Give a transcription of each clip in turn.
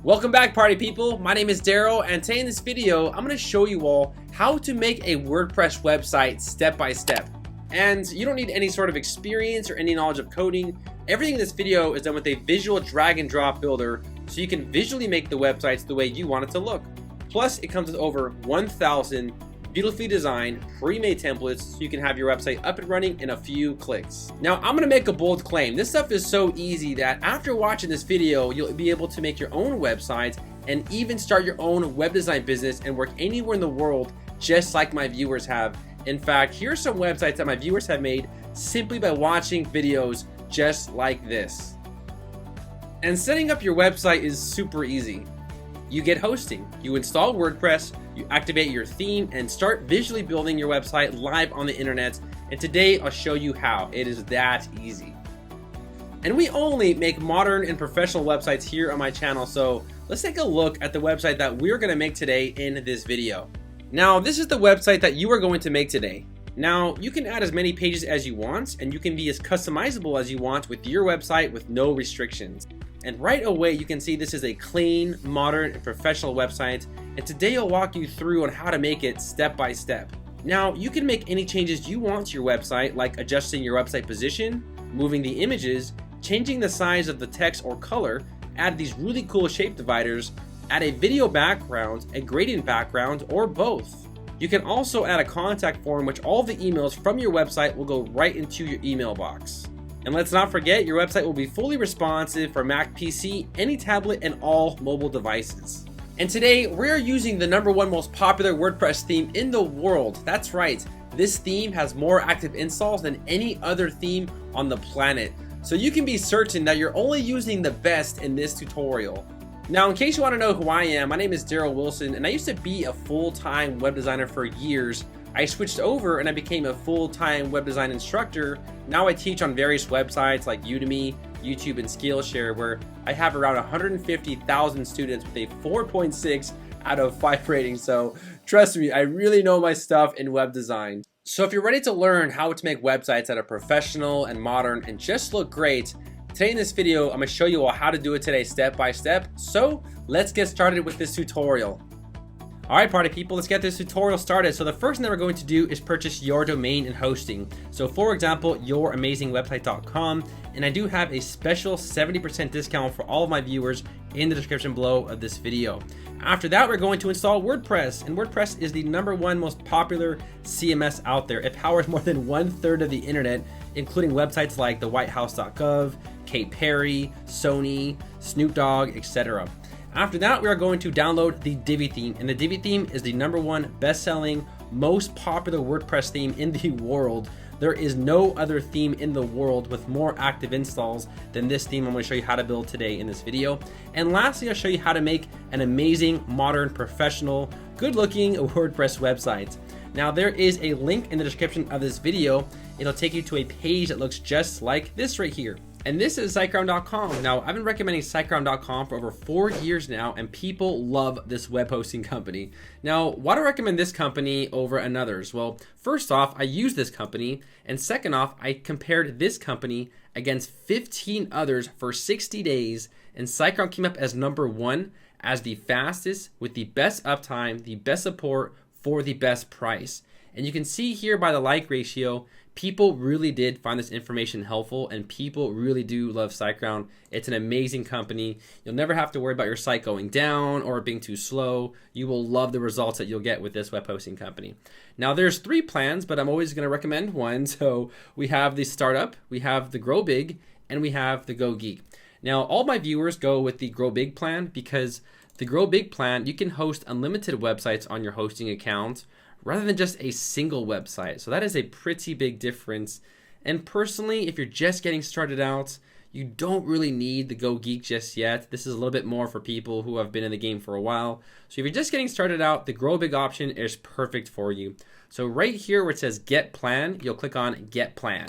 Welcome back, party people. My name is Darrel, and today in this video, I'm going to show you all how to make a WordPress website step by step. And you don't need any sort of experience or any knowledge of coding. Everything in this video is done with a visual drag and drop builder, so you can visually make the websites the way you want it to look. Plus, it comes with over 1,000 beautifully designed, pre-made templates so you can have your website up and running in a few clicks. Now, I'm gonna make a bold claim. This stuff is so easy that after watching this video, you'll be able to make your own websites and even start your own web design business and work anywhere in the world just like my viewers have. In fact, here's some websites that my viewers have made simply by watching videos just like this. And setting up your website is super easy. You get hosting, you install WordPress, you activate your theme, and start visually building your website live on the internet. And today I'll show you how. It is that easy. And we only make modern and professional websites here on my channel, so let's take a look at the website that we're going to make today in this video. Now, this is the website that you are going to make today. Now, you can add as many pages as you want, and you can be as customizable as you want with your website with no restrictions. And right away, you can see this is a clean, modern, and professional website. And today I'll walk you through on how to make it step by step. Now, you can make any changes you want to your website, like adjusting your website position, moving the images, changing the size of the text or color, add these really cool shape dividers, add a video background, a gradient background, or both. You can also add a contact form, which all the emails from your website will go right into your email box. And let's not forget, your website will be fully responsive for Mac PC, any tablet, and all mobile devices. And today, we're using the #1 most popular WordPress theme in the world. That's right, this theme has more active installs than any other theme on the planet. So you can be certain that you're only using the best in this tutorial. Now, in case you want to know who I am, my name is Darrel Wilson, and I used to be a full-time web designer for years. I switched over and I became a full-time web design instructor. Now I teach on various websites like Udemy, YouTube, and Skillshare, where I have around 150,000 students with a 4.6 out of 5 rating. So trust me, I really know my stuff in web design. So if you're ready to learn how to make websites that are professional and modern and just look great, today in this video, I'm gonna show you all how to do it today step by step. So let's get started with this tutorial. Alright, party people, let's get this tutorial started. So the first thing that we're going to do is purchase your domain and hosting. So for example, youramazingwebsite.com, and I do have a special 70% discount for all of my viewers in the description below of this video. After that, we're going to install WordPress, and WordPress is the #1 most popular CMS out there. It powers more than 1/3 of the internet, including websites like thewhitehouse.gov, Katy Perry, Sony, Snoop Dogg, etc. After that, we are going to download the DIVI theme, and the DIVI theme is the #1 best-selling, most popular WordPress theme in the world. There is no other theme in the world with more active installs than this theme I'm going to show you how to build today in this video. And lastly, I'll show you how to make an amazing, modern, professional, good-looking WordPress website. Now, there is a link in the description of this video. It'll take you to a page that looks just like this right here. And this is SiteGround.com. Now, I've been recommending SiteGround.com for over 4 years now, and people love this web hosting company. Now, why do I recommend this company over another's? Well, first off, I use this company, and second off, I compared this company against 15 others for 60 days, and SiteGround came up as #1 as the fastest, with the best uptime, the best support, for the best price. And you can see here by the like ratio, people really did find this information helpful, and people really do love SiteGround. It's an amazing company. You'll never have to worry about your site going down or being too slow. You will love the results that you'll get with this web hosting company. Now, there's 3 plans, but I'm always going to recommend one. So we have the Startup, we have the Grow Big, and we have the Go Geek. Now, all my viewers go with the Grow Big plan because the Grow Big plan, you can host unlimited websites on your hosting account rather than just a single website. So that is a pretty big difference. And personally, if you're just getting started out, you don't really need the Go Geek just yet. This is a little bit more for people who have been in the game for a while. So if you're just getting started out, the Grow Big option is perfect for you. So right here where it says Get Plan, you'll click on Get Plan.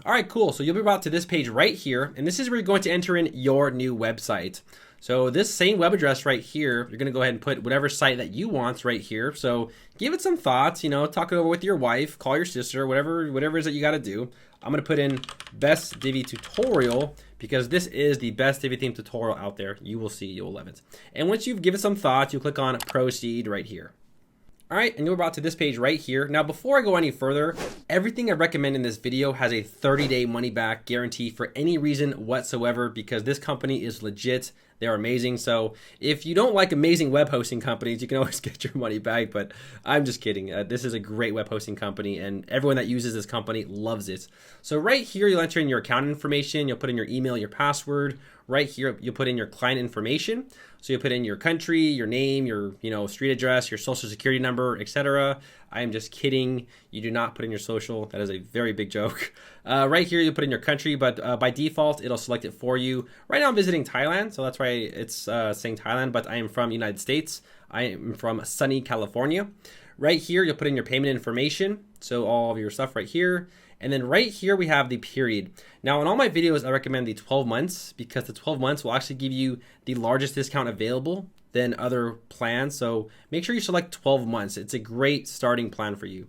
All right, cool. So you'll be brought to this page right here, and this is where you're going to enter in your new website. So this same web address right here, you're going to go ahead and put whatever site that you want right here. So give it some thoughts, talk it over with your wife, call your sister, whatever it is that you got to do. I'm going to put in best Divi tutorial because this is the best Divi theme tutorial out there. You will see, you'll love it. And once you've given some thought, you'll click on proceed right here. All right, and you're about to this page right here. Now, before I go any further, everything I recommend in this video has a 30-day money-back guarantee for any reason whatsoever, because this company is legit. They're amazing. So if you don't like amazing web hosting companies, you can always get your money back, but I'm just kidding. This is a great web hosting company, and everyone that uses this company loves it. So right here, you'll enter in your account information. You'll put in your email, your password. Right here, you'll put in your client information. So you put in your country, your name, your street address, your social security number, etc. I am just kidding. You do not put in your social. That is a very big joke. Right here, you put in your country, but by default, it'll select it for you. Right now, I'm visiting Thailand, so that's why it's saying Thailand, but I am from the United States. I am from sunny California. Right here, you'll put in your payment information, so all of your stuff right here. And then right here, we have the period. Now, in all my videos, I recommend the 12 months because the 12 months will actually give you the largest discount available than other plans. So make sure you select 12 months. It's a great starting plan for you.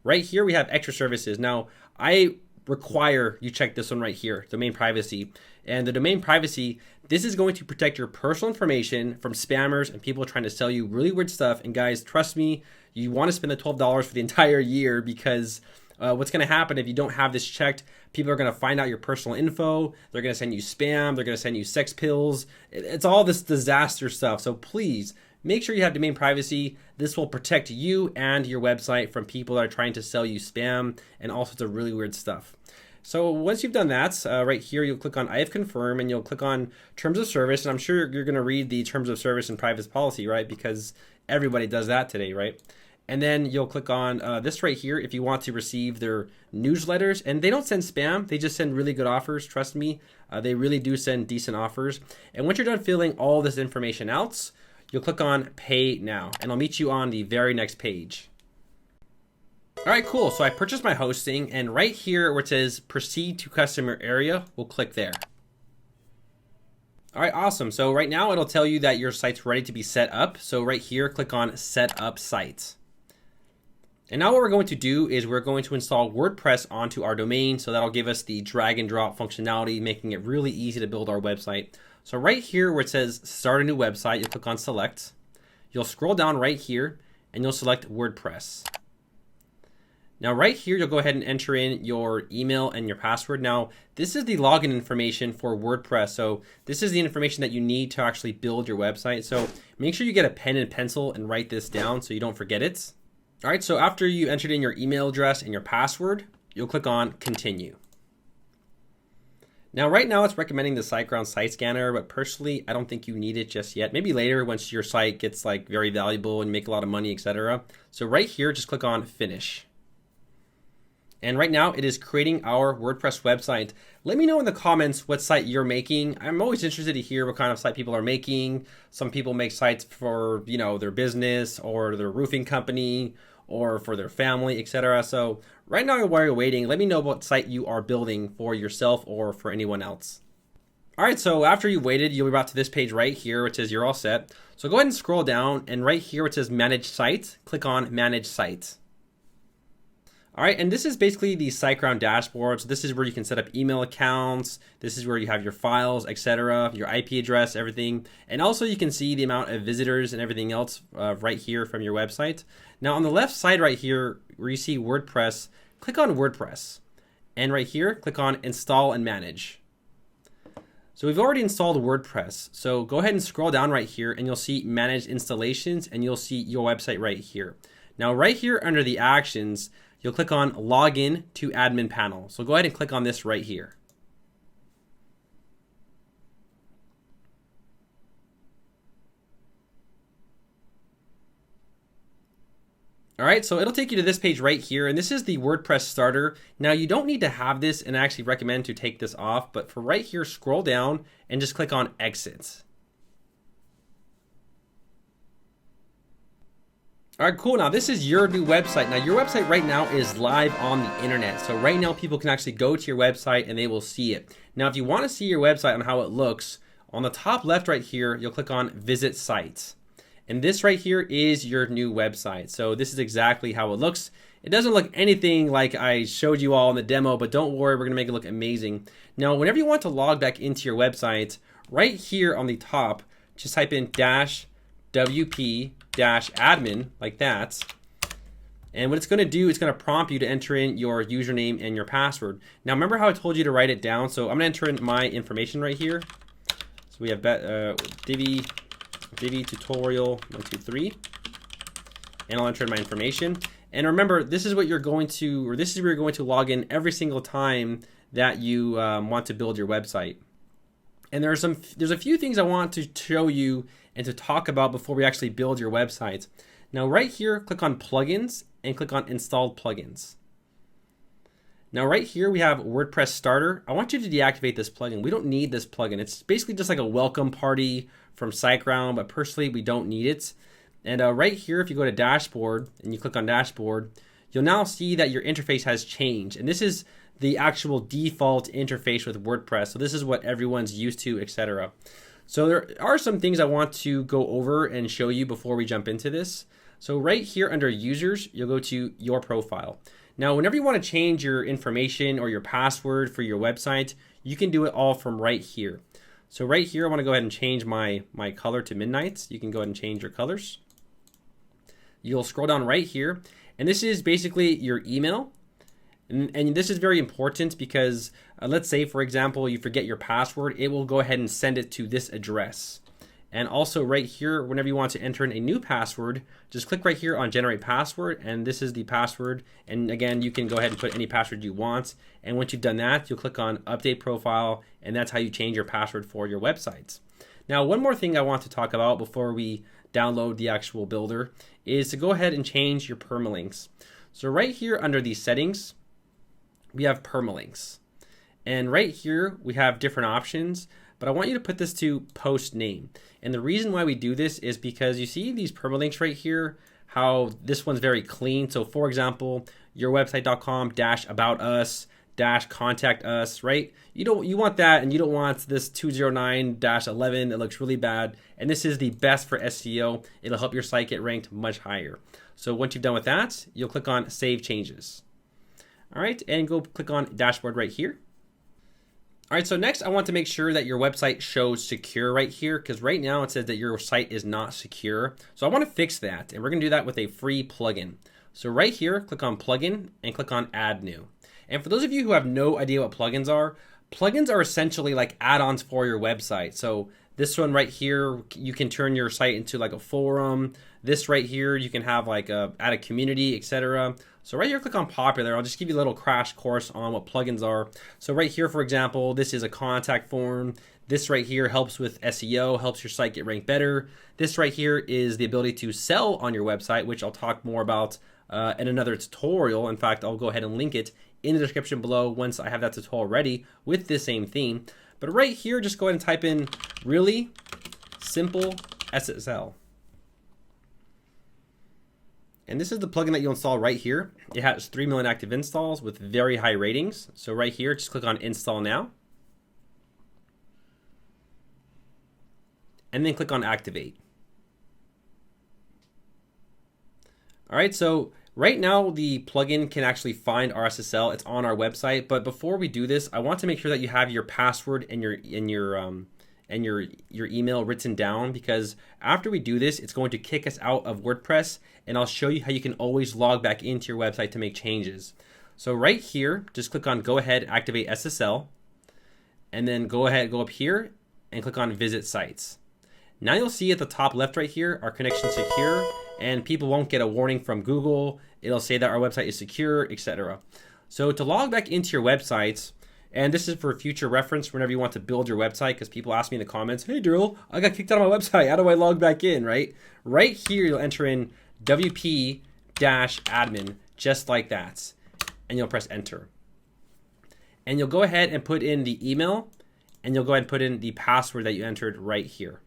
Right here, we have extra services. Now, I require you check this one right here, domain privacy. And the domain privacy, this is going to protect your personal information from spammers and people trying to sell you really weird stuff. And guys, trust me, you want to spend the $12 for the entire year because what's going to happen if you don't have this checked, people are going to find out your personal info. They're going to send you spam. They're going to send you sex pills. It's all this disaster stuff. So please make sure you have domain privacy. This will protect you and your website from people that are trying to sell you spam and all sorts of really weird stuff. So once you've done that, right here, you'll click on I have confirmed and you'll click on terms of service. And I'm sure you're going to read the terms of service and privacy policy, right? Because everybody does that today, right? And then you'll click on this right here if you want to receive their newsletters. And they don't send spam. They just send really good offers. Trust me, they really do send decent offers. And once you're done filling all this information out, you'll click on Pay Now. And I'll meet you on the very next page. All right, cool. So I purchased my hosting. And right here where it says Proceed to Customer Area, we'll click there. All right, awesome. So right now it'll tell you that your site's ready to be set up. So right here, click on Set Up Site. And now what we're going to do is we're going to install WordPress onto our domain. So that'll give us the drag and drop functionality, making it really easy to build our website. So right here where it says Start a New Website, you'll click on Select. You'll scroll down right here and you'll select WordPress. Now right here, you'll go ahead and enter in your email and your password. Now, this is the login information for WordPress. So this is the information that you need to actually build your website. So make sure you get a pen and pencil and write this down so you don't forget it. All right, so after you entered in your email address and your password, you'll click on Continue. Now, right now it's recommending the SiteGround Site Scanner, but personally, I don't think you need it just yet. Maybe later once your site gets like very valuable and make a lot of money, etc. So right here, just click on Finish. And right now it is creating our WordPress website. Let me know in the comments what site you're making. I'm always interested to hear what kind of site people are making. Some people make sites for, their business or their roofing company or for their family, etc. So right now while you're waiting, let me know what site you are building for yourself or for anyone else. All right, so after you waited, you'll be brought to this page right here, which says you're all set. So go ahead and scroll down, and right here, it says Manage Site, click on Manage Site. All right, and this is basically the SiteGround dashboard. So this is where you can set up email accounts. This is where you have your files, etc., your IP address, everything. And also you can see the amount of visitors and everything else right here from your website. Now on the left side right here, where you see WordPress, click on WordPress. And right here, click on Install and Manage. So we've already installed WordPress. So go ahead and scroll down right here and you'll see Manage Installations and you'll see your website right here. Now right here under the actions, you'll click on Login to Admin Panel. So go ahead and click on this right here. All right, so it'll take you to this page right here, and this is the WordPress starter. Now you don't need to have this, and I actually recommend to take this off, but for right here, scroll down and just click on Exit. All right, cool. Now this is your new website. Now your website right now is live on the internet. So right now people can actually go to your website and they will see it. Now, if you want to see your website and how it looks, on the top left right here, you'll click on Visit Sites. And this right here is your new website. So this is exactly how it looks. It doesn't look anything like I showed you all in the demo, but don't worry, we're gonna make it look amazing. Now, whenever you want to log back into your website, right here on the top, just type in -wp-admin like that. And what it's gonna do, it's gonna prompt you to enter in your username and your password. Now, remember how I told you to write it down? So I'm gonna enter in my information right here. So we have Divi tutorial 123, and I'll enter in my information. And remember, this is what you're going to, or this is where you're going to log in every single time that you want to build your website. And there's a few things I want to show you and to talk about before we actually build your website. Now, right here, click on plugins and click on installed plugins. Now, right here, we have WordPress Starter. I want you to deactivate this plugin. We don't need this plugin. It's basically just like a welcome party from SiteGround, but personally, we don't need it. And right here, if you go to dashboard and you click on dashboard, you'll now see that your interface has changed. And this is the actual default interface with WordPress. So this is what everyone's used to, etc. So there are some things I want to go over and show you before we jump into this. So right here under users, you'll go to your profile. Now, whenever you want to change your information or your password for your website, you can do it all from right here. So right here, I want to go ahead and change my color to midnight. You can go ahead and change your colors. You'll scroll down right here, and this is basically your email. And this is very important because let's say, for example, you forget your password, it will go ahead and send it to this address. And also right here, whenever you want to enter in a new password, just click right here on generate password, and this is the password. And again, you can go ahead and put any password you want. And once you've done that, you'll click on update profile, and that's how you change your password for your websites. Now, one more thing I want to talk about before we download the actual builder is to go ahead and change your permalinks. So right here under these settings, we have permalinks. And right here, we have different options, but I want you to put this to post name. And the reason why we do this is because you see these permalinks right here, how this one's very clean. So for example, yourwebsite.com-about us -contact us, right? You want that, and you don't want this 209-11. It looks really bad. And this is the best for SEO. It'll help your site get ranked much higher. So once you've done with that, you'll click on save changes. All right, and go click on dashboard right here. All right, so next I want to make sure that your website shows secure right here, because right now it says that your site is not secure. So I want to fix that, and we're gonna do that with a free plugin. So right here, click on plugin and click on add new. And for those of you who have no idea what plugins are essentially like add-ons for your website. So this one right here, you can turn your site into like a forum. This right here, you can have like add a community, etc. So right here, click on popular. I'll just give you a little crash course on what plugins are. So right here, for example, this is a contact form. This right here helps with SEO, helps your site get ranked better. This right here is the ability to sell on your website, which I'll talk more about in another tutorial. In fact, I'll go ahead and link it in the description below once I have that tutorial ready with the same theme. But right here, just go ahead and type in really simple SSL. And this is the plugin that you'll install right here. It has 3 million active installs with very high ratings. So right here, just click on install now. And then click on activate. All right, so right now the plugin can actually find our SSL. It's on our website, but before we do this, I want to make sure that you have your password and your email written down, because after we do this, it's going to kick us out of WordPress, and I'll show you how you can always log back into your website to make changes. So right here, just click on go ahead, activate SSL, and then go ahead, go up here and click on visit sites. Now you'll see at the top left right here, our connection secure, and people won't get a warning from Google. It'll say that our website is secure, etc. So to log back into your websites, and this is for future reference whenever you want to build your website, because people ask me in the comments, hey Darrel, I got kicked out of my website. How do I log back in, right? Right here, you'll enter in WP-admin, just like that. And you'll press enter. And you'll go ahead and put in the email, and you'll go ahead and put in the password that you entered right here.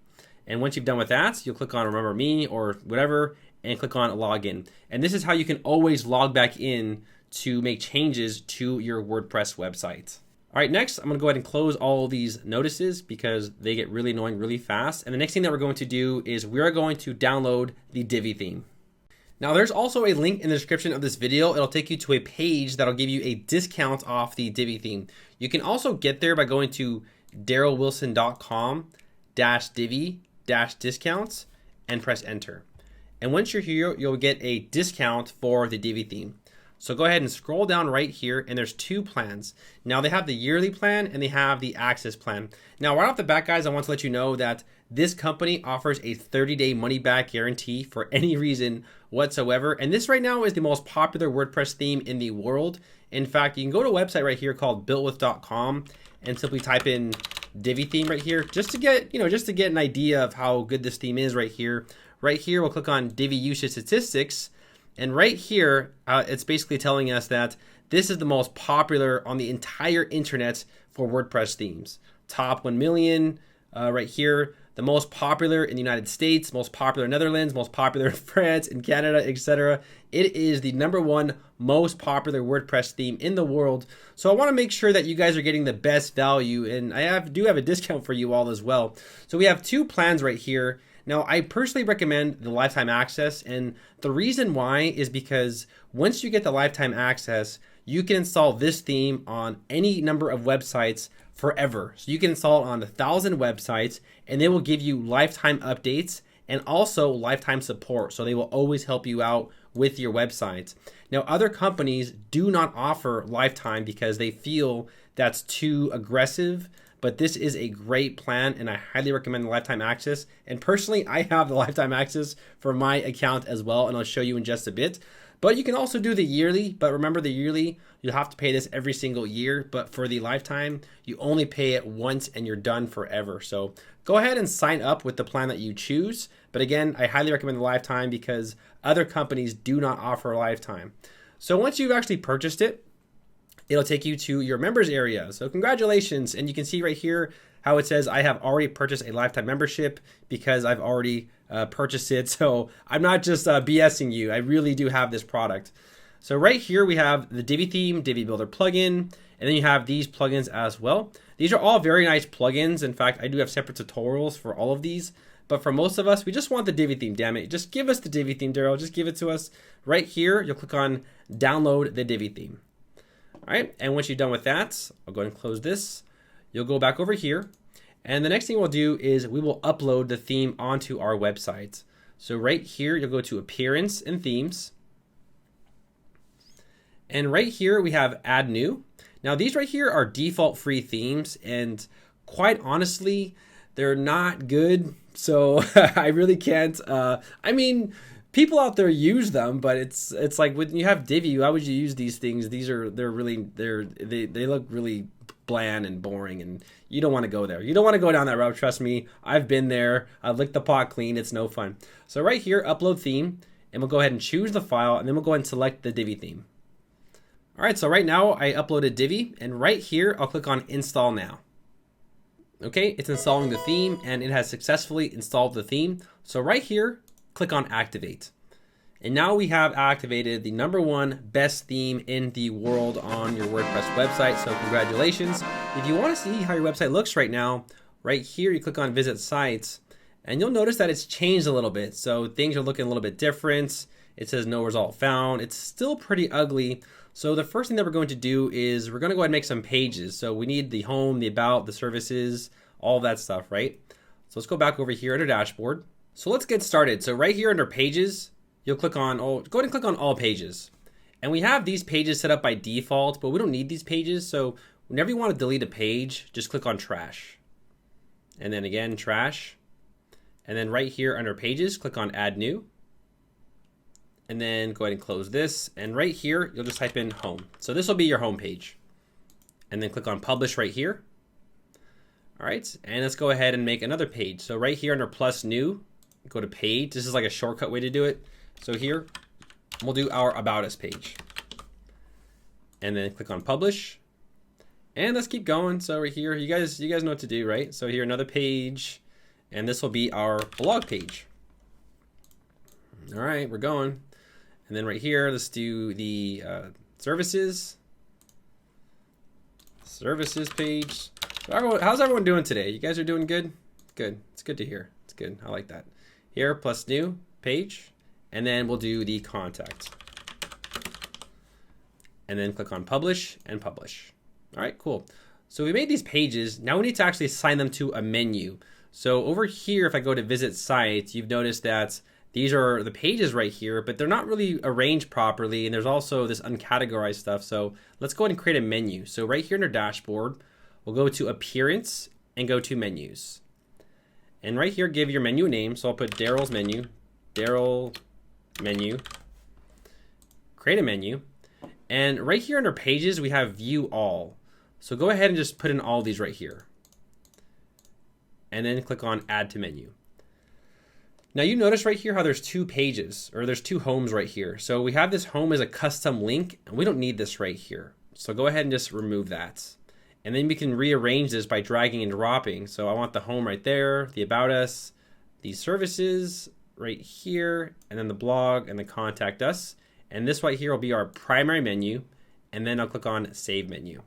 And once you've done with that, you'll click on remember me or whatever, and click on login. And this is how you can always log back in to make changes to your WordPress website. All right, next, I'm gonna go ahead and close all of these notices because they get really annoying really fast. And the next thing that we're going to do is we are going to download the Divi theme. Now there's also a link in the description of this video. It'll take you to a page that'll give you a discount off the Divi theme. You can also get there by going to darrelwilson.com/divi-discounts and press enter. And once you're here, you'll get a discount for the Divi theme. So go ahead and scroll down right here, and there's two plans. Now they have the yearly plan and they have the access plan. Now right off the bat, guys, I want to let you know that this company offers a 30-day money-back guarantee for any reason whatsoever. And this right now is the most popular WordPress theme in the world. In fact, you can go to a website right here called builtwith.com and simply type in Divi theme right here just to get, just to get an idea of how good this theme is right here. Right here, we'll click on Divi usage statistics. And right here, it's basically telling us that this is the most popular on the entire internet for WordPress themes. Top 1 million right here. The most popular in the United States, most popular in Netherlands, most popular in France, in Canada, etc. It is the #1 most popular WordPress theme in the world. So I want to make sure that you guys are getting the best value, and I do have a discount for you all as well. So we have two plans right here. Now, I personally recommend the lifetime access, and the reason why is because once you get the lifetime access, you can install this theme on any number of websites forever. So you can install it on 1,000 websites, and they will give you lifetime updates and also lifetime support. So they will always help you out with your website. Now, other companies do not offer lifetime because they feel that's too aggressive. But this is a great plan, and I highly recommend the lifetime access. And personally, I have the lifetime access for my account as well, and I'll show you in just a bit. But you can also do the yearly, but remember the yearly, you'll have to pay this every single year. But for the lifetime, you only pay it once and you're done forever. So go ahead and sign up with the plan that you choose. But again, I highly recommend the lifetime because other companies do not offer a lifetime. So once you've actually purchased it, it'll take you to your members area. So congratulations. And you can see right here how it says I have already purchased a lifetime membership because I've already purchased it. So I'm not just BSing you. I really do have this product. So right here we have the Divi theme, Divi Builder plugin, and then you have these plugins as well. These are all very nice plugins. In fact, I do have separate tutorials for all of these. But for most of us, we just want the Divi theme, damn it. Just give us the Divi theme, Darrel. Just give it to us. Right here, you'll click on download the Divi theme. All right, and once you're done with that, I'll go ahead and close this. You'll go back over here, and the next thing we'll do is we will upload the theme onto our website. So right here, you'll go to Appearance and Themes. And right here, we have Add New. Now, these right here are default free themes, and quite honestly, they're not good. So I really can't, I mean, people out there use them, but it's like when you have Divi, why would you use these things? They look really bland and boring, and you don't want to go there. You don't want to go down that route. Trust me, I've been there. I've licked the pot clean. It's no fun. So right here, upload theme, and we'll go ahead and choose the file, and then we'll go ahead and select the Divi theme. All right, so right now I uploaded Divi, and right here I'll click on Install Now. Okay, it's installing the theme, and it has successfully installed the theme. So right here, click on Activate. And now we have activated the #1 best theme in the world on your WordPress website. So congratulations. If you want to see how your website looks right now, right here you click on Visit Sites, and you'll notice that it's changed a little bit. So things are looking a little bit different. It says no result found. It's still pretty ugly. So the first thing that we're going to do is we're going to go ahead and make some pages. So we need the home, the about, the services, all that stuff, right? So let's go back over here under dashboard. So let's get started. So right here under pages, you'll click on, go ahead and click on all pages. And we have these pages set up by default, but we don't need these pages. So whenever you want to delete a page, just click on trash. And then again, trash. And then right here under pages, click on add new. And then go ahead and close this. And right here, you'll just type in home. So this will be your home page. And then click on publish right here. All right, and let's go ahead and make another page. So right here under plus new, go to page. This is like a shortcut way to do it. So here, we'll do our About Us page. And then click on publish. And let's keep going. So right here, you guys know what to do, right? So here, another page. And this will be our blog page. All right, we're going. And then right here, let's do the services. services page. How's everyone doing today? You guys are doing good? Good. It's good to hear. It's good. I like that. Here, plus new page. And then we'll do the contact. And then click on publish and publish. All right, cool. So we made these pages. Now we need to actually assign them to a menu. So over here, if I go to visit site, you've noticed that these are the pages right here, but they're not really arranged properly. And there's also this uncategorized stuff. So let's go ahead and create a menu. So right here in our dashboard, we'll go to appearance and go to menus. And right here, give your menu a name. So I'll put Darrel's menu, Darrel menu, create a menu. And right here under pages, we have view all. So go ahead and just put in all these right here. And then click on add to menu. Now you notice right here how there's two pages, or there's two homes right here. So we have this home as a custom link, and we don't need this right here. So go ahead and just remove that. And then we can rearrange this by dragging and dropping. So I want the home right there, the about us, these services right here, and then the blog and the contact us. And this right here will be our primary menu. And then I'll click on save menu.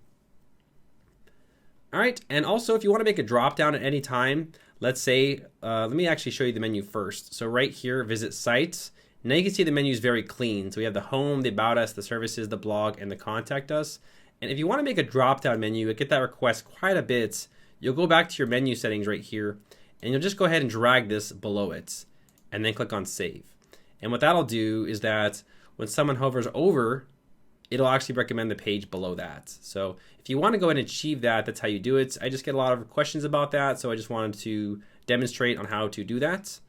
All right, and also if you want to make a drop down at any time, let's say, let me actually show you the menu first. So right here, visit sites. Now you can see the menu is very clean. So we have the home, the about us, the services, the blog, and the contact us. And if you want to make a drop down menu, I get that request quite a bit. You'll go back to your menu settings right here, and you'll just go ahead and drag this below it, and then click on save. And what that'll do is that when someone hovers over, it'll actually recommend the page below that. So if you want to go ahead and achieve that, that's how you do it. I just get a lot of questions about that, so I just wanted to demonstrate on how to do that.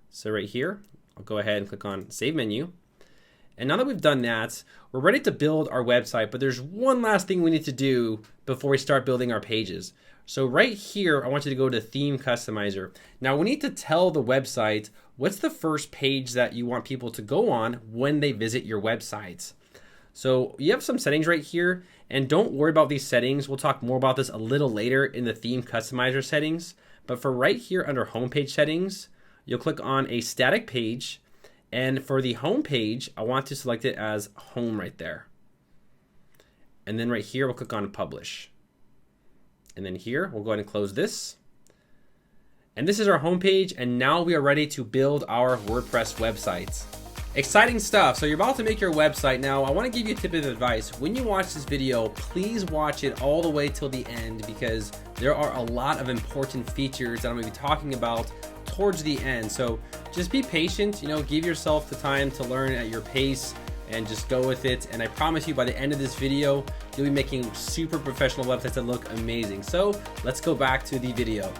So right here, I'll go ahead and click on Save Menu. And now that we've done that, we're ready to build our website, but there's one last thing we need to do before we start building our pages. So right here, I want you to go to Theme Customizer. Now we need to tell the website what's the first page that you want people to go on when they visit your website. So you have some settings right here, and don't worry about these settings. We'll talk more about this a little later in the Theme Customizer settings. But for right here under Homepage Settings, you'll click on a static page. And for the home page, I want to select it as home right there. And then right here, we'll click on publish. And then here, we'll go ahead and close this. And this is our home page. And now we are ready to build our WordPress website. Exciting stuff. So you're about to make your website. Now, I want to give you a tip of advice. When you watch this video, please watch it all the way till the end, because there are a lot of important features that I'm going to be talking about towards the end. So just be patient, give yourself the time to learn at your pace and just go with it. And I promise you, by the end of this video, you'll be making super professional websites that look amazing. So let's go back to the video.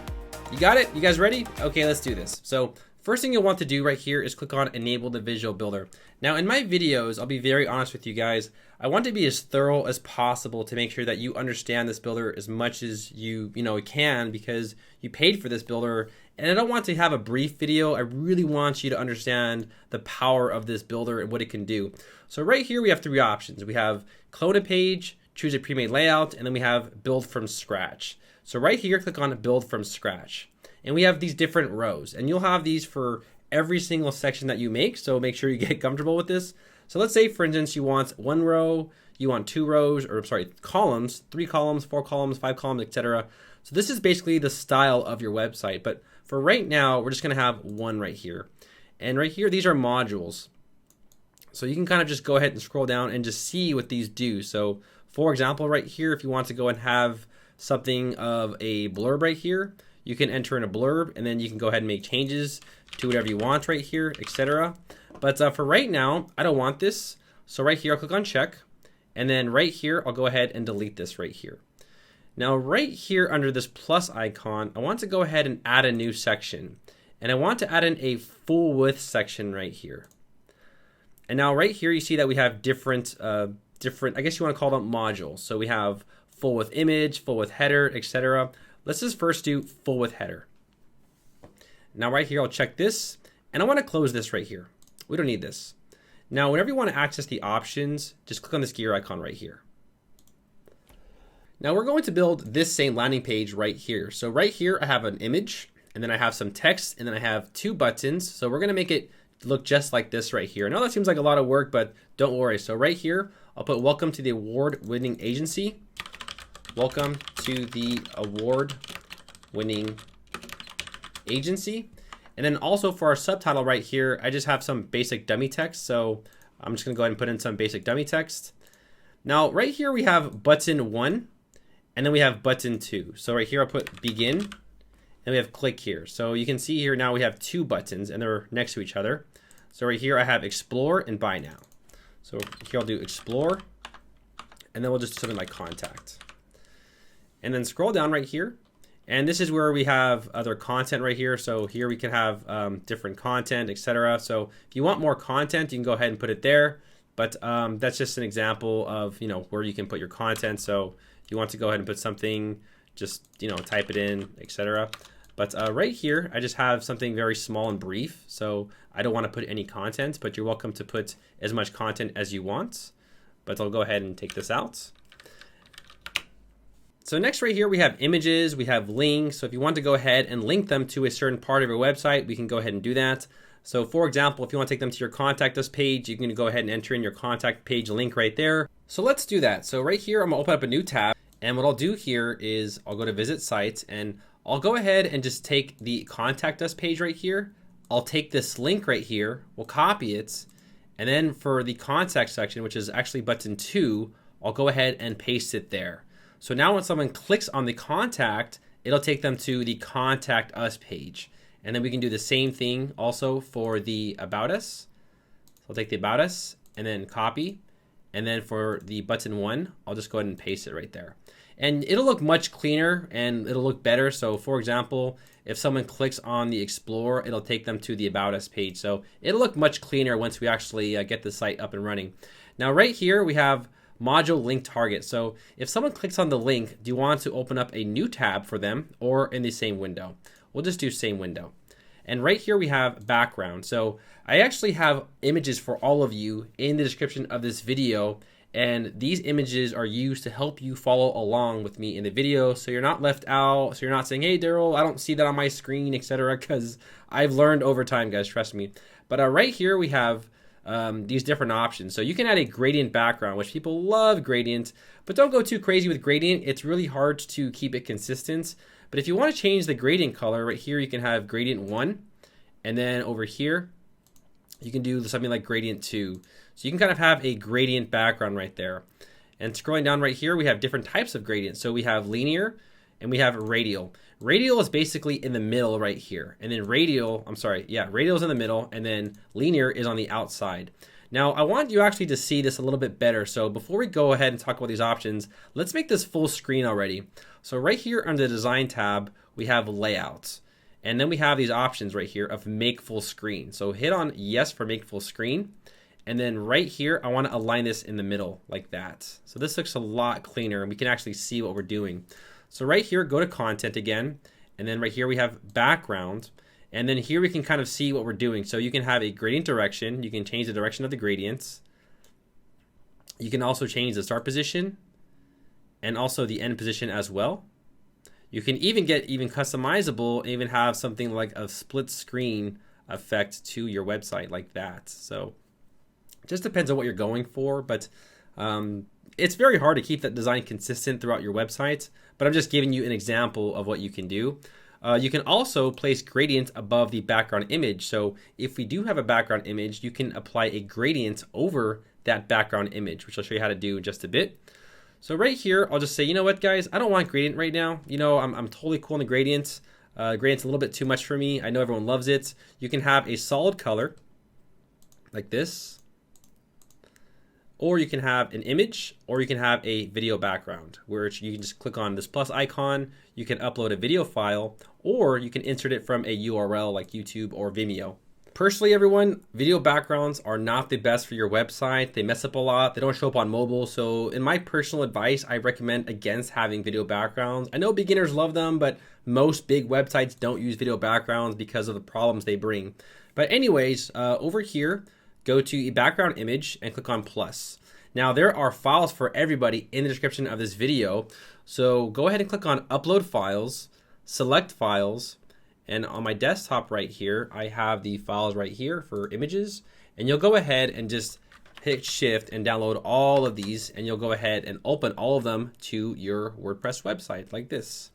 You got it? You guys ready? Okay, let's do this. So first thing you'll want to do right here is click on Enable the Visual Builder. Now in my videos, I'll be very honest with you guys. I want to be as thorough as possible to make sure that you understand this builder as much as you can, because you paid for this builder. And I don't want to have a brief video. I really want you to understand the power of this builder and what it can do. So right here, we have three options. We have clone a page, choose a pre-made layout, and then we have build from scratch. So right here, click on build from scratch. And we have these different rows, and you'll have these for every single section that you make. So make sure you get comfortable with this. So let's say, for instance, you want one row, you want two rows, or sorry, columns, 3 columns, 4 columns, 5 columns, etc. So this is basically the style of your website. But for right now, we're just going to have one right here. And right here, these are modules. So you can kind of just go ahead and scroll down and just see what these do. So for example, right here, if you want to go and have something of a blurb right here, you can enter in a blurb, and then you can go ahead and make changes to whatever you want right here, etc. But for right now, I don't want this. So right here, I'll click on check. And then right here, I'll go ahead and delete this right here. Now right here under this plus icon, I want to go ahead and add a new section. And I want to add in a full width section right here. And now right here, you see that we have different, I guess you want to call them modules. So we have full width image, full width header, etc. Let's just first do full width header. Now right here, I'll check this, and I want to close this right here. We don't need this. Now, whenever you want to access the options, just click on this gear icon right here. Now we're going to build this same landing page right here. So right here, I have an image, and then I have some text, and then I have 2 buttons. So we're going to make it look just like this right here. I know that seems like a lot of work, but don't worry. So right here, I'll put welcome to the award-winning agency. welcome to the award-winning agency. And then also for our subtitle right here, I just have some basic dummy text. So I'm just gonna go ahead and put in some basic dummy text. Now right here we have button 1 and then we have button 2. So right here I'll put begin and we have click here. So you can see here now we have 2 buttons and they're next to each other. So right here I have explore and buy now. So here I'll do explore and then we'll just do something like contact. And then scroll down right here. And this is where we have other content right here. So here we can have different content, etc. So if you want more content, you can go ahead and put it there. But that's just an example of, where you can put your content. So if you want to go ahead and put something, just, type it in, etc. But right here, I just have something very small and brief. So I don't want to put any content, but you're welcome to put as much content as you want. But I'll go ahead and take this out. So next right here, we have images, we have links. So if you want to go ahead and link them to a certain part of your website, we can go ahead and do that. So for example, if you want to take them to your contact us page, you can go ahead and enter in your contact page link right there. So let's do that. So right here, I'm gonna open up a new tab. And what I'll do here is I'll go to visit sites and I'll go ahead and just take the contact us page right here. I'll take this link right here, we'll copy it. And then for the contact section, which is actually button 2, I'll go ahead and paste it there. So now when someone clicks on the contact, it'll take them to the contact us page. And then we can do the same thing also for the about us. So I'll take the about us and then copy. And then for the button 1, I'll just go ahead and paste it right there. And it'll look much cleaner and it'll look better. So for example, if someone clicks on the explore, it'll take them to the about us page. So it'll look much cleaner once we actually get the site up and running. Now right here we have module link target. So if someone clicks on the link, do you want to open up a new tab for them or in the same window? We'll just do same window. And right here we have background. So I actually have images for all of you in the description of this video. And these images are used to help you follow along with me in the video. So you're not left out. So you're not saying, hey, Darrel, I don't see that on my screen, etc. Because I've learned over time, guys, trust me. But right here we have these different options. So you can add a gradient background, which people love gradient, but don't go too crazy with gradient. It's really hard to keep it consistent. But if you want to change the gradient color, right here you can have gradient 1, and then over here you can do something like gradient 2. So you can kind of have a gradient background right there. And scrolling down right here, we have different types of gradients. So we have linear and we have radial. Radial is basically in the middle right here. And then radial is in the middle, and then linear is on the outside. Now I want you actually to see this a little bit better. So before we go ahead and talk about these options, let's make this full screen already. So right here under the design tab, we have layouts. And then we have these options right here of make full screen. So hit on yes for make full screen. And then right here, I want to align this in the middle like that. So this looks a lot cleaner and we can actually see what we're doing. So right here, go to content again. And then right here we have background. And then here we can kind of see what we're doing. So you can have a gradient direction. You can change the direction of the gradients. You can also change the start position and also the end position as well. You can even get customizable and even have something like a split screen effect to your website like that. So it just depends on what you're going for, but it's very hard to keep that design consistent throughout your website, but I'm just giving you an example of what you can do. You can also place gradients above the background image. So if we do have a background image, you can apply a gradient over that background image, which I'll show you how to do in just a bit. So right here, I'll just say, you know what, guys, I don't want gradient right now. I'm totally cool in the gradients. Gradient's a little bit too much for me. I know everyone loves it. You can have a solid color like this, or you can have an image, or you can have a video background where you can just click on this plus icon. You can upload a video file, or you can insert it from a URL like YouTube or Vimeo. Personally, everyone, video backgrounds are not the best for your website. They mess up a lot. They don't show up on mobile. So in my personal advice, I recommend against having video backgrounds. I know beginners love them, but most big websites don't use video backgrounds because of the problems they bring. But anyways, over here, go to a background image and click on plus. Now there are files for everybody in the description of this video. So go ahead and click on upload files, select files, and on my desktop right here, I have the files right here for images. And you'll go ahead and just hit shift and download all of these, and you'll go ahead and open all of them to your WordPress website like this.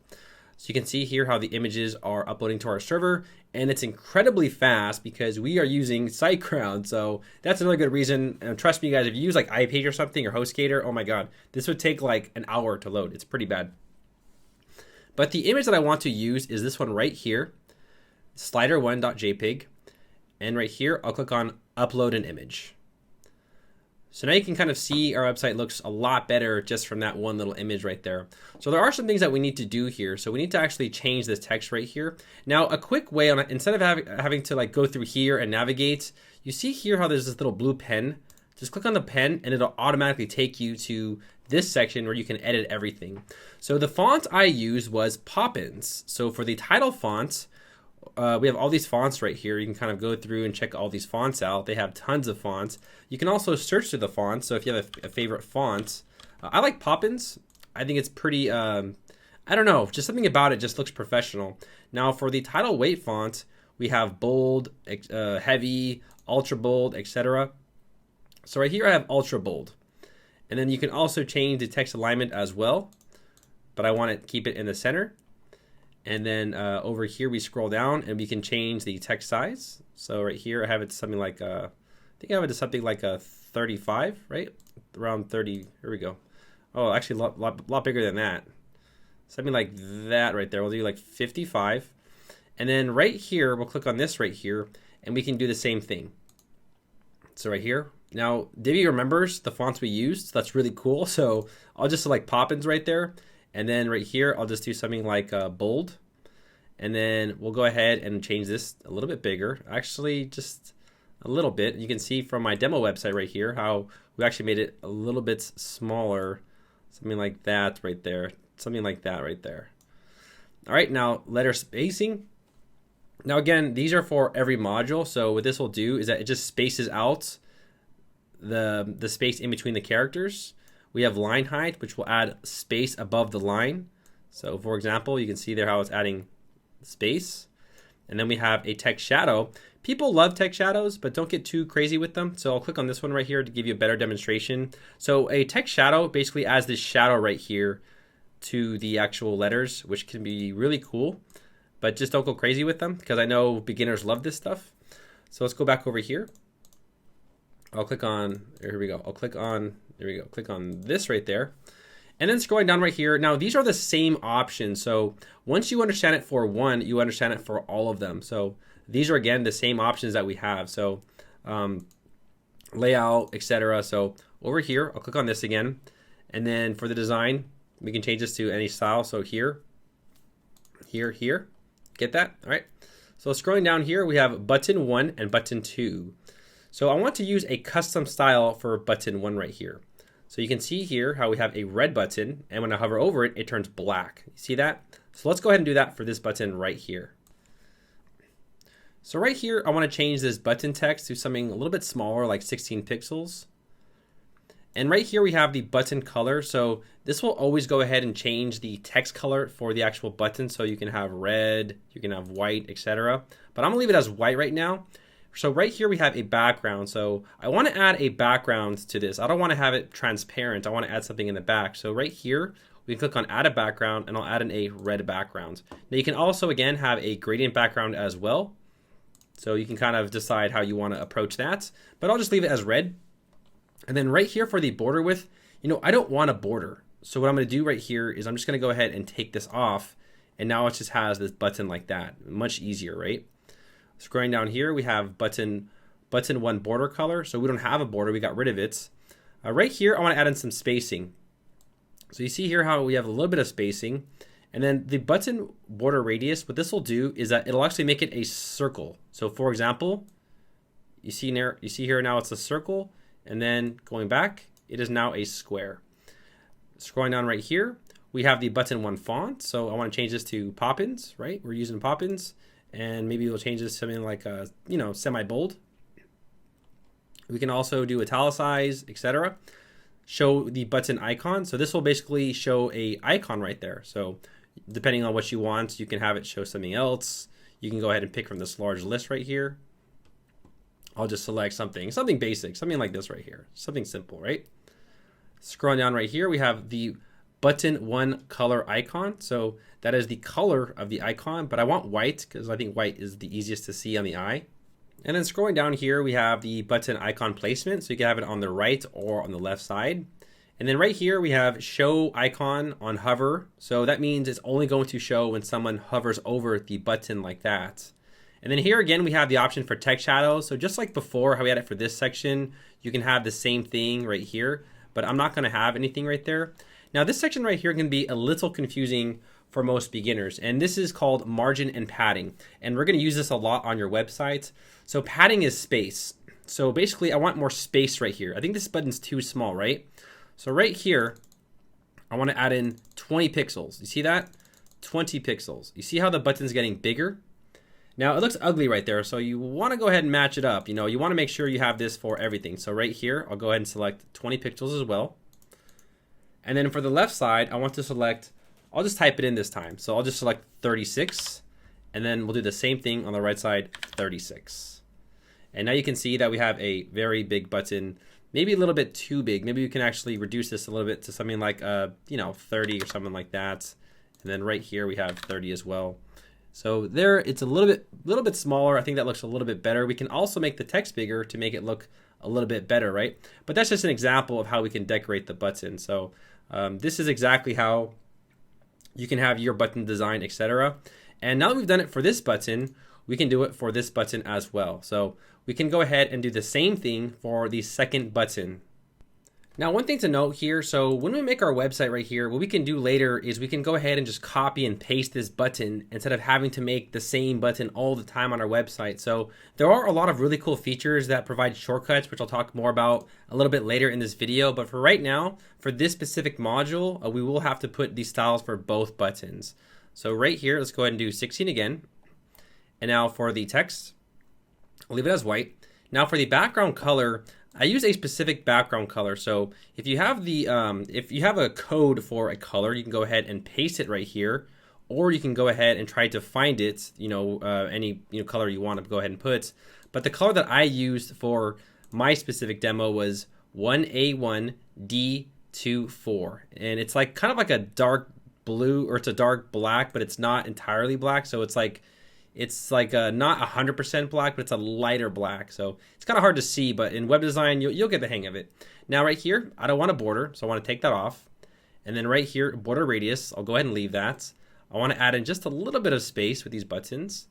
So you can see here how the images are uploading to our server, and it's incredibly fast because we are using SiteGround. So that's another good reason. And trust me, guys, if you use like iPage or something or HostGator, oh my God, this would take like an hour to load. It's pretty bad. But the image that I want to use is this one right here, slider1.jpg. And right here, I'll click on upload an image. So now you can kind of see our website looks a lot better just from that one little image right there. So there are some things that we need to do here. So we need to actually change this text right here. Now, a quick way on it, instead of having to like go through here and navigate, you see here how there's this little blue pen. Just click on the pen and it'll automatically take you to this section where you can edit everything. So the font I used was Poppins. So for the title font, we have all these fonts right here. You can kind of go through and check all these fonts out. They have tons of fonts. You can also search through the fonts. So if you have a favorite font, I like Poppins. I think it's pretty, I don't know, just something about it just looks professional. Now for the title weight font, we have bold, heavy, ultra bold, etc. So right here I have ultra bold. And then you can also change the text alignment as well, but I want to keep it in the center. And then over here we scroll down and we can change the text size. So right here I have it to something like, I think I have it to something like a 35, right? Around 30, here we go. Oh, actually a lot bigger than that. Something like that right there. We'll do like 55. And then right here, we'll click on this right here and we can do the same thing. So right here. Now, Divi remembers the fonts we used. So that's really cool. So I'll just select Poppins right there. And then right here, I'll just do something like bold. And then we'll go ahead and change this a little bit bigger. Actually, just a little bit. You can see from my demo website right here how we actually made it a little bit smaller. Something like that right there. Something like that right there. All right, now letter spacing. Now again, these are for every module. So what this will do is that it just spaces out the space in between the characters. We have line height, which will add space above the line. So for example, you can see there how it's adding space. And then we have a text shadow. People love text shadows, but don't get too crazy with them. So I'll click on this one right here to give you a better demonstration. So a text shadow basically adds this shadow right here to the actual letters, which can be really cool, but just don't go crazy with them because I know beginners love this stuff. So let's go back over here. I'll click on, here we go. I'll click on, there we go. Click on this right there. And then scrolling down right here. Now these are the same options. So once you understand it for one, you understand it for all of them. So these are again the same options that we have. So layout, etc. So over here, I'll click on this again. And then for the design, we can change this to any style. So here, here. Get that? All right. So scrolling down here, we have button 1 and button 2. So I want to use a custom style for button 1 right here. So you can see here how we have a red button, and when I hover over it, it turns black. You see that? So let's go ahead and do that for this button right here. So right here, I want to change this button text to something a little bit smaller, like 16 pixels. And right here we have the button color. So this will always go ahead and change the text color for the actual button. So you can have red, you can have white, etc. But I'm gonna leave it as white right now. So right here we have a background. So I want to add a background to this. I don't want to have it transparent. I want to add something in the back. So right here we can click on add a background, and I'll add in a red background. Now you can also again have a gradient background as well. So you can kind of decide how you want to approach that, but I'll just leave it as red. And then right here for the border width, I don't want a border. So what I'm going to do right here is I'm just going to go ahead and take this off, and now it just has this button like that. Much easier, right? Scrolling down here, we have button 1 border color. So we don't have a border, we got rid of it. Right here, I want to add in some spacing. So you see here how we have a little bit of spacing. And then the button border radius, what this will do is that it'll actually make it a circle. So for example, you see here now it's a circle, and then going back, it is now a square. Scrolling down right here, we have the button 1 font. So I want to change this to Poppins, right? We're using Poppins. And maybe we'll change this to something like semi-bold. We can also do italicize, etc. Show the button icon. So this will basically show a icon right there. So depending on what you want, you can have it show something else. You can go ahead and pick from this large list right here. I'll just select something basic, something like this right here, something simple, right? Scrolling down right here, we have the button 1 color icon. So that is the color of the icon, but I want white because I think white is the easiest to see on the eye. And then scrolling down here, we have the button icon placement. So you can have it on the right or on the left side. And then right here, we have show icon on hover. So that means it's only going to show when someone hovers over the button like that. And then here again, we have the option for text shadows. So just like before, how we had it for this section, you can have the same thing right here, but I'm not gonna have anything right there. Now this section right here can be a little confusing for most beginners, and this is called margin and padding. And we're gonna use this a lot on your website. So padding is space. So basically I want more space right here. I think this button's too small, right? So right here, I wanna add in 20 pixels. You see that? 20 pixels. You see how the button's getting bigger? Now it looks ugly right there, so you wanna go ahead and match it up. You know, you wanna make sure you have this for everything. So right here, I'll go ahead and select 20 pixels as well. And then for the left side, I want to select, I'll just type it in this time. So I'll just select 36, and then we'll do the same thing on the right side, 36. And now you can see that we have a very big button, maybe a little bit too big. Maybe we can actually reduce this a little bit to something like, 30 or something like that. And then right here, we have 30 as well. So there, it's a little bit smaller. I think that looks a little bit better. We can also make the text bigger to make it look a little bit better, right? But that's just an example of how we can decorate the button. So this is exactly how you can have your button design, etc. And now that we've done it for this button, we can do it for this button as well. So we can go ahead and do the same thing for the second button. Now, one thing to note here, so when we make our website right here, what we can do later is we can go ahead and just copy and paste this button instead of having to make the same button all the time on our website. So there are a lot of really cool features that provide shortcuts, which I'll talk more about a little bit later in this video. But for right now, for this specific module, we will have to put these styles for both buttons. So right here, let's go ahead and do 16 again. And now for the text, I'll leave it as white. Now for the background color, I use a specific background color. So if you have a code for a color, you can go ahead and paste it right here, or you can go ahead and try to find it, any color you want to go ahead and put. But the color that I used for my specific demo was 1A1D24, and it's like kind of like a dark blue, or it's a dark black, but it's not entirely black. So it's like not 100% black, but it's a lighter black. So it's kind of hard to see, but in web design, you'll get the hang of it. Now right here, I don't want a border, so I want to take that off. And then right here, border radius, I'll go ahead and leave that. I want to add in just a little bit of space with these buttons.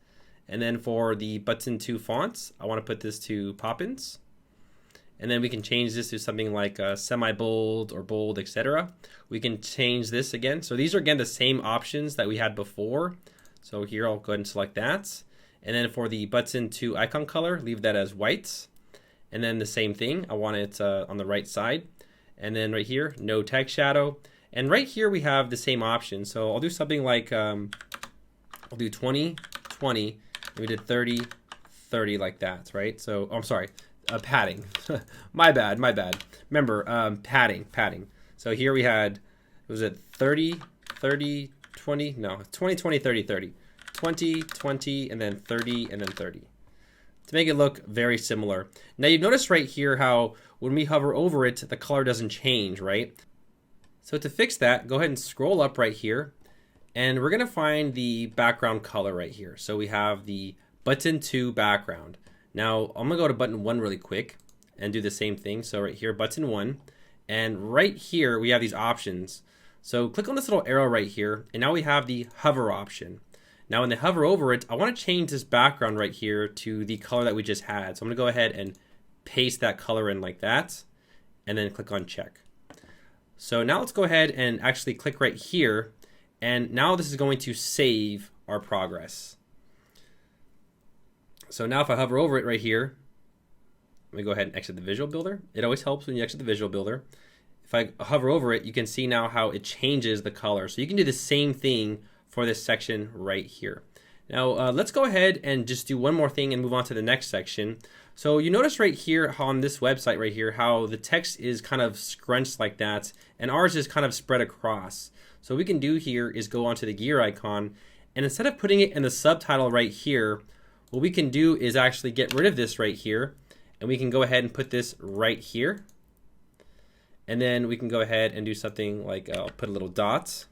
And then for the button 2 fonts, I want to put this to Poppins. And then we can change this to something like semi-bold or bold, etc. We can change this again. So these are again the same options that we had before. So here I'll go ahead and select that. And then for the button 2 icon color, leave that as white. And then the same thing, I want it on the right side. And then right here, no text shadow. And right here we have the same option. So I'll do something like, I'll do 20, 20, and we did 30, 30 like that, right? So, I'm sorry, padding. my bad. Remember, padding. So here we had, was it 30, 30, 20, no, 20, 20, 30, 30, 20, 20, and then 30, and then 30. To make it look very similar. Now you notice right here how when we hover over it, the color doesn't change, right? So to fix that, go ahead and scroll up right here, and we're gonna find the background color right here. So we have the button 2 background. Now I'm gonna go to button 1 really quick and do the same thing. So right here, button 1, and right here we have these options. So click on this little arrow right here, and now we have the hover option. Now when they hover over it, I want to change this background right here to the color that we just had. So I'm going to go ahead and paste that color in like that, and then click on check. So now let's go ahead and actually click right here, and now this is going to save our progress. So now if I hover over it right here, let me go ahead and exit the Visual Builder. It always helps when you exit the Visual Builder. If I hover over it, you can see now how it changes the color. So you can do the same thing for this section right here. Now let's go ahead and just do one more thing and move on to the next section. So you notice right here on this website right here how the text is kind of scrunched like that, and ours is kind of spread across. So what we can do here is go onto the gear icon, and instead of putting it in the subtitle right here, what we can do is actually get rid of this right here, and we can go ahead and put this right here. And then we can go ahead and do something like I'll put a little dot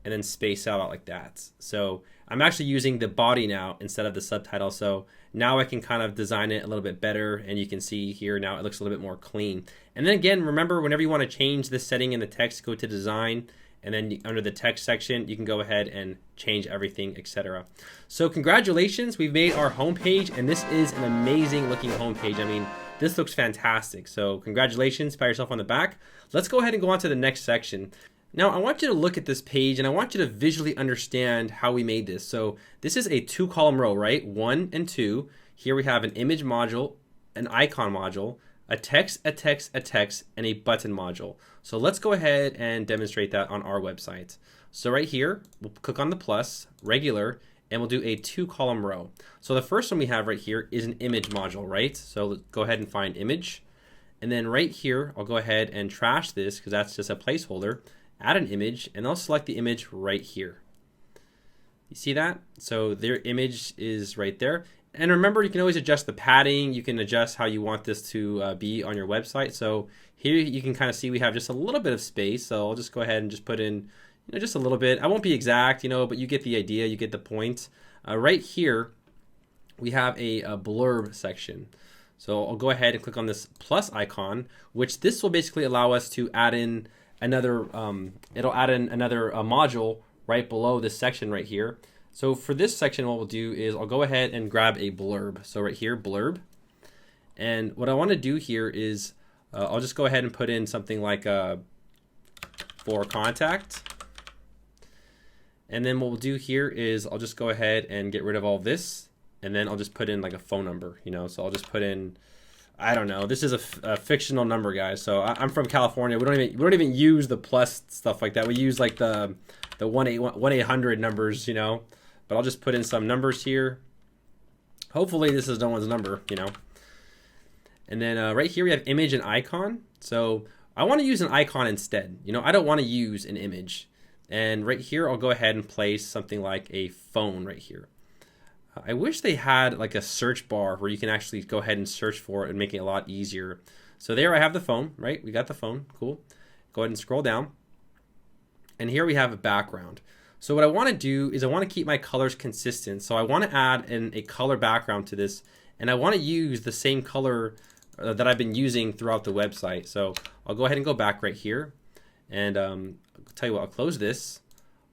and then space out like that. So I'm actually using the body now instead of the subtitle. So now I can kind of design it a little bit better, and you can see here now it looks a little bit more clean. And then again, remember, whenever you want to change this setting in the text, go to design, and then under the text section, you can go ahead and change everything, etc. So congratulations, we've made our homepage, and this is an amazing looking homepage. I mean, this looks fantastic. So congratulations, pat yourself on the back. Let's go ahead and go on to the next section. Now I want you to look at this page, and I want you to visually understand how we made this. So this is a 2-column row, right? 1 and 2. Here we have an image module, an icon module, a text, and a button module. So let's go ahead and demonstrate that on our website. So right here, we'll click on the plus, regular, and we'll do a 2-column row. So the first one we have right here is an image module, right? So let's go ahead and find image. And then right here, I'll go ahead and trash this because that's just a placeholder. Add an image, and I'll select the image right here. You see that? So their image is right there. And remember, you can always adjust the padding. You can adjust how you want this to be on your website. So here you can kind of see we have just a little bit of space. So I'll just go ahead and just put in, just a little bit. I won't be exact, but you get the idea, you get the point. Right here, we have a blurb section. So I'll go ahead and click on this plus icon, which this will basically allow us to add in another, it'll add in another module right below this section right here. So for this section, what we'll do is I'll go ahead and grab a blurb. So right here, blurb. And what I want to do here is I'll just go ahead and put in something like for contact. And then what we'll do here is I'll just go ahead and get rid of all this. And then I'll just put in like a phone number, so I'll just put in, I don't know. This is a fictional number, guys. So I'm from California. We don't even use the plus stuff like that. We use like the 1-800 numbers, But I'll just put in some numbers here. Hopefully this is no one's number, And then right here we have image and icon. So I want to use an icon instead. I don't want to use an image. And right here I'll go ahead and place something like a phone right here. I wish they had like a search bar where you can actually go ahead and search for it and make it a lot easier. So there I have the phone, right? We got the phone, cool. Go ahead and scroll down. And here we have a background. So what I want to do is I want to keep my colors consistent. So I want to add a color background to this, and I want to use the same color that I've been using throughout the website. So I'll go ahead and go back right here, and I'll tell you what, I'll close this.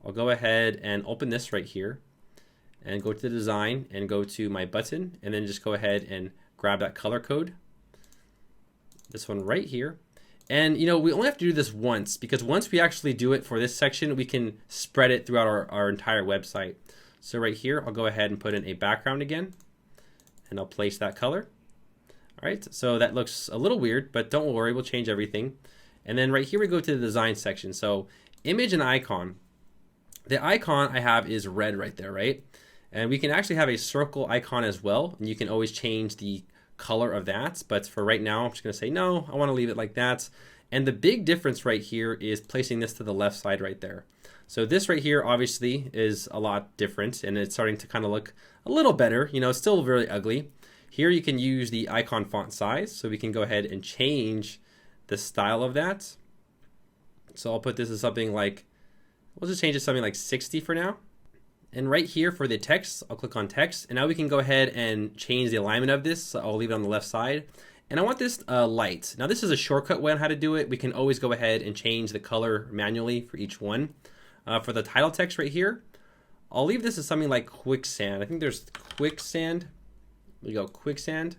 I'll go ahead and open this right here, and go to the design and go to my button, and then just go ahead and grab that color code. This one right here. And we only have to do this once, because once we actually do it for this section, we can spread it throughout our entire website. So right here, I'll go ahead and put in a background again, and I'll place that color. All right, so that looks a little weird, but don't worry, we'll change everything. And then right here we go to the design section. So image and icon. The icon I have is red right there, right? And we can actually have a circle icon as well, and you can always change the color of that, but for right now I'm just going to say no, I want to leave it like that. And the big difference right here is placing this to the left side right there. So this right here obviously is a lot different, and it's starting to kind of look a little better. It's still really ugly. Here you can use the icon font size, so we can go ahead and change the style of that. So I'll put this as something like, we'll just change it to something like 60 for now. And right here for the text, I'll click on text, and now we can go ahead and change the alignment of this. So I'll leave it on the left side, and I want this light. Now this is a shortcut way on how to do it. We can always go ahead and change the color manually for each one. For the title text right here, I'll leave this as something like quicksand. I think there's quicksand. There you go, quicksand.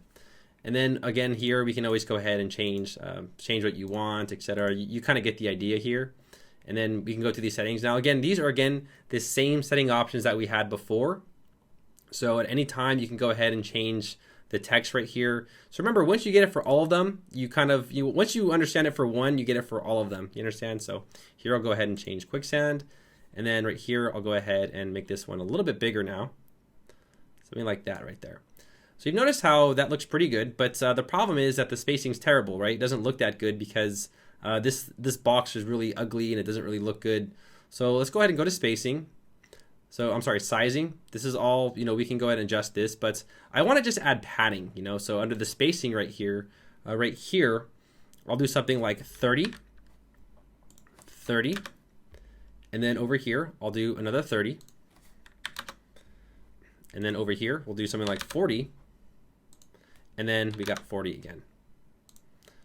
And then again here we can always go ahead and change what you want, etc. You kind of get the idea here. And then we can go to these settings. Now again, these are the same setting options that we had before. So at any time you can go ahead and change the text right here. So remember, once you get it for all of them, once you understand it for one, you get it for all of them. You understand? So here I'll go ahead and change quicksand. And then right here, I'll go ahead and make this one a little bit bigger now. Something like that right there. So you've noticed how that looks pretty good, but the problem is that the spacing's terrible, right? It doesn't look that good because this box is really ugly and it doesn't really look good. So let's go ahead and go to spacing. So I'm sorry, sizing. This is all, we can go ahead and adjust this, but I want to just add padding, so under the spacing right here, I'll do something like 30, 30, and then over here, I'll do another 30. And then over here, we'll do something like 40. And then we got 40 again.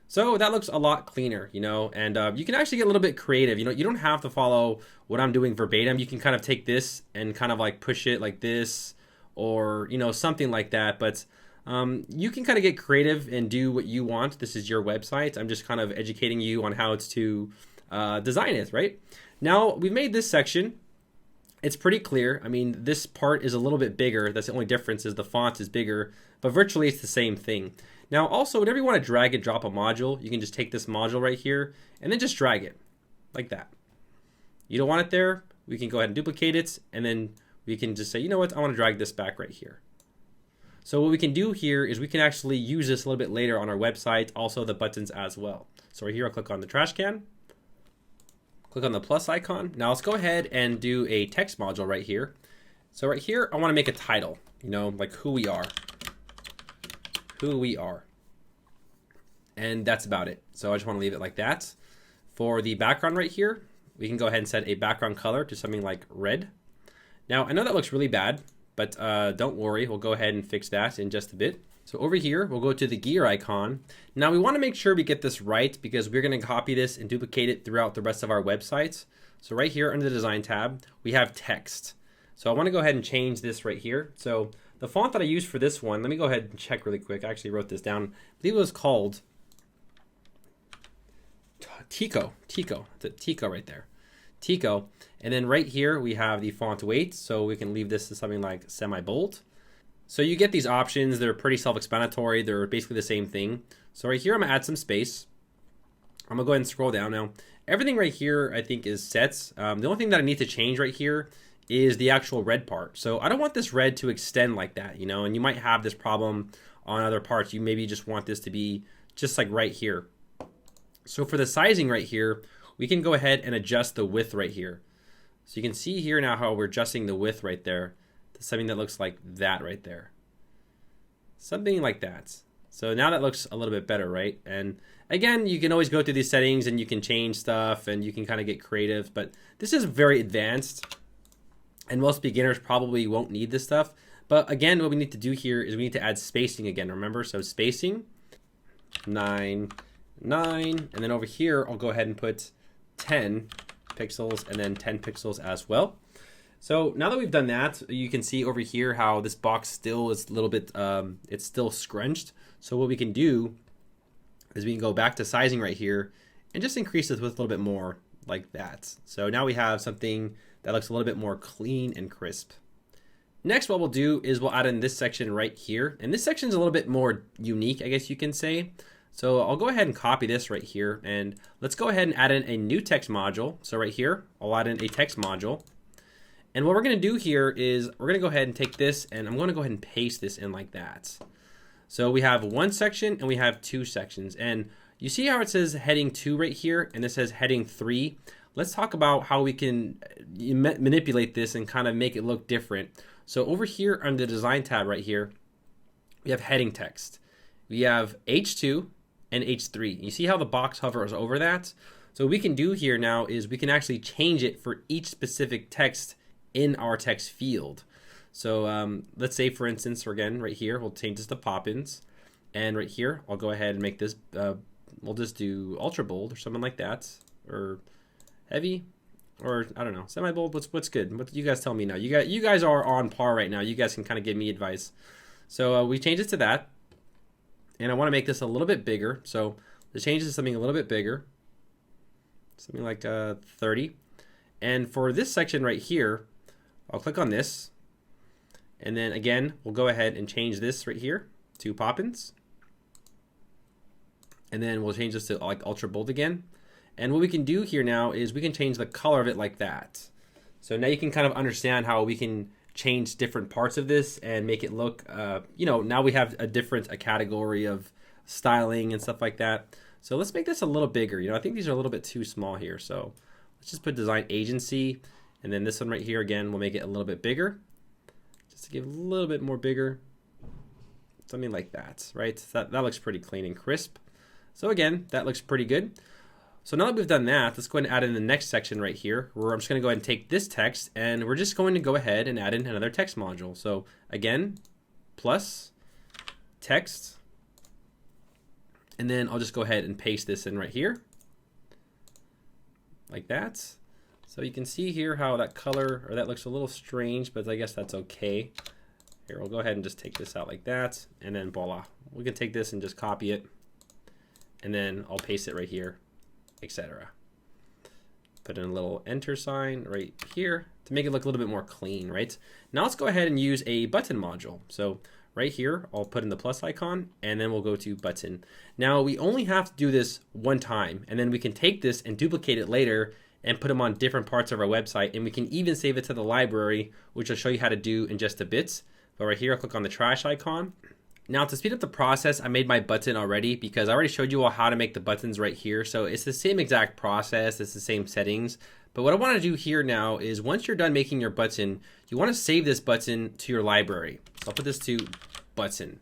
So that looks a lot cleaner, and you can actually get a little bit creative. You don't have to follow what I'm doing verbatim. You can kind of take this and kind of like push it like this, or, something like that. But you can kind of get creative and do what you want. This is your website. I'm just kind of educating you on how to design it, right? Now, we've made this section. It's pretty clear. I mean, this part is a little bit bigger. That's the only difference, is the font is bigger, but virtually it's the same thing. Now, also, whenever you want to drag and drop a module, you can just take this module right here and then just drag it like that. You don't want it there, we can go ahead and duplicate it, and then we can just say, you know what, I want to drag this back right here. So what we can do here is we can actually use this a little bit later on our website, also the buttons as well. So right here, I'll click on the trash can, click on the plus icon. Now let's go ahead and do a text module right here. So right here, I want to make a title, like who we are. And that's about it. So I just want to leave it like that. For the background right here, we can go ahead and set a background color to something like red. Now, I know that looks really bad, but don't worry, we'll go ahead and fix that in just a bit. So over here, we'll go to the gear icon. Now we want to make sure we get this right, because we're going to copy this and duplicate it throughout the rest of our websites. So right here under the design tab, we have text. So I want to go ahead and change this right here. So the font that I used for this one, let me go ahead and check really quick. I actually wrote this down. I believe it was called Tico. It's a Tico right there. Tico. And then right here, we have the font weight. So we can leave this to something like semi-bold. So you get these options. They're pretty self-explanatory. They're basically the same thing. So right here, I'm going to add some space. I'm going to go ahead and scroll down now. Everything right here, I think, is set. The only thing that I need to change right here is the actual red part. So I don't want this red to extend like that, and you might have this problem on other parts. You maybe just want this to be just like right here. So for the sizing right here, we can go ahead and adjust the width right here. So you can see here now how we're adjusting the width right there to something that looks like that right there. Something like that. So now that looks a little bit better, right? And again, you can always go through these settings and you can change stuff and you can kind of get creative, but this is very advanced. And most beginners probably won't need this stuff. But again, what we need to do here is we need to add spacing again, remember? So spacing, 9, 9. And then over here, I'll go ahead and put 10 pixels and then 10 pixels as well. So now that we've done that, you can see over here how this box still is a little bit, it's still scrunched. So what we can do is we can go back to sizing right here and just increase this with a little bit more like that. So now we have something that looks a little bit more clean and crisp. Next, what we'll do is we'll add in this section right here. And this section is a little bit more unique, I guess you can say. So I'll go ahead and copy this right here. And let's go ahead and add in a new text module. So right here, I'll add in a text module. And what we're going to do here is we're going to go ahead and take this and I'm going to go ahead and paste this in like that. So we have one section and we have two sections. And you see how it says heading 2 right here and this says heading 3. Let's talk about how we can manipulate this and kind of make it look different. So over here on the design tab right here, we have heading text. We have H2 and H3. You see how the box hovers over that? So what we can do here now is we can actually change it for each specific text in our text field. So let's say, for instance, again, right here, we'll change this to pop-ins. And right here, I'll go ahead and make this, we'll just do ultra bold or something like that. Or heavy, or I don't know, semi-bold. What's good? What you guys tell me now? You guys are on par right now. You guys can kind of give me advice. So we change it to that, and I want to make this a little bit bigger. So let's change this to something a little bit bigger, something like 30. And for this section right here, I'll click on this, and then again we'll go ahead and change this right here to pop-ins, and then we'll change this to like ultra bold again. And what we can do here now is we can change the color of it like that. So now you can kind of understand how we can change different parts of this and make it look, now we have a category of styling and stuff like that. So let's make this a little bigger. I think these are a little bit too small here. So let's just put design agency. And then this one right here, again, we'll make it a little bit bigger, just to give a little bit more bigger, something like that, right? That looks pretty clean and crisp. So again, that looks pretty good. So now that we've done that, let's go ahead and add in the next section right here, where I'm just going to go ahead and take this text, and we're just going to go ahead and add in another text module. So again, plus text, and then I'll just go ahead and paste this in right here, like that. So you can see here how that color, or that looks a little strange, but I guess that's okay. Here, we'll go ahead and just take this out like that, and then voila. We can take this and just copy it, and then I'll paste it right here, etc. Put in a little enter sign right here to make it look a little bit more clean, right? Now let's go ahead and use a button module. So right here, I'll put in the plus icon, and then we'll go to button. Now we only have to do this one time, and then we can take this and duplicate it later and put them on different parts of our website, and we can even save it to the library, which I'll show you how to do in just a bit. But right here, I'll click on the trash icon. Now to speed up the process, I made my button already because I already showed you all how to make the buttons right here. So it's the same exact process, it's the same settings. But what I want to do here now is once you're done making your button, you want to save this button to your library. So I'll put this to button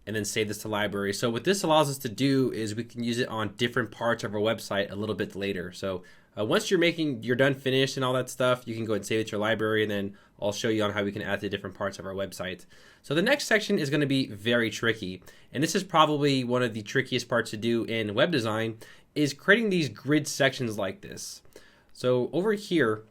and then save this to library. So what this allows us to do is we can use it on different parts of our website a little bit later. So once you're done finished and all that stuff, you can go and save it to your library, and then I'll show you on how we can add to different parts of our website. So the next section is going to be very tricky, and this is probably one of the trickiest parts to do in web design, is creating these grid sections like this. So over here,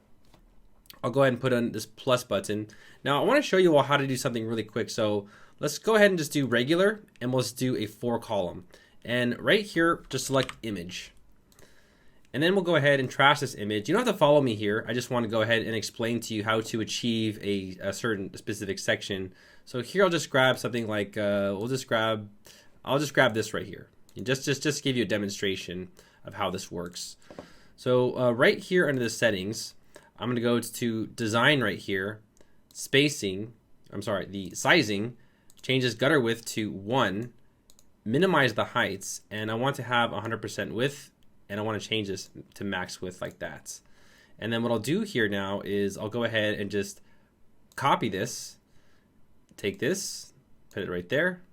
I'll go ahead and put on this plus button. Now I want to show you all how to do something really quick. So let's go ahead and just do regular, and we'll just do a 4 column. And right here, just select image. And then we'll go ahead and trash this image. You don't have to follow me here. I just want to go ahead and explain to you how to achieve a certain specific section. So here I'll just grab something like, I'll just grab this right here. And just give you a demonstration of how this works. So right here under the settings, I'm going to go to design right here, the sizing, changes gutter width to 1, minimize the heights, and I want to have 100% width. And I want to change this to max width like that. And then what I'll do here now is I'll go ahead and just copy this, take this, put it right there,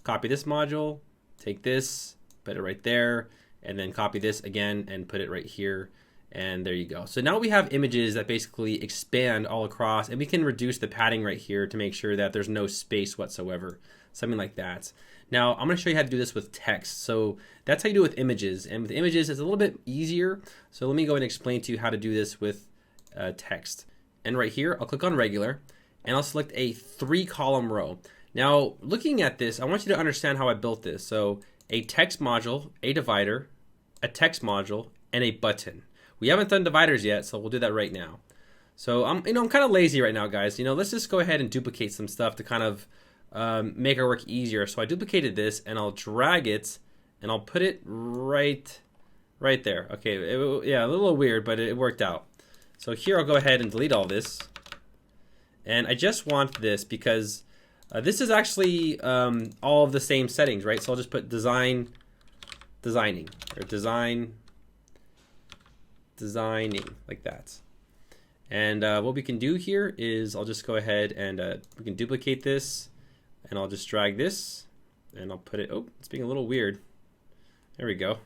copy this module, take this, put it right there, and then copy this again and put it right here. And there you go. So now we have images that basically expand all across, and we can reduce the padding right here to make sure that there's no space whatsoever, something like that. Now I'm going to show you how to do this with text. So that's how you do it with images, and with images it's a little bit easier. So let me go ahead and explain to you how to do this with text. And right here I'll click on regular, and I'll select a 3 column row. Now looking at this, I want you to understand how I built this. So a text module, a divider, a text module, and a button. We haven't done dividers yet, so we'll do that right now. So I'm kind of lazy right now, guys. Let's just go ahead and duplicate some stuff to kind of make our work easier. So I duplicated this, and I'll drag it, and I'll put it right there. Okay, yeah, a little weird, but it worked out. So here I'll go ahead and delete all this, and I just want this because this is actually all of the same settings, right? So I'll just put designing, or designing like that. And what we can do here is I'll just go ahead and we can duplicate this, and I'll just drag this, and I'll put it, oh, it's being a little weird. There we go.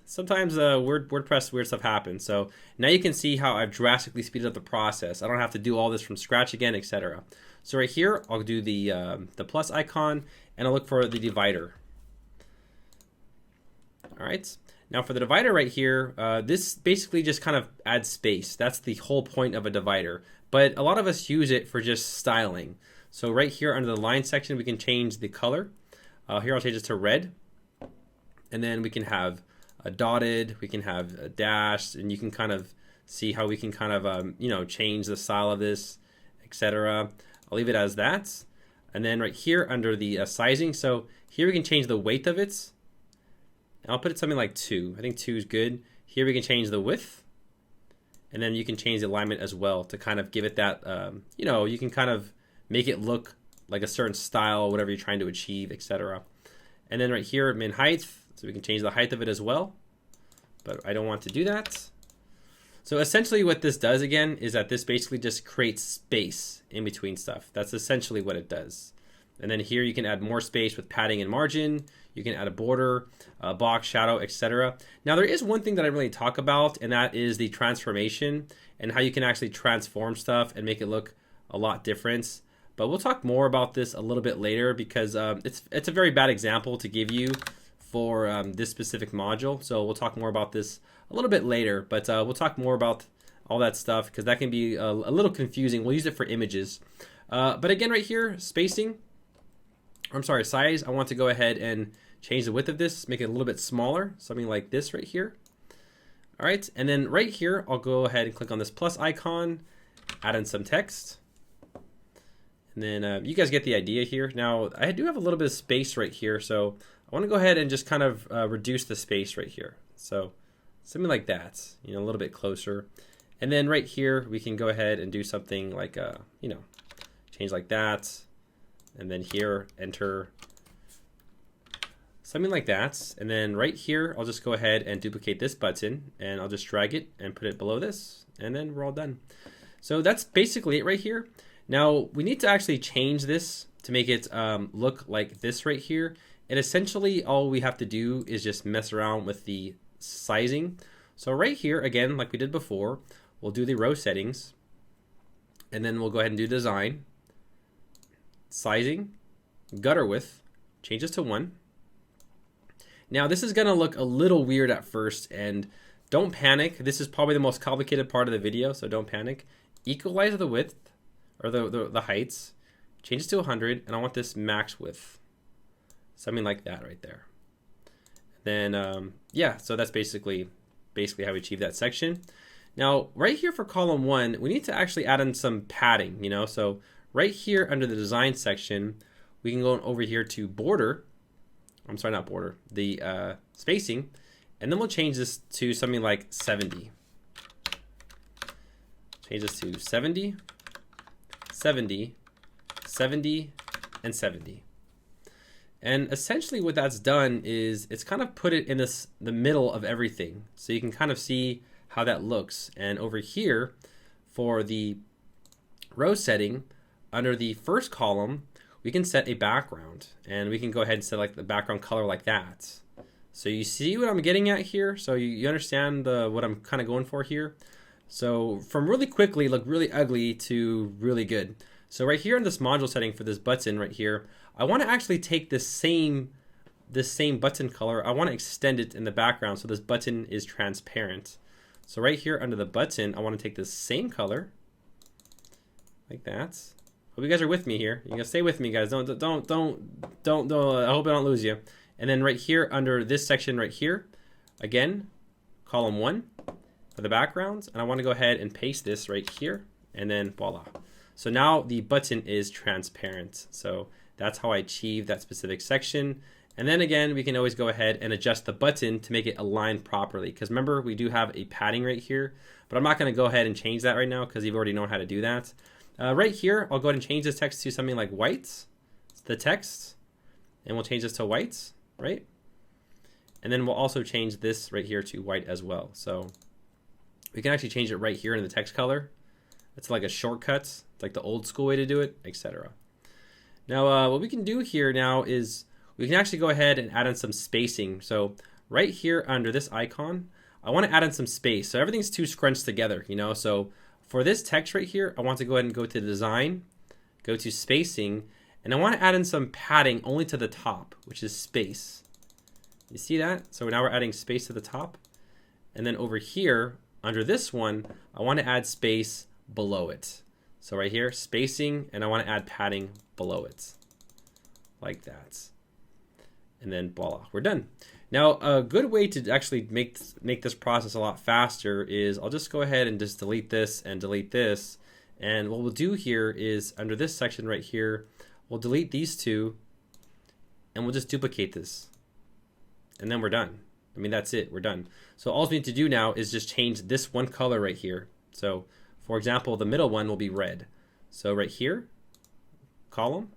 Sometimes WordPress weird stuff happens. So now you can see how I've drastically speeded up the process. I don't have to do all this from scratch again, etc. So right here, I'll do the plus icon, and I'll look for the divider. All right. Now for the divider right here, this basically just kind of adds space. That's the whole point of a divider. But a lot of us use it for just styling. So right here under the line section, we can change the color. Here I'll change it to red. And then we can have a dotted, we can have a dash, and you can kind of see how we can kind of, change the style of this, etc. I'll leave it as that. And then right here under the sizing, so here we can change the weight of it. And I'll put it something like 2. I think 2 is good. Here we can change the width. And then you can change the alignment as well to kind of give it that, you can kind of make it look like a certain style, whatever you're trying to achieve, etc. And then right here, min height. So we can change the height of it as well. But I don't want to do that. So essentially what this does again is that this basically just creates space in between stuff. That's essentially what it does. And then here you can add more space with padding and margin. You can add a border, a box, shadow, etc. Now there is one thing that I really talk about, and that is the transformation and how you can actually transform stuff and make it look a lot different. But we'll talk more about this a little bit later because it's a very bad example to give you for this specific module. So we'll talk more about this a little bit later, but we'll talk more about all that stuff because that can be a little confusing. We'll use it for images. But again, right here, spacing, I'm sorry, size, I want to go ahead and change the width of this, make it a little bit smaller, something like this right here. All right, and then right here, I'll go ahead and click on this plus icon, add in some text. And then you guys get the idea here. Now, I do have a little bit of space right here, so I want to go ahead and just kind of reduce the space right here. So something like that, you know, a little bit closer. And then right here, we can go ahead and do something like, you know, change like that. And then here, enter, something like that. And then right here, I'll just go ahead and duplicate this button and I'll just drag it and put it below this. And then we're all done. So that's basically it right here. Now we need to actually change this to make it look like this right here. And essentially all we have to do is just mess around with the sizing. So right here, again, like we did before, we'll do the row settings and then we'll go ahead and do design, sizing, gutter width, change this to 1. Now this is gonna look a little weird at first and don't panic. This is probably the most complicated part of the video, so don't panic. Equalize the width or the heights, change this to 100, and I want this max width. Something like that right there. Then, yeah, so that's basically how we achieve that section. Now, right here for column 1, we need to actually add in some padding, you know? So right here under the design section, we can go over here to border. I'm sorry, not border, the spacing. And then we'll change this to something like 70. Change this to 70, 70, 70, and 70. And essentially what that's done is it's kind of put it in the middle of everything. So you can kind of see how that looks. And over here for the row setting, under the first column, we can set a background and we can go ahead and select the background color like that. So you see what I'm getting at here? So you understand what I'm kind of going for here? So from really quickly look really ugly to really good. So right here in this module setting for this button right here, I want to actually take this same button color. I want to extend it in the background so this button is transparent. So right here under the button, I want to take this same color like that. Hope you guys are with me here. You gotta stay with me, guys. Don't. I hope I don't lose you. And then right here under this section right here, again, column 1 for the backgrounds, and I want to go ahead and paste this right here, and then voila. So now the button is transparent. So that's how I achieve that specific section. And then again, we can always go ahead and adjust the button to make it align properly. Because remember, we do have a padding right here, but I'm not going to go ahead and change that right now because you already know how to do that. Right here, I'll go ahead and change this text to something like white, the text, and we'll change this to white, right? And then we'll also change this right here to white as well. So we can actually change it right here in the text color. It's like a shortcut. It's like the old school way to do it, etc. Now, what we can do here now is we can actually go ahead and add in some spacing. So right here under this icon, I want to add in some space. So everything's too scrunched together, you know? So for this text right here, I want to go ahead and go to design, go to spacing, and I want to add in some padding only to the top, which is space. You see that? So now we're adding space to the top. And then over here, under this one, I want to add space below it. So right here, spacing, and I want to add padding below it, like that. And then voila, we're done. Now, a good way to actually make this process a lot faster is I'll just go ahead and just delete this and delete this. And what we'll do here is under this section right here, we'll delete these two and we'll just duplicate this. And then we're done. I mean, that's it, we're done. So all we need to do now is just change this one color right here. So for example, the middle one will be red. So right here, column,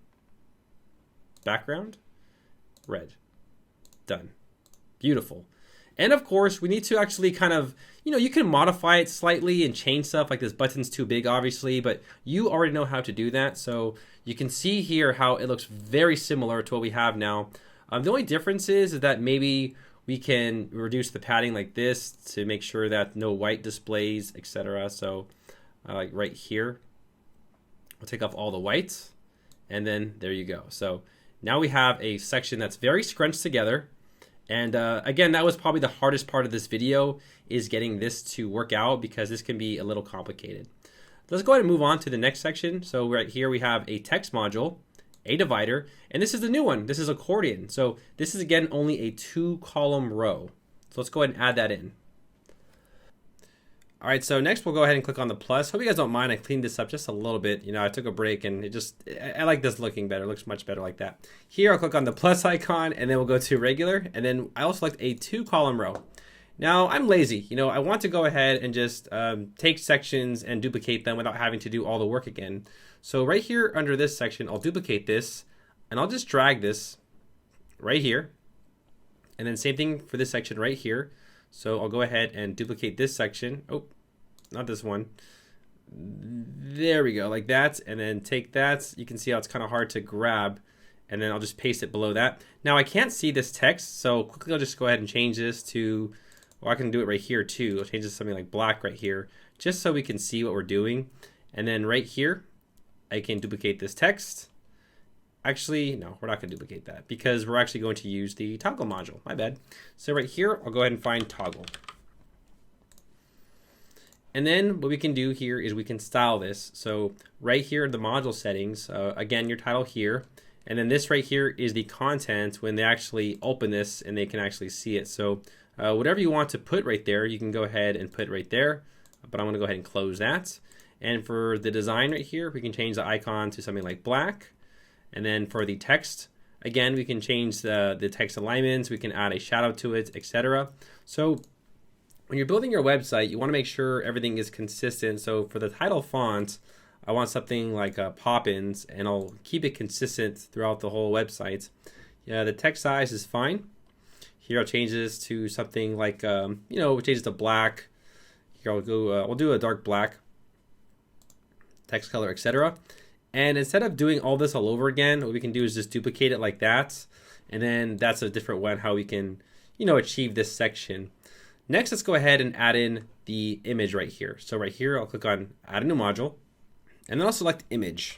background, red, done. Beautiful. And of course, we need to actually kind of, you can modify it slightly and change stuff, like this button's too big, obviously, but you already know how to do that. So you can see here how it looks very similar to what we have now. The only difference is that maybe we can reduce the padding like this to make sure that no white displays, etc. So like right here, we'll take off all the whites, and then there you go. So now we have a section that's very scrunched together. And again, that was probably the hardest part of this video, is getting this to work out, because this can be a little complicated. Let's go ahead and move on to the next section. So right here we have a text module, a divider, and this is the new one. This is accordion. So this is again only a 2-column row. So let's go ahead and add that in. All right, so next we'll go ahead and click on the plus. Hope you guys don't mind, I cleaned this up just a little bit. I took a break, and I like this looking better. It looks much better like that. Here I'll click on the plus icon, and then we'll go to regular, and then I'll select a 2-column row. Now I'm lazy, I want to go ahead and just take sections and duplicate them without having to do all the work again. So right here under this section, I'll duplicate this, and I'll just drag this right here. And then same thing for this section right here. So I'll go ahead and duplicate this section. Oh, not this one. There we go, like that. And then take that. You can see how it's kind of hard to grab. And then I'll just paste it below that. Now I can't see this text, so quickly I'll just go ahead and change this to, well, I can do it right here too. I'll change this to something like black right here, just so we can see what we're doing. And then right here, I can duplicate this text. Actually, no, we're not going to duplicate that, because we're actually going to use the toggle module. My bad. So right here, I'll go ahead and find toggle. And then what we can do here is we can style this. So right here in the module settings, again, your title here. And then this right here is the content when they actually open this and they can actually see it. So whatever you want to put right there, you can go ahead and put right there. But I'm going to go ahead and close that. And for the design right here, we can change the icon to something like black. And then for the text, again, we can change the text alignments, we can add a shadow to it, etc. So when you're building your website, you want to make sure everything is consistent. So for the title font, I want something like Poppins, and I'll keep it consistent throughout the whole website. Yeah, the text size is fine. Here I'll change this to something like, we'll change it to black. Here I'll go, we'll do a dark black, text color, etc. And instead of doing all this all over again, what we can do is just duplicate it like that. And then that's a different one, how we can, achieve this section. Next, let's go ahead and add in the image right here. So right here, I'll click on add a new module, and then I'll select image.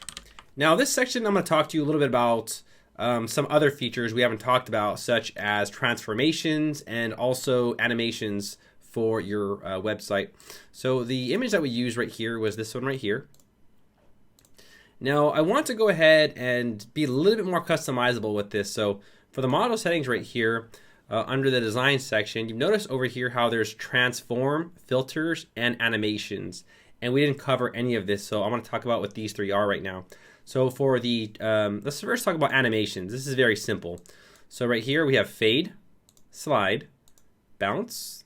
Now this section, I'm going to talk to you a little bit about some other features we haven't talked about, such as transformations and also animations for your website. So the image that we used right here was this one right here. Now I want to go ahead and be a little bit more customizable with this. So for the model settings right here, under the design section, you've noticed over here how there's transform, filters, and animations. And we didn't cover any of this, so I'm going to talk about what these three are right now. So for the, let's first talk about animations. This is very simple. So right here we have fade, slide, bounce,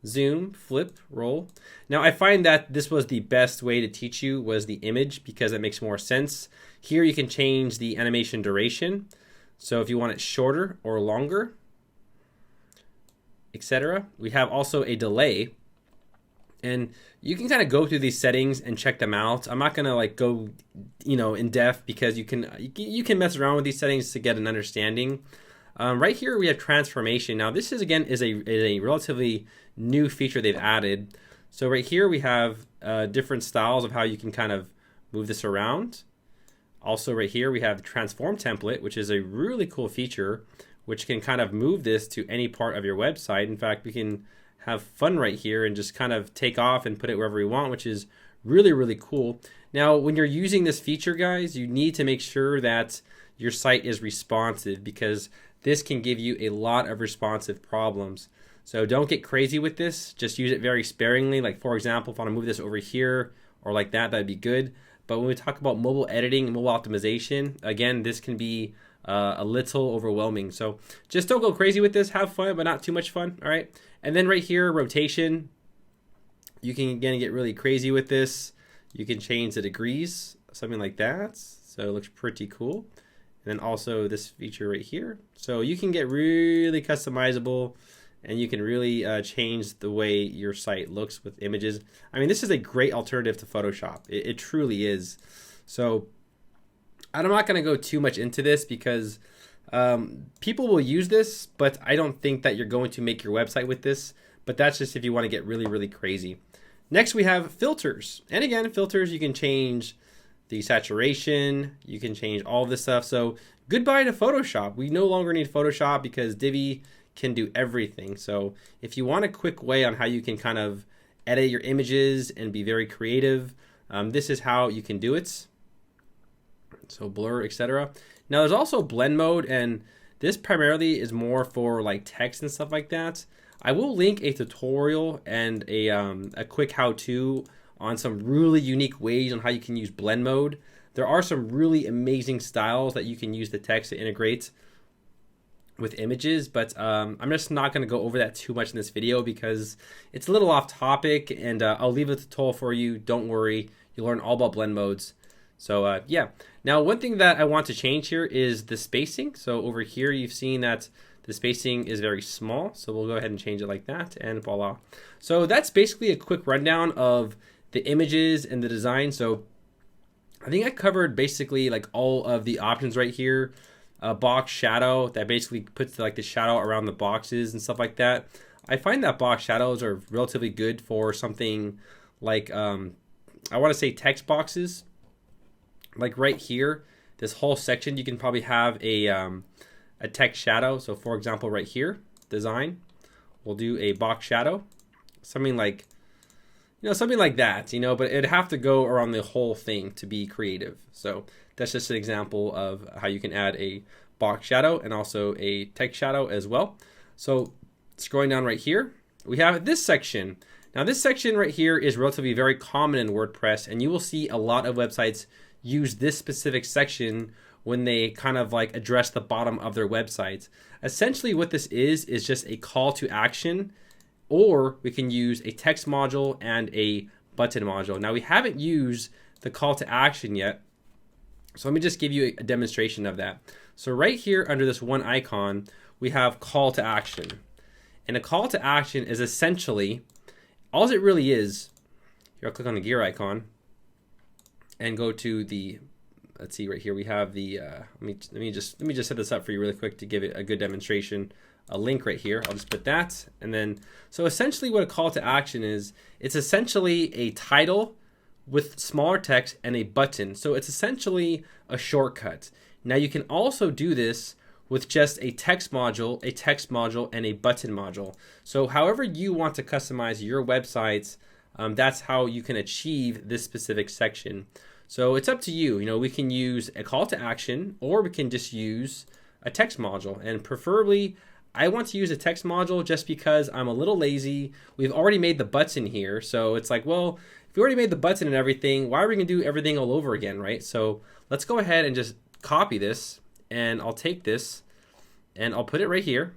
zoom, flip, roll. Now I find that this was the best way to teach you was the image, because it makes more sense. Here you can change the animation duration. So if you want it shorter or longer, etc. We have also a delay, and you can kind of go through these settings and check them out. I'm not gonna like go, in depth, because you can mess around with these settings to get an understanding. Right here we have transformation. Now this is a relatively new feature they've added. So right here we have different styles of how you can kind of move this around. Also right here we have transform template, which is a really cool feature, which can kind of move this to any part of your website. In fact, we can have fun right here and just kind of take off and put it wherever we want, which is really, really cool. Now, when you're using this feature, guys, you need to make sure that your site is responsive, because this can give you a lot of responsive problems. So don't get crazy with this. Just use it very sparingly. Like for example, if I want to move this over here or like that, that'd be good. But when we talk about mobile editing and mobile optimization, again, this can be a little overwhelming. So just don't go crazy with this. Have fun, but not too much fun. All right. And then right here, rotation. You can again get really crazy with this. You can change the degrees, something like that. So it looks pretty cool. And then also this feature right here. So you can get really customizable and you can really change the way your site looks with images. I mean, this is a great alternative to Photoshop. It truly is. So I'm not going to go too much into this because people will use this, but I don't think that you're going to make your website with this. But that's just if you want to get really, really crazy. Next, we have filters. And again, filters, you can change the saturation. You can change all this stuff. So goodbye to Photoshop. We no longer need Photoshop because Divi can do everything. So if you want a quick way on how you can kind of edit your images and be very creative, this is how you can do it. So blur, etc. Now there's also blend mode, and this primarily is more for like text and stuff like that. I will link a tutorial and a quick how-to on some really unique ways on how you can use blend mode. There are some really amazing styles that you can use the text to integrate with images, but I'm just not going to go over that too much in this video because it's a little off topic, and I'll leave a tutorial for you. Don't worry, you'll learn all about blend modes. So yeah. Now one thing that I want to change here is the spacing. So over here you've seen that the spacing is very small, so we'll go ahead and change it like that, and voila. So that's basically a quick rundown of the images and the design. So I think I covered basically like all of the options right here. Box shadow, that basically puts like the shadow around the boxes and stuff like that. I find that box shadows are relatively good for something like I want to say text boxes. Like right here, this whole section, you can probably have a text shadow. So for example, right here, design, we'll do a box shadow, something like, something like that, but it'd have to go around the whole thing to be creative. So that's just an example of how you can add a box shadow and also a text shadow as well. So scrolling down right here, we have this section. Now this section right here is relatively very common in WordPress, and you will see a lot of websites use this specific section when they kind of like address the bottom of their websites. Essentially what this is just a call to action, or we can use a text module and a button module. Now we haven't used the call to action yet, so let me just give you a demonstration of that. So right here under this one icon, we have call to action. And a call to action is essentially, all it really is, here I'll click on the gear icon and go to the, let's see right here, we have the, let me just set this up for you really quick to give it a good demonstration. A link right here, I'll just put that, and then, so essentially what a call to action is, it's essentially a title with smaller text and a button. So it's essentially a shortcut. Now you can also do this with just a text module, and a button module. So however you want to customize your websites, that's how you can achieve this specific section. So it's up to you. We can use a call to action, or we can just use a text module. And preferably, I want to use a text module just because I'm a little lazy. We've already made the button here. So it's like, well, if we already made the button and everything, why are we going to do everything all over again, right? So let's go ahead and just copy this, and I'll take this and I'll put it right here.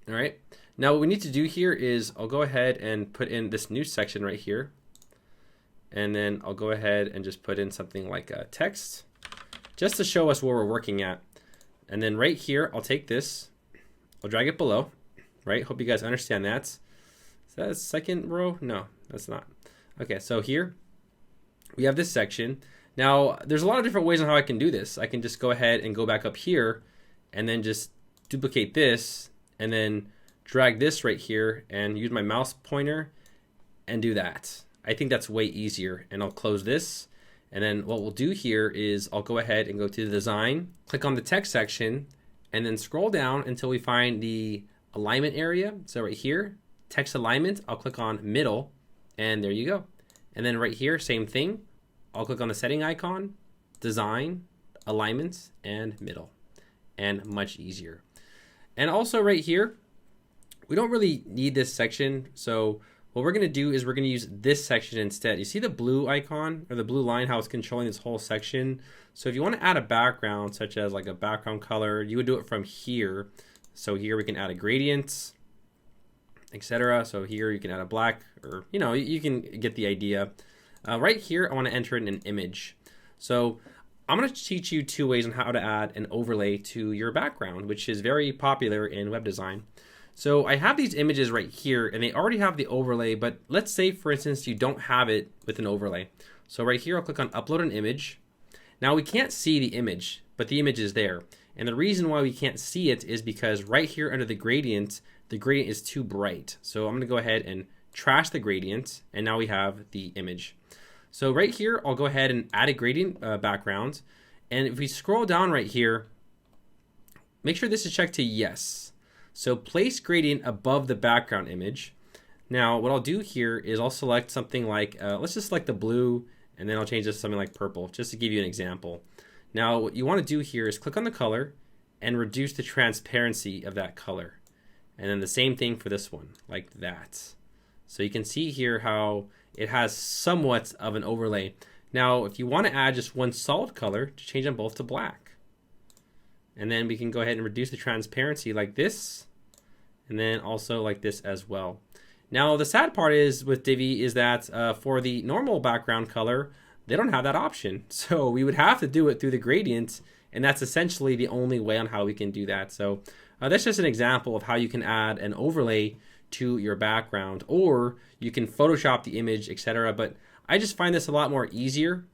All right. Now what we need to do here is I'll go ahead and put in this new section right here. And then I'll go ahead and just put in something like a text just to show us where we're working at. And then right here, I'll take this, I'll drag it below, right? Hope you guys understand that. Is that a second row? No, that's not. Okay, so here we have this section. Now, there's a lot of different ways on how I can do this. I can just go ahead and go back up here and then just duplicate this and then drag this right here and use my mouse pointer and do that. I think that's way easier, and I'll close this. And then what we'll do here is I'll go ahead and go to the design, click on the text section, and then scroll down until we find the alignment area. So right here, text alignment, I'll click on middle, and there you go. And then right here, same thing. I'll click on the setting icon, design, alignments, and middle, and much easier. And also right here, we don't really need this section. So what we're going to do is we're going to use this section instead. You see the blue icon or the blue line, how it's controlling this whole section. So if you want to add a background, such as like a background color, you would do it from here. So here we can add a gradient, etc. So here you can add a black, or you can get the idea. Right here, I want to enter in an image. So I'm going to teach you two ways on how to add an overlay to your background, which is very popular in web design. So I have these images right here and they already have the overlay, but let's say for instance you don't have it with an overlay. So right here I'll click on upload an image. Now we can't see the image, but the image is there. And the reason why we can't see it is because right here under the gradient is too bright. So I'm gonna go ahead and trash the gradient, and now we have the image. So right here, I'll go ahead and add a gradient background. And if we scroll down right here, make sure this is checked to yes. So place gradient above the background image. Now what I'll do here is I'll select something like, let's just select the blue, and then I'll change this to something like purple, just to give you an example. Now what you want to do here is click on the color and reduce the transparency of that color. And then the same thing for this one, like that. So you can see here how it has somewhat of an overlay. Now if you want to add just one solid color, just change them both to black. And then we can go ahead and reduce the transparency like this, and then also like this as well. Now the sad part is with Divi is that for the normal background color, they don't have that option. So we would have to do it through the gradient, and that's essentially the only way on how we can do that. So that's just an example of how you can add an overlay to your background, or you can Photoshop the image, etc. But I just find this a lot more easier,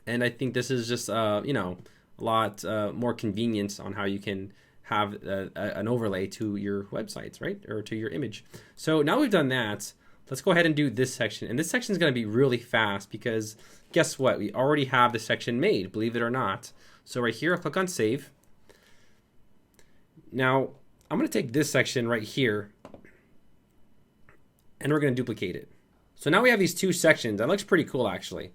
and I think this is just you know, a lot more convenient on how you can have an overlay to your websites, right, or to your image. So now we've done that, let's go ahead and do this section. And this section is going to be really fast because guess what? We already have the section made, believe it or not. So right here, I'll click on save. Now I'm going to take this section right here and we're going to duplicate it. So now we have these two sections. That looks pretty cool actually.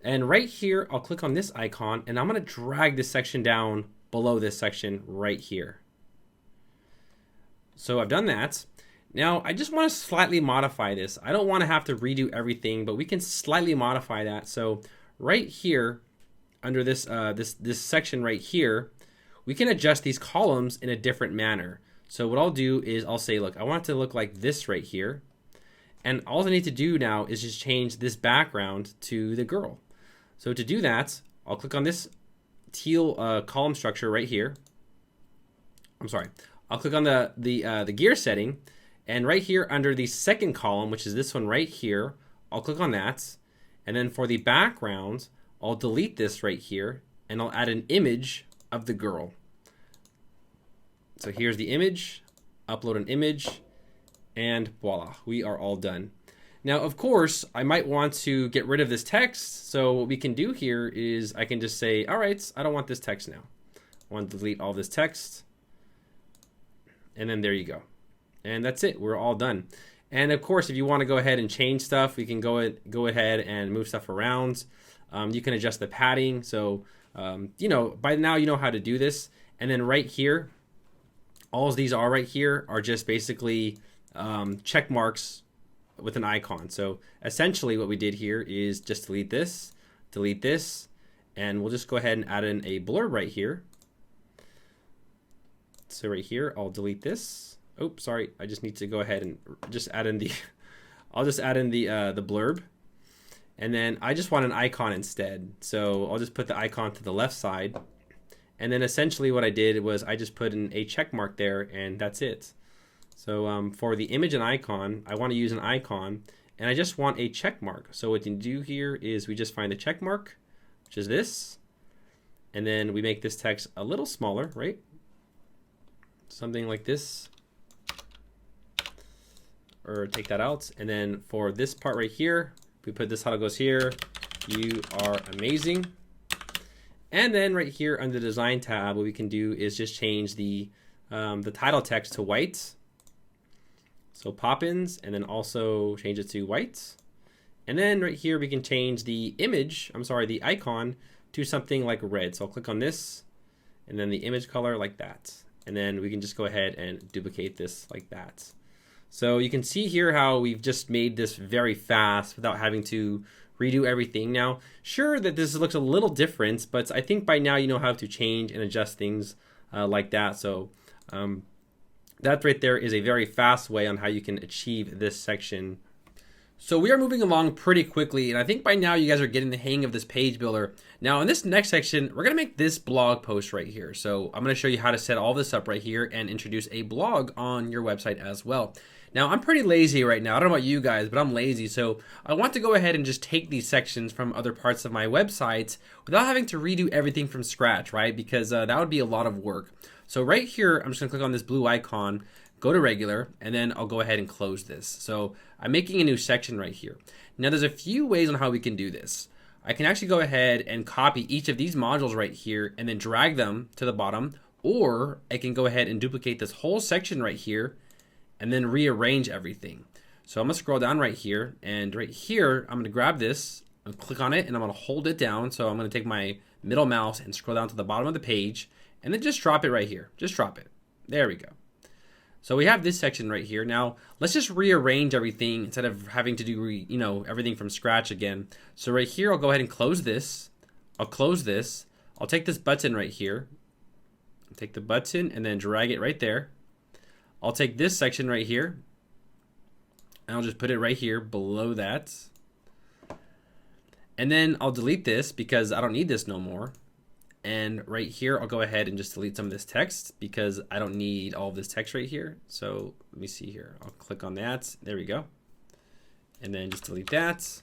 And right here, I'll click on this icon and I'm going to drag this section down below this section right here. So I've done that. Now I just want to slightly modify this. I don't want to have to redo everything, but we can slightly modify that. So right here under this this section right here, we can adjust these columns in a different manner. So what I'll do is I'll say, look, I want it to look like this right here. And all I need to do now is just change this background to the girl. So to do that, I'll click on this teal column structure right here. I'm sorry. I'll click on the gear setting, and right here under the second column, which is this one right here, I'll click on that. And then for the background, I'll delete this right here, and I'll add an image of the girl. So here's the image, upload an image, and voila, we are all done. Now, of course, I might want to get rid of this text. So what we can do here is I can just say, all right, I don't want this text now. I want to delete all this text. And then there you go. And that's it. We're all done. And of course, if you want to go ahead and change stuff, we can go ahead and move stuff around. You can adjust the padding. So, you know, by now you know how to do this. And then right here, all these are right here are just basically check marks with an icon. So essentially what we did here is just delete this, and we'll just go ahead and add in a blurb right here. So right here, I'll delete this. Oops, sorry. I just need to go ahead and just add in the, I'll just add in the blurb. And then I just want an icon instead. So I'll just put the icon to the left side. And then essentially what I did was I just put in a check mark there, and that's it. So for the image and icon, I want to use an icon, and I just want a check mark. So what you do here is we just find the check mark, which is this, and then we make this text a little smaller, right? Something like this, or take that out. And then for this part right here, we put this, how it goes here, you are amazing. And then right here under the design tab, what we can do is just change the title text to white. So Poppins, and then also change it to white. And then right here, we can change the image, the icon to something like red. So I'll click on this, and then the image color like that. And then we can just go ahead and duplicate this like that. So you can see here how we've just made this very fast without having to redo everything. Now, sure that this looks a little different, but I think by now you know how to change and adjust things like that. So that right there is a very fast way on how you can achieve this section So we are moving along pretty quickly, and I think by now you guys are getting the hang of this page builder. Now in this next section, we're gonna make this blog post right here. So I'm gonna show you how to set all this up right here and introduce a blog on your website as well. Now I'm pretty lazy right now. I don't know about you guys, but I'm lazy. So I want to go ahead and just take these sections from other parts of my website without having to redo everything from scratch, right? Because that would be a lot of work. So right here, I'm just gonna click on this blue icon, go to regular, and then I'll go ahead and close this. So I'm making a new section right here. Now there's a few ways on how we can do this. I can actually go ahead and copy each of these modules right here and then drag them to the bottom, or I can go ahead and duplicate this whole section right here and then rearrange everything. So I'm gonna scroll down right here, and right here, I'm gonna grab this and click on it, and I'm gonna hold it down. So I'm gonna take my middle mouse and scroll down to the bottom of the page and then just drop it right here. Just drop it. There we go. So we have this section right here. Now let's just rearrange everything instead of having to do everything from scratch again. So right here, I'll go ahead and close this. I'll close this. I'll take this button right here. Take the button and then drag it right there. I'll take this section right here and I'll just put it right here below that. And then I'll delete this because I don't need this no more. And right here, I'll go ahead and just delete some of this text because I don't need all of this text right here. So let me see here. I'll click on that. There we go. And then just delete that.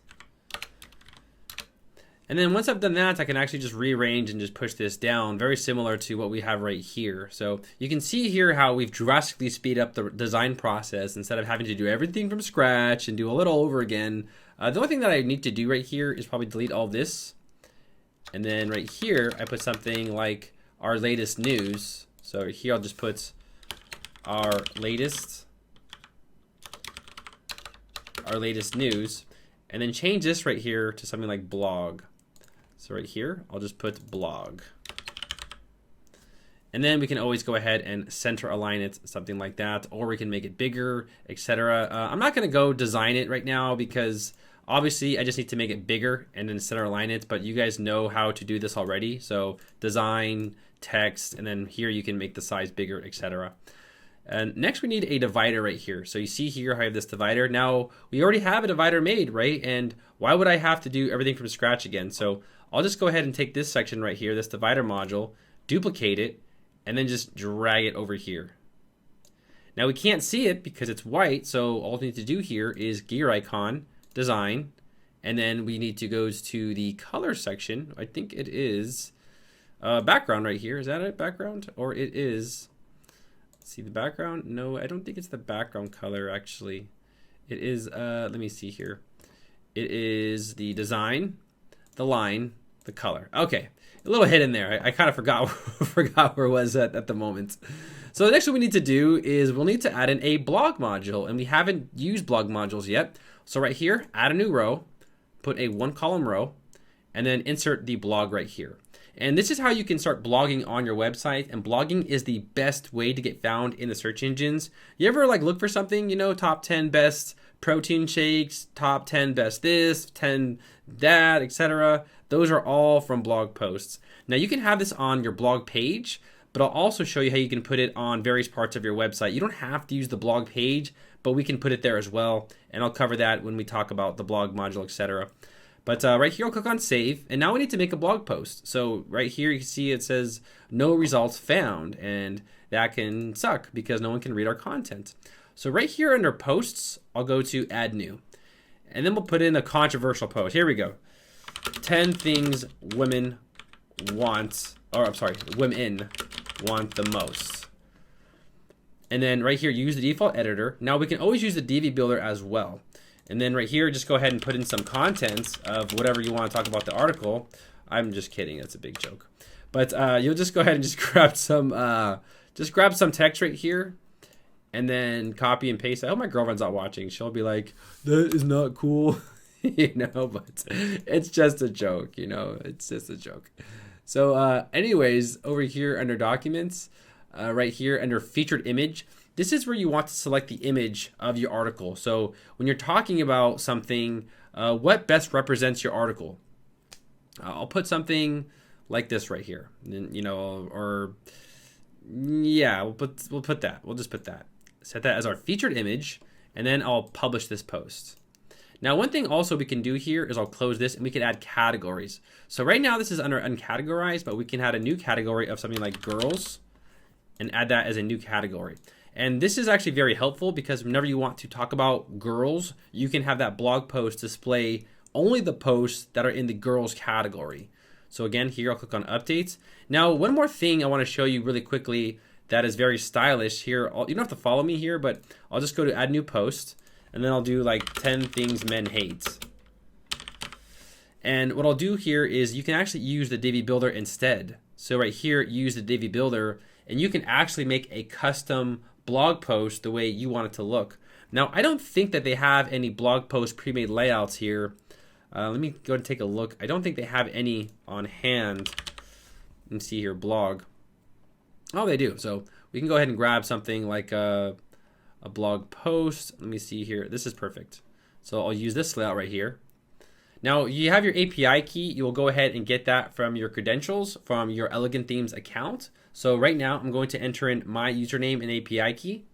And then once I've done that, I can actually just rearrange and just push this down, very similar to what we have right here. So you can see here how we've drastically speed up the design process instead of having to do everything from scratch and do a little over again. The only thing that I need to do right here is probably delete all this. And then right here, I put something like our latest news. So here I'll just put our latest news, and then change this right here to something like blog. So right here, I'll just put blog. And then we can always go ahead and center align it, something like that, or we can make it bigger, etc. I'm not gonna go design it right now because obviously I just need to make it bigger and then center align it, but you guys know how to do this already. So design, text, and then here you can make the size bigger, etc. And next we need a divider right here. So you see here I have this divider. Now we already have a divider made, right? And why would I have to do everything from scratch again? So I'll just go ahead and take this section right here, this divider module, duplicate it, and then just drag it over here. Now we can't see it because it's white, so all we need to do here is gear icon, design, and then we need to go to the color section. I think it is background right here. Is that it, background? Or it is, see the background? No, I don't think it's the background color actually. It is, let me see here. It is the design, the line, the color. Okay, a little hidden there. I kind of forgot where it was at the moment. So the next one we need to do is we'll need to add in a blog module, and we haven't used blog modules yet. So right here, add a new row, put a 1-column row, and then insert the blog right here. And this is how you can start blogging on your website, and blogging is the best way to get found in the search engines. You ever like look for something, top 10 best protein shakes, top 10 best this, 10 that, etc. Those are all from blog posts. Now you can have this on your blog page, but I'll also show you how you can put it on various parts of your website. You don't have to use the blog page, but we can put it there as well, and I'll cover that when we talk about the blog module, etc. But right here, I'll click on save, and now we need to make a blog post. So right here, you can see it says no results found, and that can suck because no one can read our content. So right here under posts, I'll go to add new, and then we'll put in a controversial post. Here we go. 10 things women want, or I'm sorry, women want the most. And then right here, use the default editor. Now we can always use the Divi builder as well. And then right here, just go ahead and put in some content of whatever you want to talk about the article. I'm just kidding, that's a big joke. But you'll just go ahead and just grab some text right here and then copy and paste. I hope my girlfriend's not watching. She'll be like, that is not cool. But it's just a joke, it's just a joke. So anyways, over here under documents, right here under featured image, this is where you want to select the image of your article. So when you're talking about something, what best represents your article? I'll put something like this right here, or yeah, we'll put that. We'll just put that. Set that as our featured image, and then I'll publish this post. Now, one thing also we can do here is I'll close this and we can add categories. So right now this is under uncategorized, but we can add a new category of something like girls and add that as a new category. And this is actually very helpful because whenever you want to talk about girls, you can have that blog post display only the posts that are in the girls category. So again, here I'll click on updates. Now, one more thing I want to show you really quickly that is very stylish here. You don't have to follow me here, but I'll just go to add new post and then I'll do like 10 things men hate. And what I'll do here is you can actually use the Divi builder instead. So right here, use the Divi builder and you can actually make a custom blog post the way you want it to look. Now, I don't think that they have any blog post pre-made layouts here. Let me go and take a look. I don't think they have any on hand. Let me see here, blog. Oh, they do. So we can go ahead and grab something like a blog post. Let me see here. This is perfect. So I'll use this layout right here. Now you have your API key. You will go ahead and get that from your credentials from your Elegant Themes account. So right now I'm going to enter in my username and API key.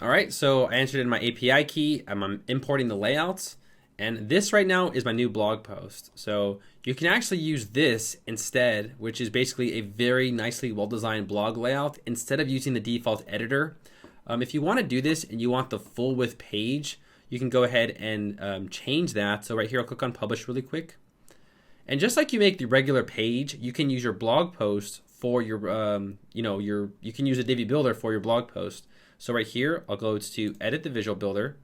All right, so I entered in my API key. I'm importing the layouts. And this right now is my new blog post. So you can actually use this instead, which is basically a very nicely well-designed blog layout instead of using the default editor. If you want to do this and you want the full width page, you can go ahead and change that. So right here, I'll click on publish really quick. And just like you make the regular page, you can use your blog post for your, you can use a Divi builder for your blog post. So right here, I'll go to edit the visual builder,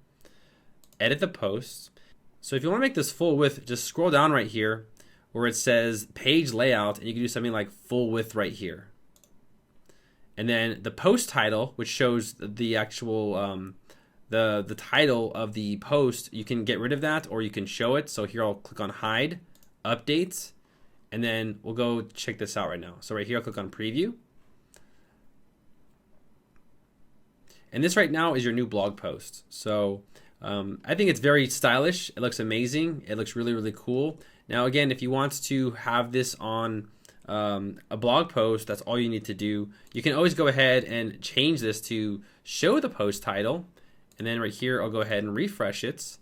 edit the posts. So if you want to make this full width, just scroll down right here where it says page layout, and you can do something like full width right here. And then the post title, which shows the actual the title of the post, you can get rid of that or you can show it. So here I'll click on hide, updates, and then we'll go check this out right now. So right here I'll click on preview. And this right now is your new blog post. So I think it's very stylish. It looks amazing. It looks really, really cool. Now, again, if you want to have this on a blog post, that's all you need to do. You can always go ahead and change this to show the post title. And then right here, I'll go ahead and refresh it.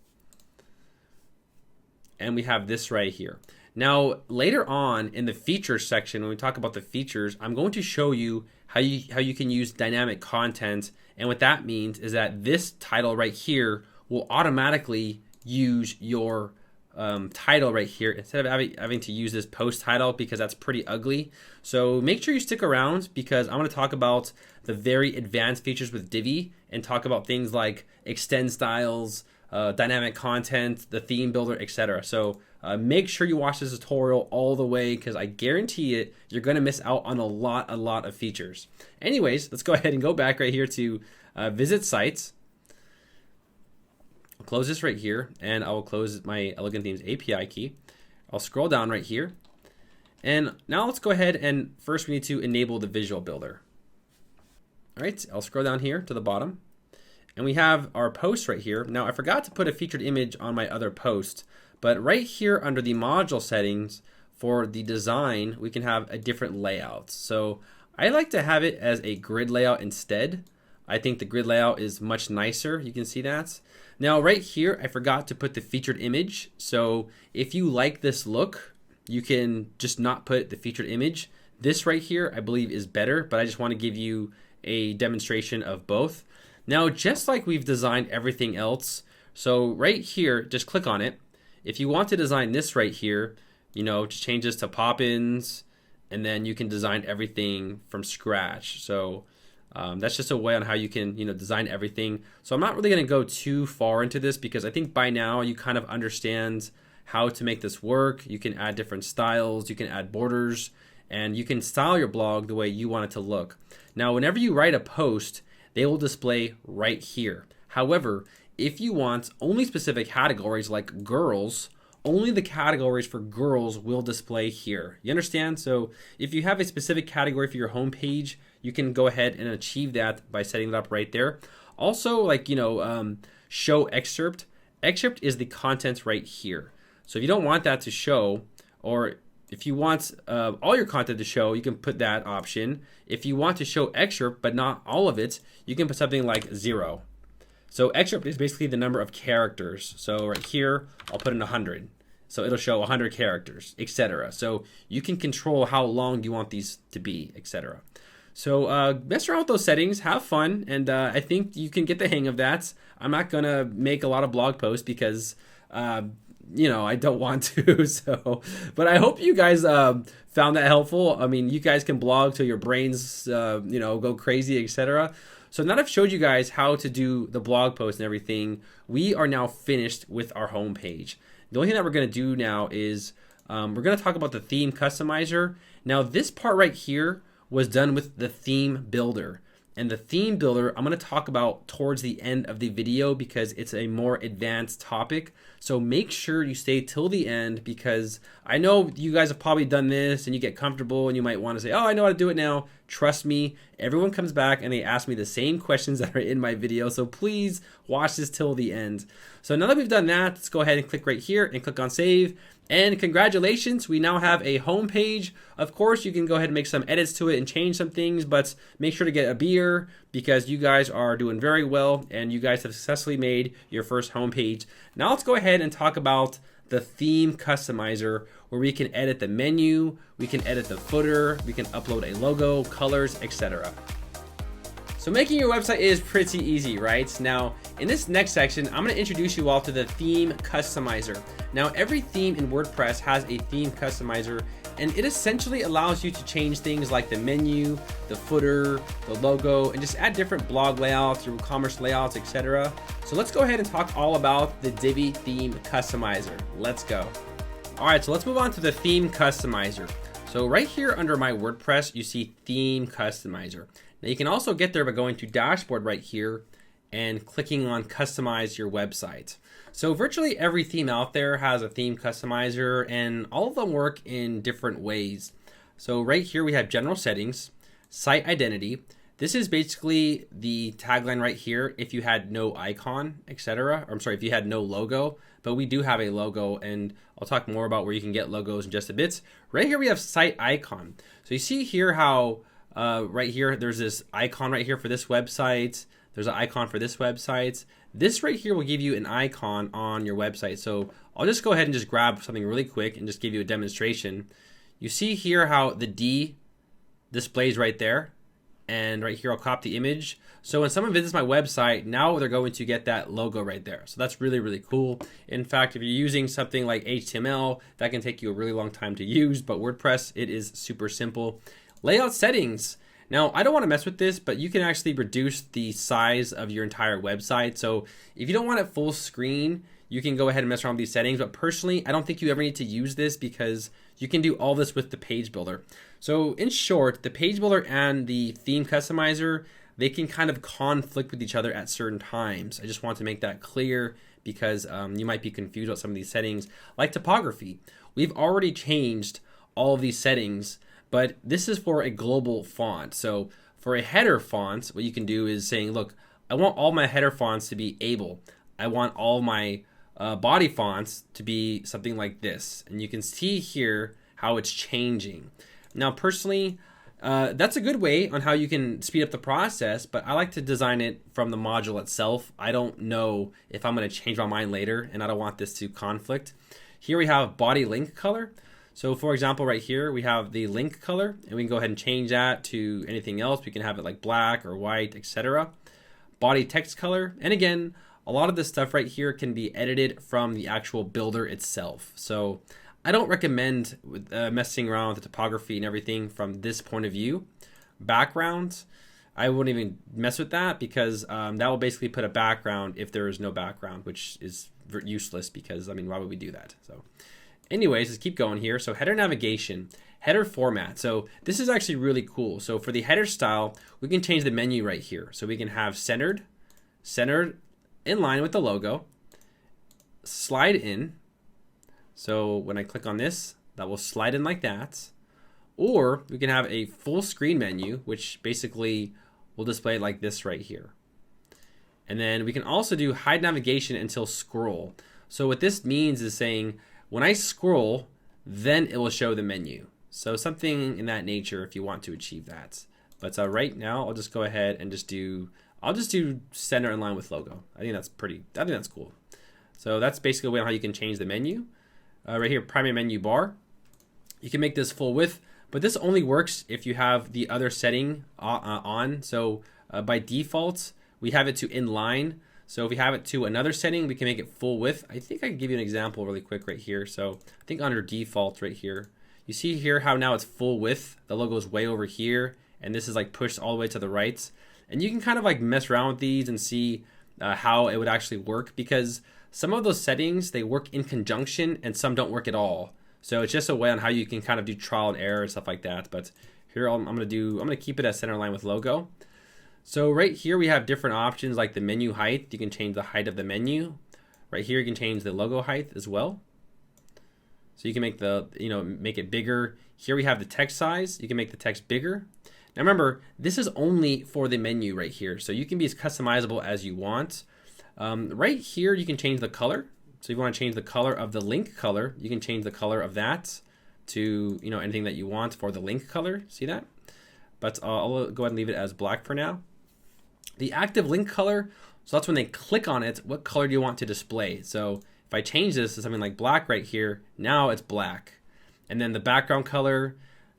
And we have this right here. Now, later on in the features section, when we talk about the features, I'm going to show you how you can use dynamic content. And what that means is that this title right here will automatically use your title right here instead of having to use this post title because that's pretty ugly. So make sure you stick around because I'm going to talk about the very advanced features with Divi and talk about things like extend styles, dynamic content, the theme builder, etc. So make sure you watch this tutorial all the way because I guarantee it, you're going to miss out on a lot of features. Anyways, let's go ahead and go back right here to visit sites. I'll close this right here and I will close my Elegant Themes API key. I'll scroll down right here. And now let's go ahead and first we need to enable the visual builder. All right, I'll scroll down here to the bottom. And we have our post right here. Now I forgot to put a featured image on my other post, but right here under the module settings for the design, we can have a different layout. So I like to have it as a grid layout instead. I think the grid layout is much nicer. You can see that. Now right here, I forgot to put the featured image. So if you like this look, you can just not put the featured image. This right here, I believe is better, but I just want to give you a demonstration of both. Now, just like we've designed everything else, so right here, just click on it. If you want to design this right here, just change this to pop-ins, and then you can design everything from scratch. So that's just a way on how you can, design everything. So I'm not really going to go too far into this because I think by now you kind of understand how to make this work. You can add different styles, you can add borders, and you can style your blog the way you want it to look. Now, whenever you write a post, they will display right here. However, if you want only specific categories like girls, only the categories for girls will display here. You understand? So if you have a specific category for your homepage, you can go ahead and achieve that by setting it up right there. Also, show excerpt. Excerpt is the content right here. So if you don't want that to show, or if you want all your content to show, you can put that option. If you want to show excerpt but not all of it, you can put something like 0. So extra is basically the number of characters. So right here, I'll put in 100. So it'll show 100 characters, etc. So you can control how long you want these to be, etc. So mess around with those settings, have fun, and I think you can get the hang of that. I'm not gonna make a lot of blog posts because you know, I don't want to. So, but I hope you guys found that helpful. I mean, you guys can blog till your brains you know, go crazy, etc. So now that I've showed you guys how to do the blog post and everything, we are now finished with our home page. The only thing that we're going to do now is we're going to talk about the theme customizer. Now this part right here was done with the theme builder. And the theme builder I'm going to talk about towards the end of the video because it's a more advanced topic. So make sure you stay till the end because I know you guys have probably done this and you get comfortable and you might want to say, oh, I know how to do it now. Trust me, everyone comes back and they ask me the same questions that are in my video. So please watch this till the end. So now that we've done that, let's go ahead and click right here and click on save. And congratulations, we now have a home page. Of course, you can go ahead and make some edits to it and change some things, but make sure to get a beer because you guys are doing very well and you guys have successfully made your first home page. Now let's go ahead and talk about the theme customizer where we can edit the menu, we can edit the footer, we can upload a logo, colors, etc. So making your website is pretty easy, right? Now, in this next section, I'm gonna introduce you all to the theme customizer. Now, every theme in WordPress has a theme customizer, and it essentially allows you to change things like the menu, the footer, the logo, and just add different blog layouts, your commerce layouts, etc. So let's go ahead and talk all about the Divi theme customizer. Let's go. All right, so let's move on to the theme customizer. So right here under my WordPress, you see theme customizer. Now you can also get there by going to dashboard right here and clicking on customize your website. So virtually every theme out there has a theme customizer and all of them work in different ways. So right here we have general settings, site identity. This is basically the tagline right here if you had no icon, etc. I'm sorry, if you had no logo, but we do have a logo and I'll talk more about where you can get logos in just a bit. Right here we have site icon. So you see here how right here there's this icon right here for this website. There's an icon for this website. This right here will give you an icon on your website. So I'll just go ahead and just grab something really quick and just give you a demonstration. You see here how the D displays right there. And right here, I'll copy the image. So when someone visits my website, now they're going to get that logo right there. So that's really, really cool. In fact, if you're using something like HTML, that can take you a really long time to use, but WordPress, it is super simple. Layout settings. Now, I don't want to mess with this, but you can actually reduce the size of your entire website. So if you don't want it full screen, you can go ahead and mess around with these settings. But personally, I don't think you ever need to use this because you can do all this with the page builder. So in short, the page builder and the theme customizer, they can kind of conflict with each other at certain times. I just want to make that clear because you might be confused about some of these settings. Like typography, we've already changed all of these settings, but this is for a global font. So for a header font, what you can do is saying, look, I want all my header fonts to be able. I want all my body fonts to be something like this. And you can see here how it's changing. Now, personally, that's a good way on how you can speed up the process, but I like to design it from the module itself. I don't know if I'm going to change my mind later, and I don't want this to conflict. Here we have body link color. So for example, right here, we have the link color, and we can go ahead and change that to anything else. We can have it like black or white, etc. Body text color. And again, a lot of this stuff right here can be edited from the actual builder itself. So I don't recommend messing around with the topography and everything from this point of view. Background, I wouldn't even mess with that because that will basically put a background if there is no background, which is useless because, I mean, why would we do that? So anyways, let's keep going here. So header navigation, header format. So this is actually really cool. So for the header style, we can change the menu right here. So we can have centered in line with the logo, slide in. So when I click on this, that will slide in like that. Or we can have a full screen menu, which basically will display like this right here. And then we can also do hide navigation until scroll. So what this means is saying, when I scroll, then it will show the menu. So something in that nature if you want to achieve that. But right now, I'll just go ahead and just do I'll just do center in line with logo. I think that's cool. So that's basically how you can change the menu. Right here, primary menu bar. You can make this full width, but this only works if you have the other setting on. So by default, we have it to inline. So if we have it to another setting, we can make it full width. I think I can give you an example really quick right here. So I think under default right here, you see here how now it's full width. The logo is way over here, and this is like pushed all the way to the right. And you can kind of like mess around with these and see how it would actually work, because some of those settings, they work in conjunction and some don't work at all. So it's just a way on how you can kind of do trial and error and stuff like that. But here I'm gonna keep it as center line with logo. So right here we have different options like the menu height. You can change the height of the menu. Right here you can change the logo height as well. So you can make make it bigger. Here we have the text size. You can make the text bigger. Now remember, this is only for the menu right here. So you can be as customizable as you want. Right here you can change the color. So if you want to change the color of the link color, you can change the color of that to anything that you want for the link color. See that? But I'll go ahead and leave it as black for now. The active link color, so that's when they click on it, what color do you want to display? So if I change this to something like black right here, now it's black. And then the background color,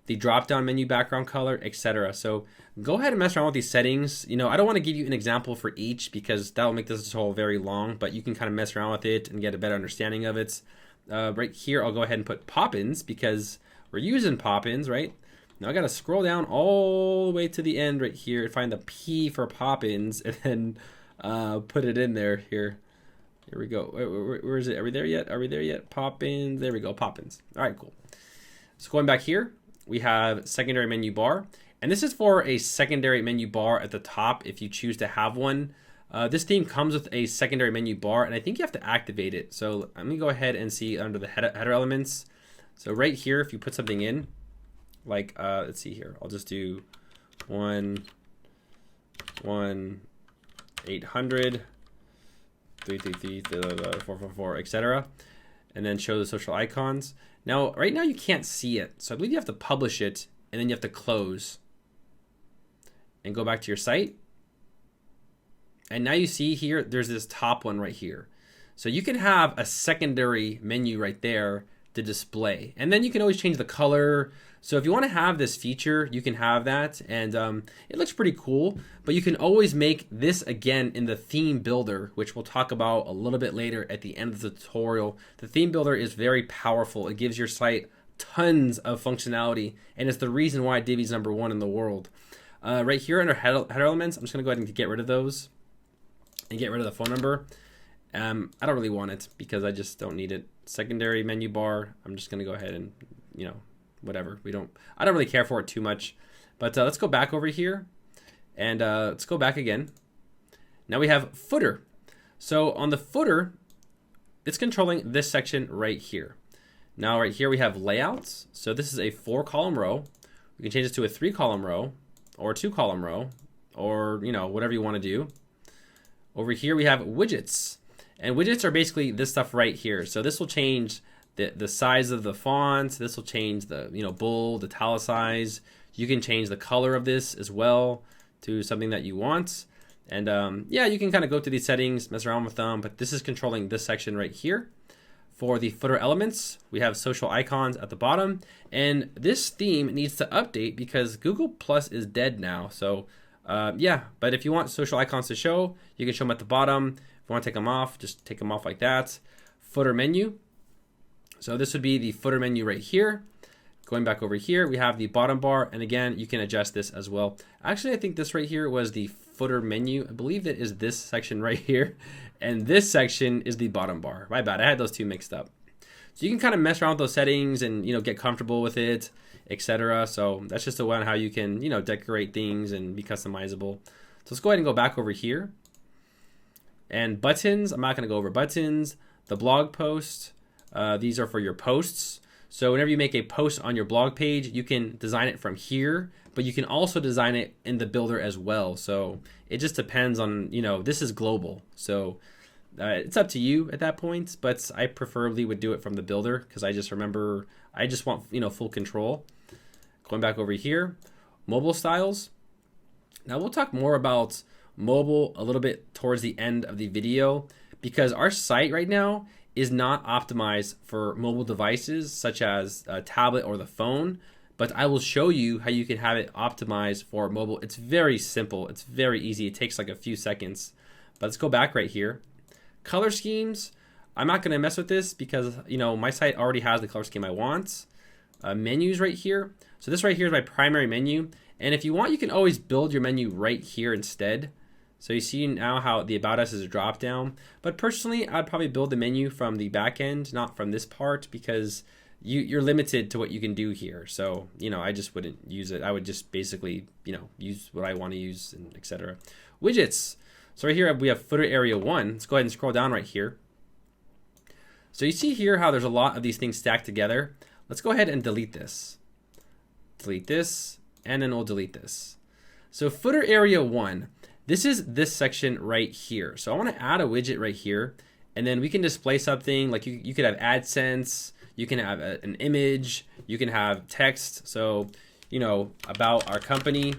the drop-down menu background color, etc. So go ahead and mess around with these settings. I don't want to give you an example for each because that will make this whole very long, but you can kind of mess around with it and get a better understanding of it. Right here, I'll go ahead and put pop-ins because we're using pop-ins, right? Now I got to scroll down all the way to the end right here and find the P for pop-ins and then put it in there here. Here we go. Where is it? Are we there yet? Are we there yet? Pop-ins. There we go. Pop-ins. All right, cool. So going back here, we have secondary menu bar. And this is for a secondary menu bar at the top if you choose to have one. This theme comes with a secondary menu bar, and I think you have to activate it. So let me go ahead and see under the header elements. So right here, if you put something in, like, let's see here. I'll just do 1-800 333 444, etc. And then show the social icons. Now, right now you can't see it. So I believe you have to publish it, and then you have to close and go back to your site. And now you see here, there's this top one right here. So you can have a secondary menu right there to display. And then you can always change the color. So if you want to have this feature, you can have that. And it looks pretty cool. But you can always make this again in the theme builder, which we'll talk about a little bit later at the end of the tutorial. The theme builder is very powerful. It gives your site tons of functionality. And it's the reason why Divi is #1 in the world. Right here under header elements, I'm just going to go ahead and get rid of those and get rid of the phone number. I don't really want it because I just don't need it. Secondary menu bar, I'm just going to go ahead and, whatever. I don't really care for it too much. But let's go back over here and let's go back again. Now we have footer. So on the footer, it's controlling this section right here. Now right here we have layouts. So this is a 4-column row. We can change this to a 3-column row or a 2-column row or, whatever you want to do. Over here we have widgets. And widgets are basically this stuff right here. So this will change the size of the font. This will change the bold, italicize. You can change the color of this as well to something that you want. And yeah, you can kind of go to these settings, mess around with them. But this is controlling this section right here. For the footer elements, we have social icons at the bottom. And this theme needs to update because Google Plus is dead now. So yeah, but if you want social icons to show, you can show them at the bottom. If you want to take them off, just take them off like that. Footer menu. So this would be the footer menu right here. Going back over here, we have the bottom bar. And again, you can adjust this as well. Actually, I think this right here was the footer menu. I believe that is this section right here. And this section is the bottom bar. My bad, I had those two mixed up. So you can kind of mess around with those settings and, get comfortable with it, etc. So that's just a way on how you can, decorate things and be customizable. So let's go ahead and go back over here. And buttons, I'm not going to go over buttons. The blog post, these are for your posts. So whenever you make a post on your blog page, you can design it from here, but you can also design it in the builder as well. So it just depends on, this is global. So it's up to you at that point, but I preferably would do it from the builder because I just want, full control. Going back over here, mobile styles. Now we'll talk more about mobile a little bit towards the end of the video because our site right now is not optimized for mobile devices such as a tablet or the phone, but I will show you how you can have it optimized for mobile. It's very simple. It's very easy. It takes like a few seconds. But let's go back right here. Color schemes. I'm not going to mess with this because, you know, my site already has the color scheme I want. Menus right here. So this right here is my primary menu. And if you want, you can always build your menu right here instead. So you see now how the About Us is a drop down. But personally, I'd probably build the menu from the back end, not from this part, because you're limited to what you can do here. So, you know, I just wouldn't use it. I would just basically, you know, use what I want to use, and etc. Widgets. So right here we have footer area 1. Let's go ahead and scroll down right here. So you see here how there's a lot of these things stacked together. Let's go ahead and delete this. Delete this, and then we'll delete this. So footer area 1, this is this section right here. So I want to add a widget right here, and then we can display something like you could have AdSense, you can have an image, you can have text. So, you know, about our company,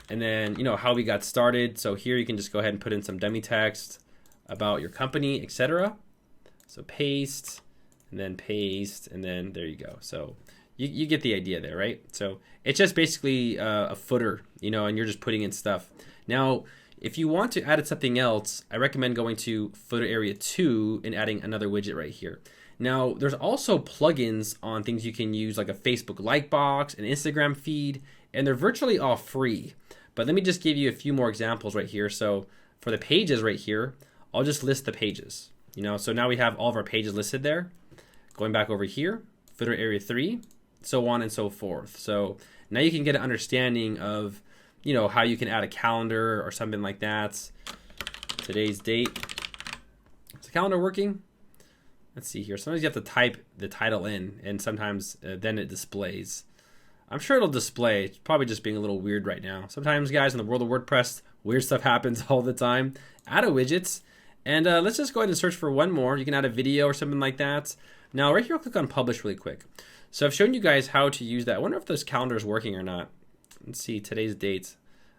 and then, you know, how we got started. So here you can just go ahead and put in some dummy text about your company, etc. So paste, and then paste, and then there you go. So you get the idea there, right? So it's just basically a footer, you know, and you're just putting in stuff. Now, if you want to add something else, I recommend going to footer area 2 and adding another widget right here. Now, there's also plugins on things you can use like a Facebook like box, an Instagram feed, and they're virtually all free. But let me just give you a few more examples right here. So for the pages right here, I'll just list the pages, you know, so now we have all of our pages listed there. Going back over here, footer area 3, so on and so forth. So now you can get an understanding of, you know, how you can add a calendar or something like that. Today's date. Is the calendar working? Let's see here. Sometimes you have to type the title in, and sometimes then it displays. I'm sure it'll display. It's probably just being a little weird right now. Sometimes, guys, in the world of WordPress, weird stuff happens all the time. Add a widgets. And let's just go ahead and search for one more. You can add a video or something like that. Now, right here, I'll click on Publish really quick. So I've shown you guys how to use that. I wonder if this calendar is working or not. Let's see, today's date.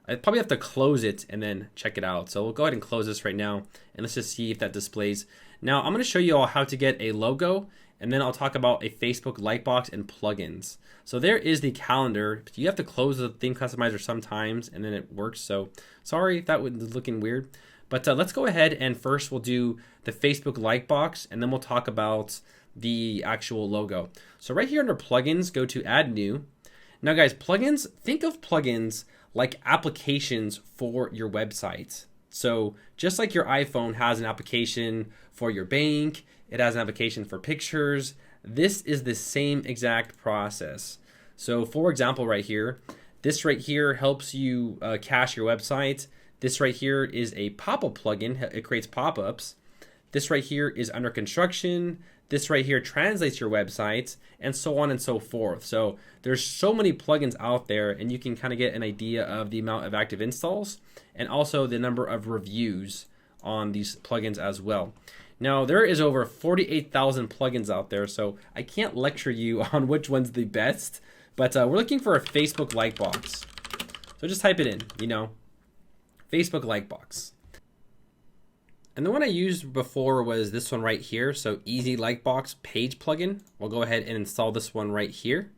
I probably have to close it and then check it out. So we'll go ahead and close this right now, and let's just see if that displays. Now, I'm going to show you all how to get a logo, and then I'll talk about a Facebook Lightbox and plugins. So there is the calendar. You have to close the theme customizer sometimes, and then it works. So sorry if that was looking weird. But let's go ahead and first we'll do the Facebook Lightbox, and then we'll talk about the actual logo. So right here under plugins, go to add new. Now guys, plugins, think of plugins like applications for your website. So just like your iPhone has an application for your bank, it has an application for pictures, this is the same exact process. So for example right here, this right here helps you cache your website. This right here is a pop-up plugin. It creates pop-ups. This right here is under construction. This right here translates your website, and so on and so forth. So there's so many plugins out there, and you can kind of get an idea of the amount of active installs and also the number of reviews on these plugins as well. Now, there is over 48,000 plugins out there, so I can't lecture you on which one's the best, but we're looking for a Facebook Lightbox. So just type it in, you know, Facebook Lightbox. And the one I used before was this one right here. So Easy Lightbox Page Plugin. We'll go ahead and install this one right here.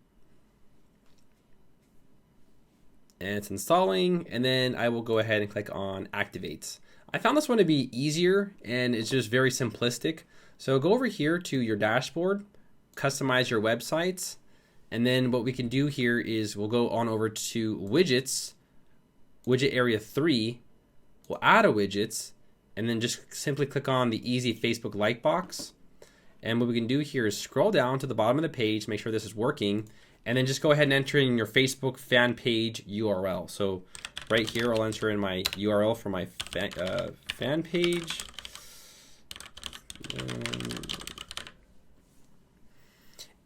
And it's installing, and then I will go ahead and click on Activate. I found this one to be easier, and it's just very simplistic. So go over here to your dashboard, customize your websites, and then what we can do here is we'll go on over to Widgets, Widget Area 3, we'll add a widget, and then just simply click on the Easy Facebook Lightbox. And what we can do here is scroll down to the bottom of the page, make sure this is working, and then just go ahead and enter in your Facebook fan page URL. So right here, I'll enter in my URL for my fan page.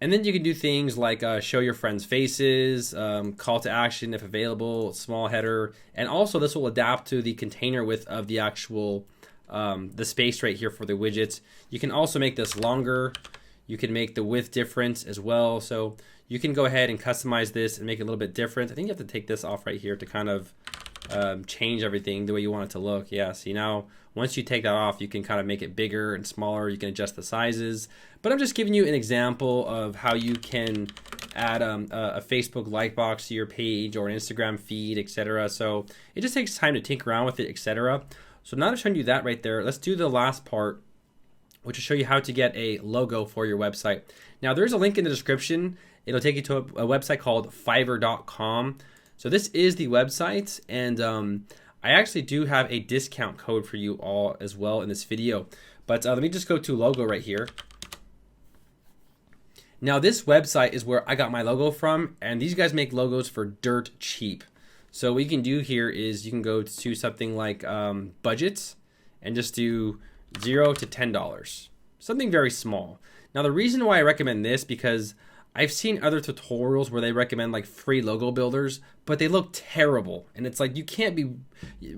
And then you can do things like show your friends' faces, call to action if available, small header, and also this will adapt to the container width of the actual the space right here for the widgets. You can also make this longer. You can make the width different as well. So you can go ahead and customize this and make it a little bit different. I think you have to take this off right here to kind of change everything the way you want it to look. Yeah, see now, once you take that off, you can kind of make it bigger and smaller. You can adjust the sizes. But I'm just giving you an example of how you can add a Facebook like box to your page or an Instagram feed, etc. So it just takes time to tinker around with it, etc. So now that I've shown you that right there, let's do the last part, which will show you how to get a logo for your website. Now there's a link in the description. It'll take you to a website called Fiverr.com. So this is the website, and I actually do have a discount code for you all as well in this video. But let me just go to logo right here. Now this website is where I got my logo from, and these guys make logos for dirt cheap. So what you can do here is you can go to something like budgets and just do $0 to $10, something very small. Now the reason why I recommend this, because I've seen other tutorials where they recommend like free logo builders, but they look terrible. And it's like, you can't be,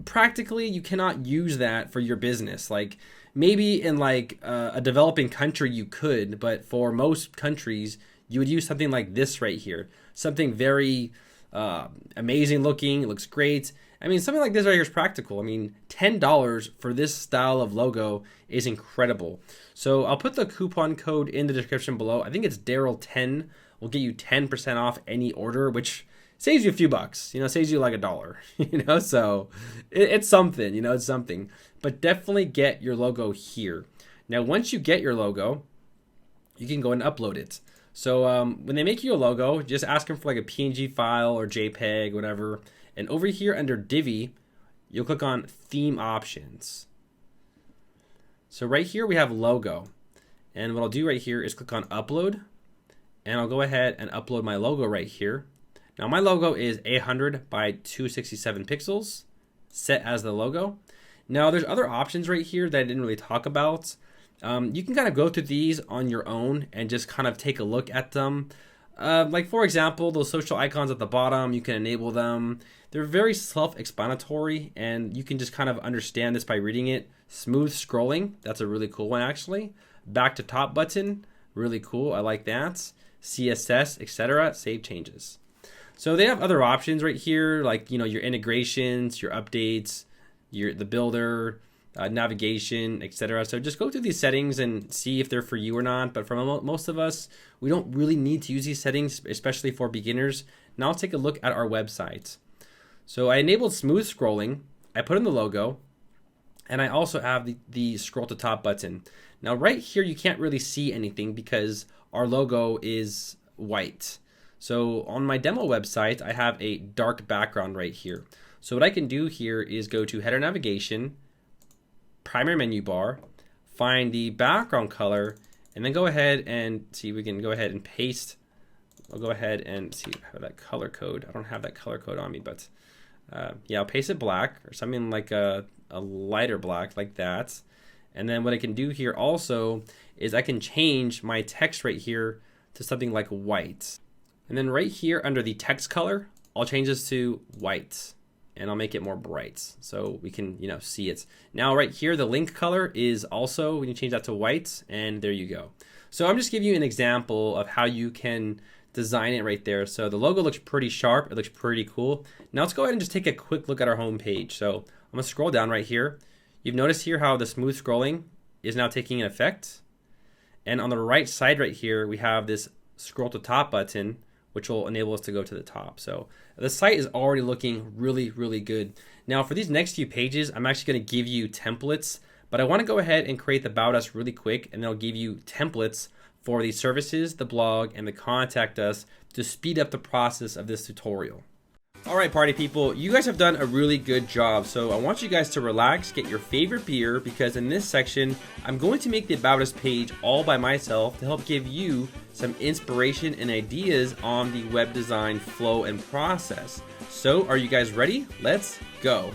practically you cannot use that for your business. Like maybe in like a developing country you could, but for most countries you would use something like this right here. Something very amazing looking, it looks great. I mean, something like this right here is practical. I mean, $10 for this style of logo is incredible. So I'll put the coupon code in the description below. I think it's Darrel10 will get you 10% off any order, which saves you a few bucks, you know, saves you like $1, you know, so it's something, you know, it's something. But definitely get your logo here. Now, once you get your logo, you can go and upload it. So when they make you a logo, just ask them for like a PNG file or JPEG, whatever. And over here under Divi, you'll click on theme options. So right here we have logo. And what I'll do right here is click on upload. And I'll go ahead and upload my logo right here. Now my logo is 800 by 267 pixels, set as the logo. Now there's other options right here that I didn't really talk about. You can kind of go through these on your own and just kind of take a look at them. Like for example, those social icons at the bottom, you can enable them. They're very self-explanatory, and you can just kind of understand this by reading it. Smooth scrolling, that's a really cool one actually. Back to top button, really cool, I like that. CSS, etc., save changes. So they have other options right here, like, you know, your integrations, your updates, the builder, navigation, etc. So just go through these settings and see if they're for you or not. But for most of us, we don't really need to use these settings, especially for beginners. Now let's take a look at our website. So I enabled smooth scrolling, I put in the logo, and I also have the scroll to top button. Now right here you can't really see anything because our logo is white. So on my demo website, I have a dark background right here. So what I can do here is go to header navigation, primary menu bar, find the background color, and then go ahead and see, we can go ahead and paste. I'll go ahead and see that color code. I don't have that color code on me, but yeah, I'll paste it black or something like a lighter black like that. And then what I can do here also is I can change my text right here to something like white. And then right here under the text color, I'll change this to white. And I'll make it more bright so we can, you know, see it. Now right here, the link color is also, we can change that to white, and there you go. So I'm just giving you an example of how you can design it right there. So the logo looks pretty sharp, it looks pretty cool. Now let's go ahead and just take a quick look at our home page. So I'm gonna scroll down right here. You've noticed here how the smooth scrolling is now taking an effect. And on the right side right here, we have this scroll to top button, which will enable us to go to the top. So the site is already looking really, really good. Now for these next few pages, I'm actually gonna give you templates, but I wanna go ahead and create the About Us really quick, and then I'll give you templates for the services, the blog, and the contact us to speed up the process of this tutorial. All right, party people, you guys have done a really good job. So I want you guys to relax, get your favorite beer, because in this section, I'm going to make the About Us page all by myself to help give you some inspiration and ideas on the web design flow and process. So are you guys ready? Let's go.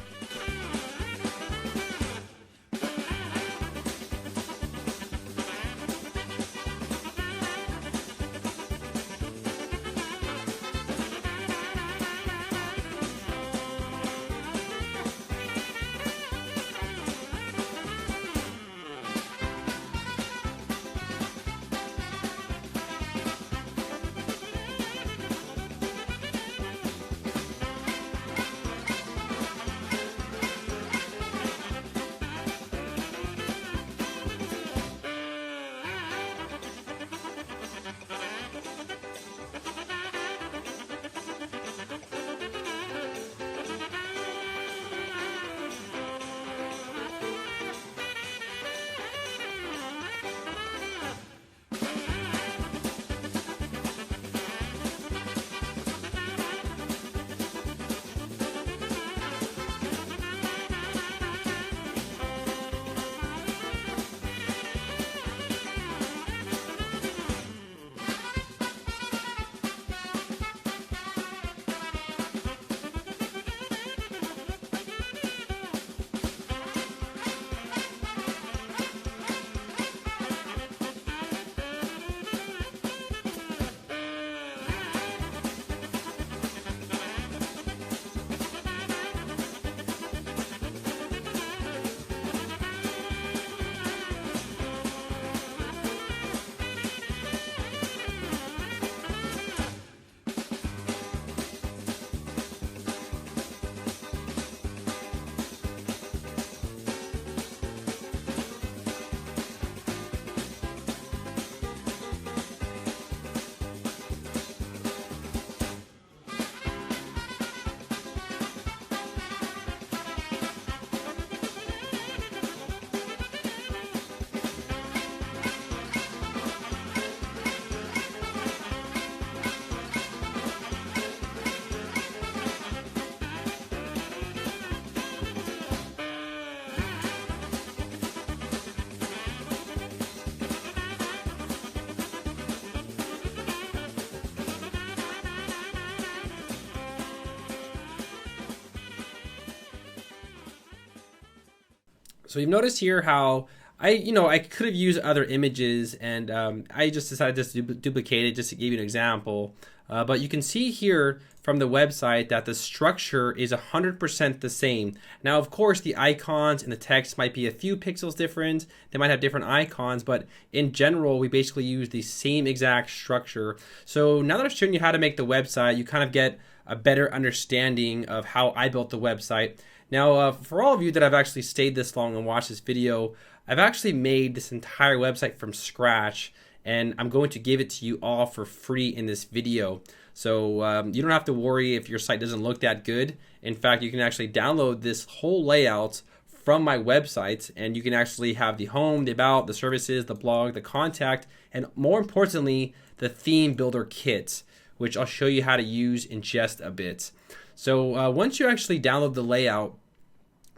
So you've noticed here how I could have used other images, and I just decided just to duplicate it just to give you an example. But you can see here from the website that the structure is 100% the same. Now, of course, the icons and the text might be a few pixels different. They might have different icons, but in general, we basically use the same exact structure. So now that I've shown you how to make the website, you kind of get a better understanding of how I built the website. Now, for all of you that have actually stayed this long and watched this video, I've actually made this entire website from scratch, and I'm going to give it to you all for free in this video. So you don't have to worry if your site doesn't look that good. In fact, you can actually download this whole layout from my website, and you can actually have the home, the about, the services, the blog, the contact, and more importantly, the theme builder kit, which I'll show you how to use in just a bit. So once you actually download the layout,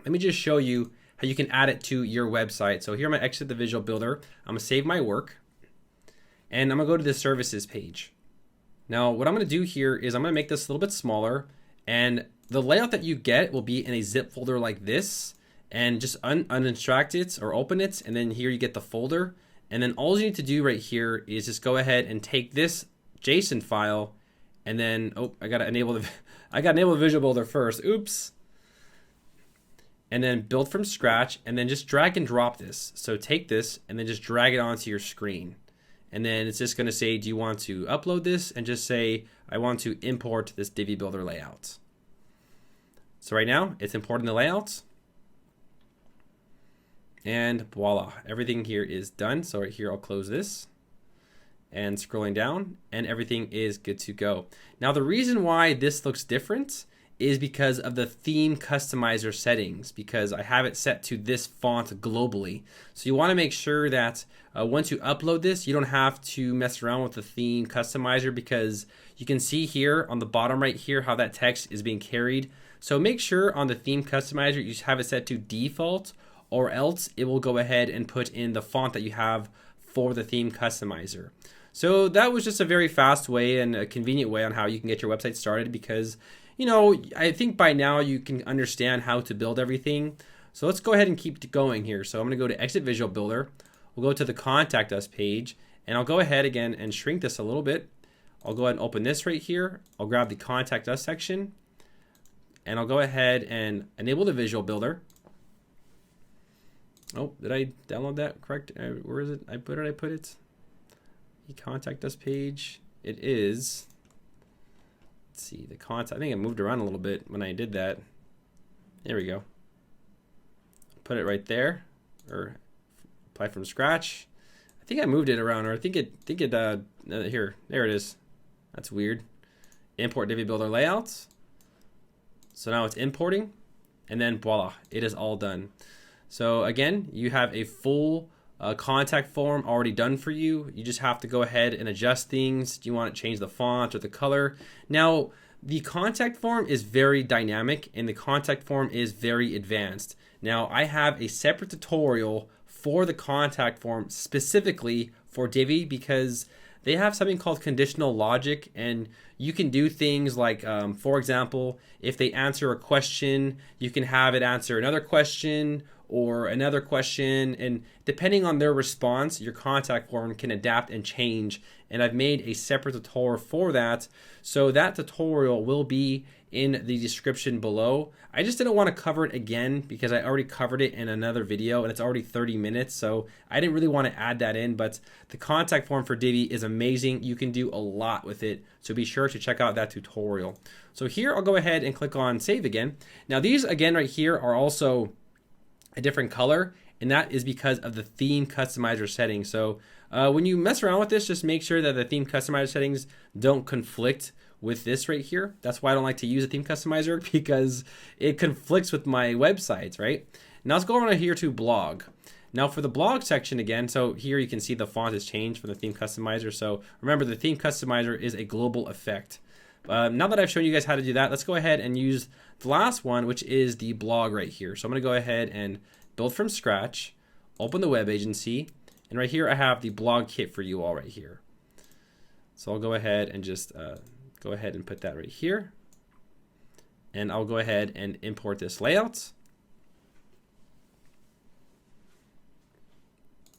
let me just show you how you can add it to your website. So here I'm gonna exit the visual builder. I'm gonna save my work, and I'm gonna go to the services page. Now what I'm gonna do here is I'm gonna make this a little bit smaller, and the layout that you get will be in a zip folder like this, and just unextract it or open it, and then here you get the folder. And then all you need to do right here is just go ahead and take this JSON file, and then I gotta enable the visual builder first. Oops. And then build from scratch, and then just drag and drop this. So take this and then just drag it onto your screen. And then it's just gonna say, do you want to upload this? And just say, I want to import this Divi builder layout. So right now it's importing the layout. And voila, everything here is done. So right here, I'll close this. And scrolling down, and everything is good to go. Now the reason why this looks different is because of the theme customizer settings, because I have it set to this font globally. So you want to make sure that once you upload this, you don't have to mess around with the theme customizer, because you can see here on the bottom right here how that text is being carried. So make sure on the theme customizer you have it set to default, or else it will go ahead and put in the font that you have for the theme customizer. So that was just a very fast way and a convenient way on how you can get your website started, because I think by now you can understand how to build everything. So let's go ahead and keep going here. So I'm going to go to Exit Visual Builder. We'll go to the Contact Us page, and I'll go ahead again and shrink this a little bit. I'll go ahead and open this right here. I'll grab the Contact Us section, and I'll go ahead and enable the Visual Builder. Oh, did I download that correct? Where is it? Where did I put it? The Contact Us page. It is. Let's see, the contact. I think I moved around a little bit when I did that. There we go. Put it right there, or apply from scratch. I think I moved it around, or I think it here. There it is. That's weird. Import Divi Builder layouts. So now it's importing, and then voila, it is all done. So again, you have a full contact form already done for you. You just have to go ahead and adjust things. Do you want to change the font or the color? Now, the contact form is very dynamic, and the contact form is very advanced. Now, I have a separate tutorial for the contact form specifically for Divi, because they have something called conditional logic, and you can do things like, for example, if they answer a question, you can have it answer another question or another question, and depending on their response, your contact form can adapt and change. And I've made a separate tutorial for that, so that tutorial will be in the description below. I just didn't want to cover it again because I already covered it in another video, and it's already 30 minutes, so I didn't really want to add that in. But the contact form for Divi is amazing. You can do a lot with it, so be sure to check out that tutorial. So here I'll go ahead and click on save again. Now these again right here are also a different color, and that is because of the theme customizer settings. So when you mess around with this, just make sure that the theme customizer settings don't conflict with this right here. That's why I don't like to use a theme customizer, because it conflicts with my websites, right? Now let's go over here to blog. Now for the blog section again, so here you can see the font has changed for the theme customizer. So remember, the theme customizer is a global effect. Now that I've shown you guys how to do that, let's go ahead and use the last one, which is the blog right here. So I'm going to go ahead and build from scratch, open the web agency, and right here I have the blog kit for you all right here. So I'll go ahead and just go ahead and put that right here, and I'll go ahead and import this layout.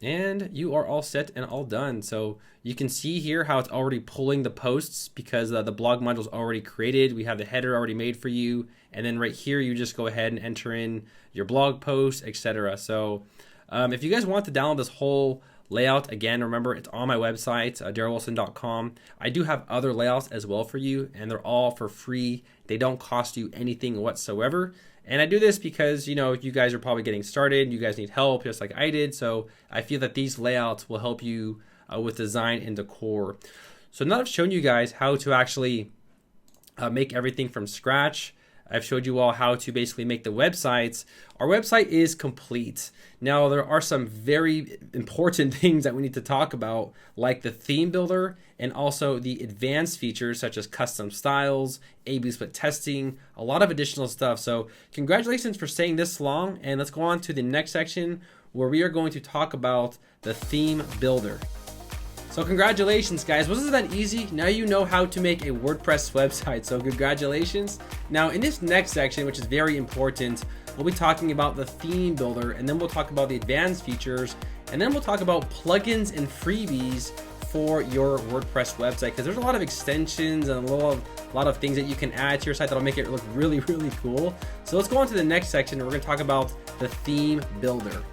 And you are all set and all done. So you can see here how it's already pulling the posts because the blog module is already created. We have the header already made for you. And then right here, you just go ahead and enter in your blog post, etc. So if you guys want to download this whole layout, again, remember it's on my website, darrelwilson.com. I do have other layouts as well for you, and they're all for free. They don't cost you anything whatsoever. And I do this because, you know, you guys are probably getting started. You guys need help just like I did. So I feel that these layouts will help you with design and decor. So now I've shown you guys how to actually make everything from scratch. I've showed you all how to basically make the websites. Our website is complete. Now, there are some very important things that we need to talk about, like the theme builder and also the advanced features such as custom styles, A/B split testing, a lot of additional stuff. So congratulations for staying this long, and let's go on to the next section where we are going to talk about the theme builder. So congratulations, guys. Wasn't that easy? Now you know how to make a WordPress website, so congratulations. Now in this next section, which is very important, we'll be talking about the theme builder, and then we'll talk about the advanced features, and then we'll talk about plugins and freebies for your WordPress website, because there's a lot of extensions and a lot of things that you can add to your site that'll make it look really, really cool. So let's go on to the next section. We're going to talk about the theme builder.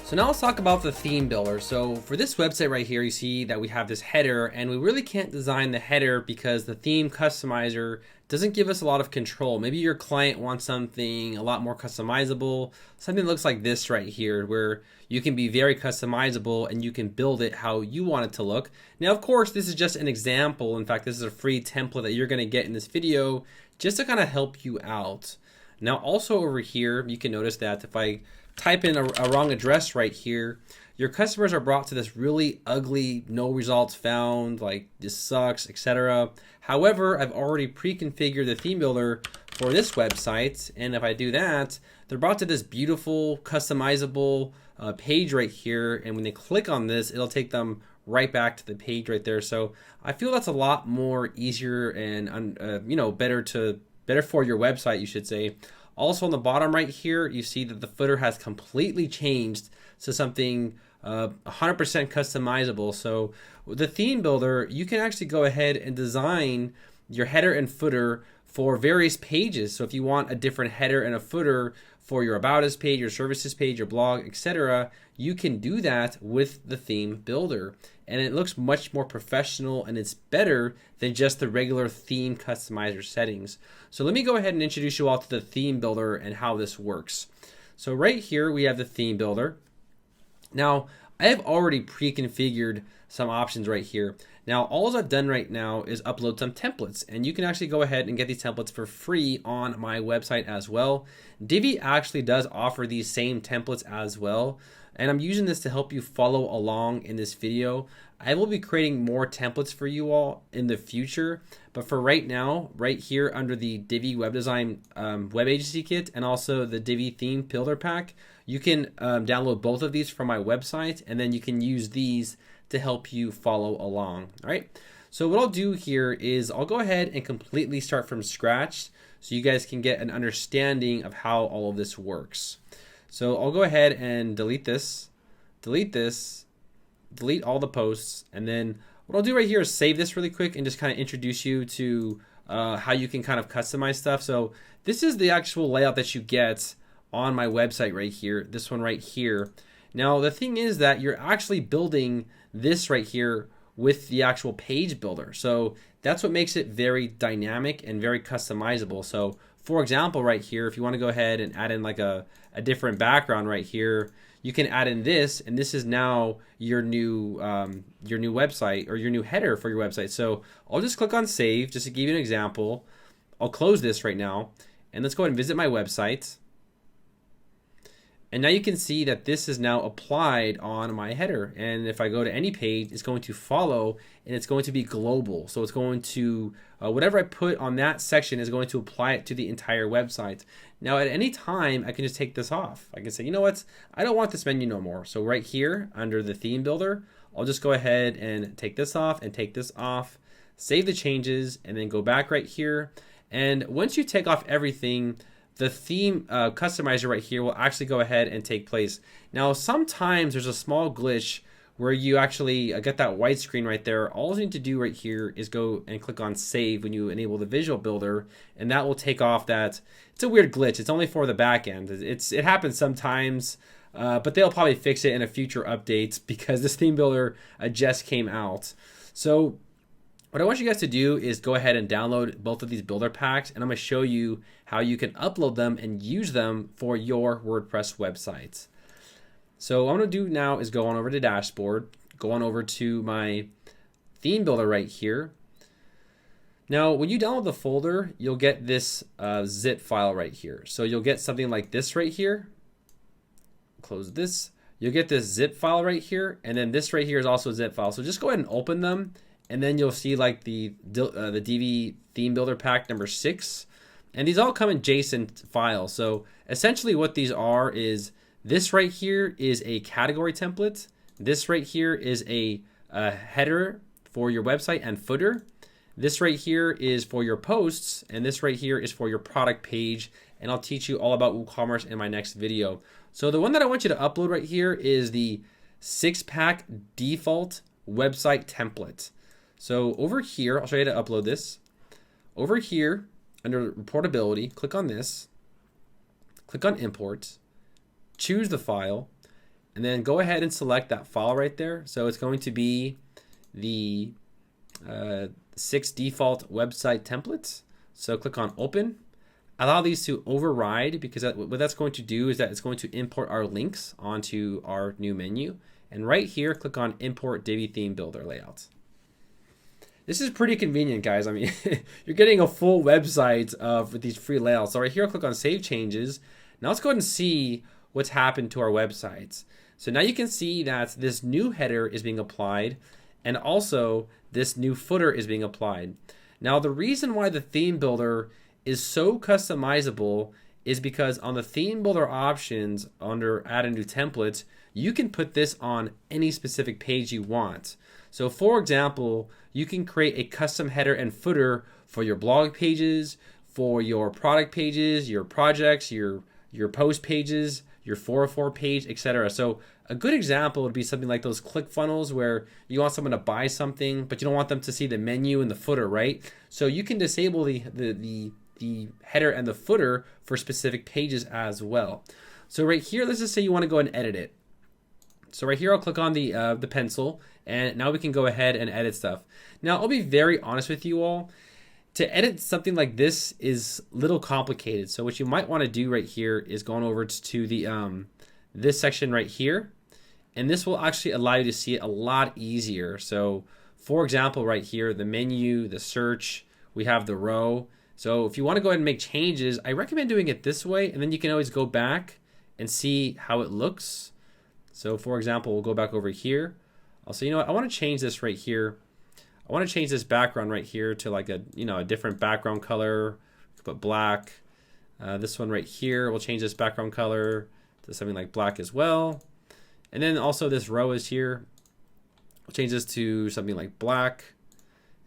So now let's talk about the theme builder. So for this website right here, you see that we have this header, and we really can't design the header because the theme customizer doesn't give us a lot of control. Maybe your client wants something a lot more customizable, something that looks like this right here, where you can be very customizable and you can build it how you want it to look. Now, of course, this is just an example. In fact, this is a free template that you're gonna get in this video just to kind of help you out. Now, also over here, you can notice that if I type in a wrong address right here, your customers are brought to this really ugly, no results found, like this sucks, etc. However, I've already pre-configured the theme builder for this website, and if I do that, they're brought to this beautiful, customizable page right here, and when they click on this, it'll take them right back to the page right there. So I feel that's a lot more easier and better for your website, you should say. Also on the bottom right here, you see that the footer has completely changed to something 100% customizable. So with the theme builder, you can actually go ahead and design your header and footer for various pages. So if you want a different header and a footer for your About Us page, your services page, your blog, etc., you can do that with the theme builder. And it looks much more professional, and it's better than just the regular theme customizer settings. So let me go ahead and introduce you all to the theme builder and how this works. So right here we have the theme builder. Now I have already pre-configured some options right here. Now all I've done right now is upload some templates, and you can actually go ahead and get these templates for free on my website as well. Divi actually does offer these same templates as well, and I'm using this to help you follow along in this video. I will be creating more templates for you all in the future, but for right now, right here under the Divi Web Design Web Agency Kit and also the Divi Theme Builder Pack, you can download both of these from my website, and then you can use these to help you follow along. All right, so what I'll do here is I'll go ahead and completely start from scratch so you guys can get an understanding of how all of this works. So I'll go ahead and delete this, delete all the posts, and then what I'll do right here is save this really quick and just kind of introduce you to how you can kind of customize stuff. So this is the actual layout that you get on my website right here, this one right here. Now the thing is that you're actually building this right here with the actual page builder. So that's what makes it very dynamic and very customizable. So for example, right here, if you want to go ahead and add in like a different background right here, you can add in this, and this is now your new website or your new header for your website. So I'll just click on save just to give you an example. I'll close this right now, and let's go ahead and visit my website. And now you can see that this is now applied on my header. And if I go to any page, it's going to follow, and it's going to be global. So it's going to, whatever I put on that section is going to apply it to the entire website. Now at any time, I can just take this off. I can say, you know what? I don't want this menu no more. So right here under the theme builder, I'll just go ahead and take this off and take this off, save the changes, and then go back right here. And once you take off everything, the theme customizer right here will actually go ahead and take place. Now, sometimes there's a small glitch where you actually get that white screen right there. All you need to do right here is go and click on save when you enable the visual builder, and that will take off that. It's a weird glitch. It's only for the back end. It happens sometimes, but they'll probably fix it in a future update because this theme builder just came out. So what I want you guys to do is go ahead and download both of these builder packs, and I'm going to show you how you can upload them and use them for your WordPress websites. So what I'm going to do now is go on over to dashboard, go on over to my theme builder right here. Now, when you download the folder, you'll get this zip file right here. So you'll get something like this right here. Close this. You'll get this zip file right here, and then this right here is also a zip file. So just go ahead and open them, and then you'll see like the DIVI theme builder pack number 6. And these all come in JSON files. So essentially what these are is this right here is a category template. This right here is a header for your website and footer. This right here is for your posts, and this right here is for your product page. And I'll teach you all about WooCommerce in my next video. So the one that I want you to upload right here is the 6-pack default website template. So over here, I'll show you how to upload this. Over here, under reportability, click on this, click on import, choose the file, and then go ahead and select that file right there. So it's going to be the 6 default website templates. So click on open. Allow these to override, because what that's going to do is that it's going to import our links onto our new menu. And right here, click on import Divi theme builder layout. This is pretty convenient, guys. I mean, you're getting a full website with these free layouts. So right here, I'll click on save changes. Now let's go ahead and see what's happened to our websites. So now you can see that this new header is being applied, and also this new footer is being applied. Now the reason why the theme builder is so customizable is because on the theme builder options under add a new template, you can put this on any specific page you want. So for example, you can create a custom header and footer for your blog pages, for your product pages, your projects, your post pages, your 404 page, etc. So a good example would be something like those ClickFunnels where you want someone to buy something, but you don't want them to see the menu and the footer, right? So you can disable the header and the footer for specific pages as well. So right here, let's just say you want to go and edit it. So right here, I'll click on the pencil, and now we can go ahead and edit stuff. Now, I'll be very honest with you all. To edit something like this is a little complicated. So what you might want to do right here is going over to the this section right here, and this will actually allow you to see it a lot easier. So for example, right here, the menu, the search, we have the row. So if you want to go ahead and make changes, I recommend doing it this way, and then you can always go back and see how it looks. So for example, we'll go back over here. I'll say, you know what, I want to change this right here. I want to change this background right here to like a different background color. Put black. This one right here, we'll change this background color to something like black as well. And then also this row is here. We'll change this to something like black.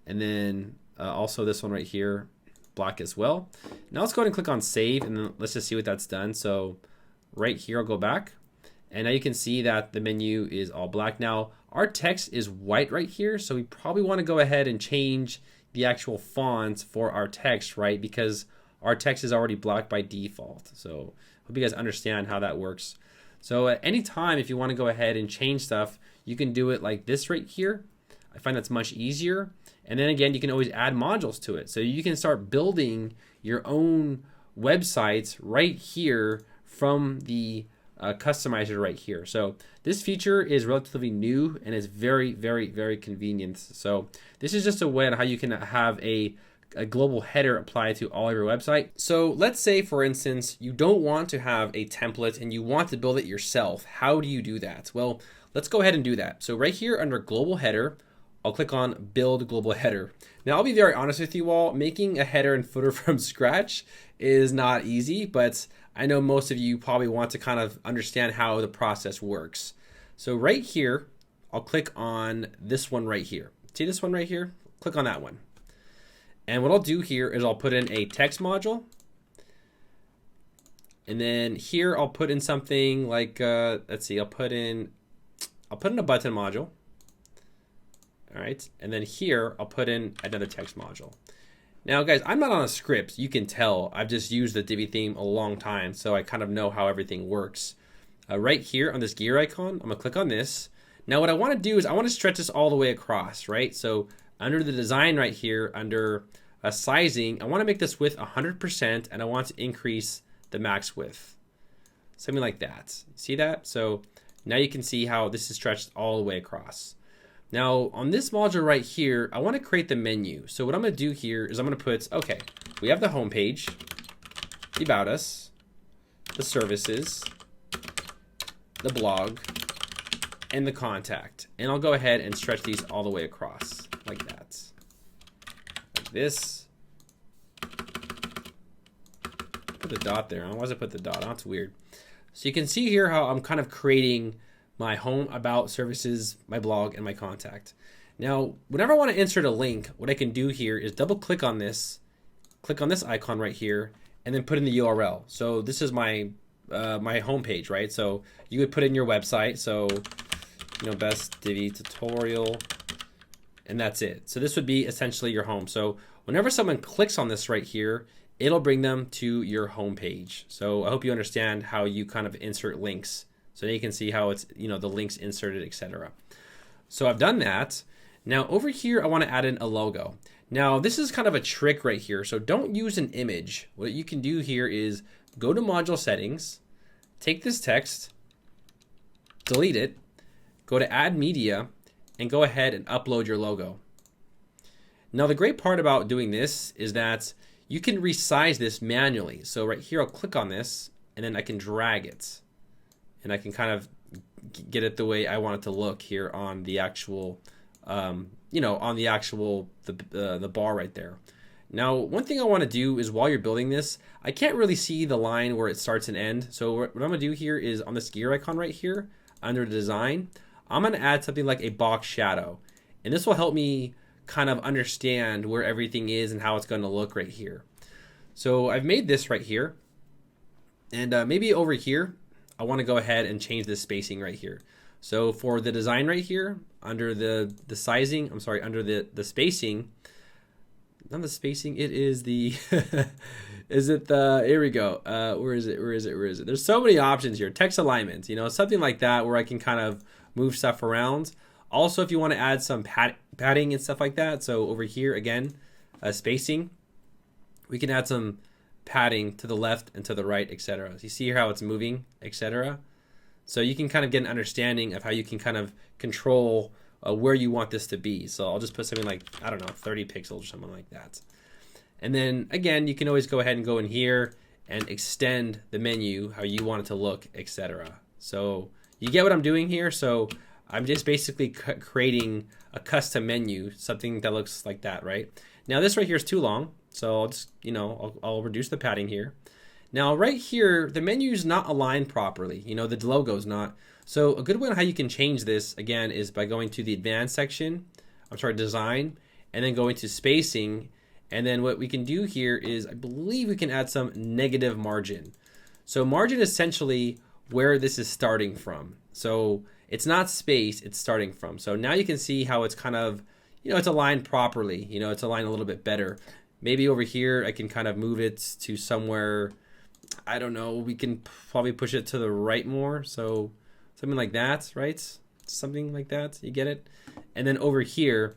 And then also this one right here, black as well. Now let's go ahead and click on save, and then let's just see what that's done. So right here, I'll go back. And now you can see that the menu is all black. Now our text is white right here, so we probably want to go ahead and change the actual font for our text, right? Because our text is already black by default. So hope you guys understand how that works. So at any time, if you want to go ahead and change stuff, you can do it like this right here. I find that's much easier. And then again, you can always add modules to it. So you can start building your own websites right here from the customizer right here. So this feature is relatively new and is very, very, very convenient. So this is just a way on how you can have a global header applied to all of your website. So let's say, for instance, you don't want to have a template and you want to build it yourself. How do you do that? Well, let's go ahead and do that. So right here under global header, I'll click on build global header. Now I'll be very honest with you all, making a header and footer from scratch is not easy, but I know most of you probably want to kind of understand how the process works. So right here, I'll click on this one right here. See this one right here? Click on that one. And what I'll do here is I'll put in a text module, And then here I'll put in something like, let's see, I'll put in a button module. All right, and then here I'll put in another text module. Now guys, I'm not on a script. You can tell I've just used the Divi theme a long time, so I kind of know how everything works. Right here on this gear icon, I'm gonna click on this. Now what I wanna do is I wanna stretch this all the way across, right? So under the design right here, under sizing, I wanna make this width 100% and I want to increase the max width. Something like that. See that? So now you can see how this is stretched all the way across. Now on this module right here, I want to create the menu. So what I'm going to do here is I'm going to put, okay, we have the home page, the about us, the services, the blog, and the contact. And I'll go ahead and stretch these all the way across like that. Like this. Put the dot there. Why does it put the dot? Oh, it's weird. So you can see here how I'm kind of creating my home, about, services, my blog, and my contact. Now, whenever I want to insert a link, what I can do here is double click on this icon right here, and then put in the URL. So this is my my home page, right? So you would put in your website. So, you know, best Divi tutorial, and that's it. So this would be essentially your home. So whenever someone clicks on this right here, it'll bring them to your home page. So I hope you understand how you kind of insert links. So now you can see how it's, you know, the links inserted, etc. So I've done that. Now over here, I want to add in a logo. Now this is kind of a trick right here. So don't use an image. What you can do here is go to module settings, take this text, delete it, go to add media, and go ahead and upload your logo. Now the great part about doing this is that you can resize this manually. So right here, I'll click on this and then I can drag it. And I can kind of get it the way I want it to look here on the actual, you know, on the actual, the bar right there. Now, one thing I want to do is while you're building this, I can't really see the line where it starts and ends. So what I'm going to do here is on this gear icon right here, under design, I'm going to add something like a box shadow. And this will help me kind of understand where everything is and how it's going to look right here. So I've made this right here. And maybe over here, I want to go ahead and change this spacing right here. So for the design right here, under the sizing, I'm sorry, under the spacing, not the spacing, it is the, is it the, here we go. Where is it? There's so many options here. Text alignment, you know, something like that where I can kind of move stuff around. Also, if you want to add some padding and stuff like that. So over here, again, spacing, we can add some padding to the left and to the right, etc. So you see here how it's moving, etc. So you can kind of get an understanding of how you can kind of control where you want this to be. So I'll just put something like, I don't know, 30 pixels or something like that. And then again, you can always go ahead and go in here and extend the menu how you want it to look, etc. So you get what I'm doing here. So I'm just basically creating a custom menu, something that looks like that, right? Now this right here is too long. So I'll just, you know, I'll reduce the padding here. Now right here, the menu is not aligned properly. You know, the logo's not. So a good way on how you can change this, again, is by going to the advanced section, design, and then going to spacing. And then what we can do here is, I believe we can add some negative margin. So margin is essentially where this is starting from. So it's not space, it's starting from. So now you can see how it's kind of, you know, it's aligned properly. You know, it's aligned a little bit better. Maybe over here, I can kind of move it to somewhere, I don't know, we can probably push it to the right more. So something like that, right? Something like that, you get it? And then over here,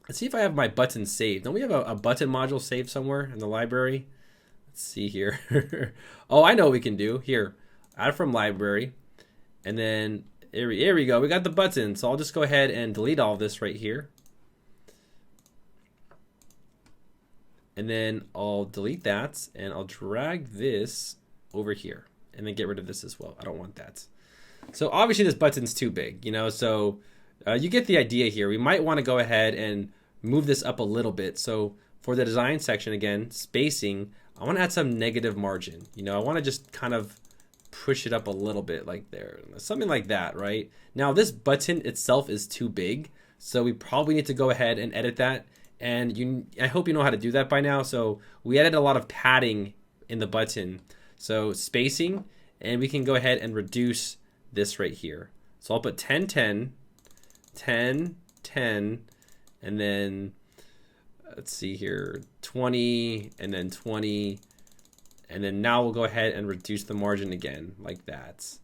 let's see if I have my button saved. Don't we have a button module saved somewhere in the library? Let's see here. Oh, I know what we can do. Here, add from library. And then here we go. We got the button. So I'll just go ahead and delete all of this right here. And then I'll delete that and I'll drag this over here and then get rid of this as well. I don't want that. So obviously this button's too big, you know, so you get the idea here. We might want to go ahead and move this up a little bit. So for the design section, again, spacing, I want to add some negative margin. You know, I want to just kind of push it up a little bit like there, something like that, right? Now this button itself is too big, so we probably need to go ahead and edit that. And I hope you know how to do that by now. So we added a lot of padding in the button. So spacing, and we can go ahead and reduce this right here. So I'll put 10, 10, 10, 10, and then let's see here, 20, and then 20, and then now we'll go ahead and reduce the margin again like that.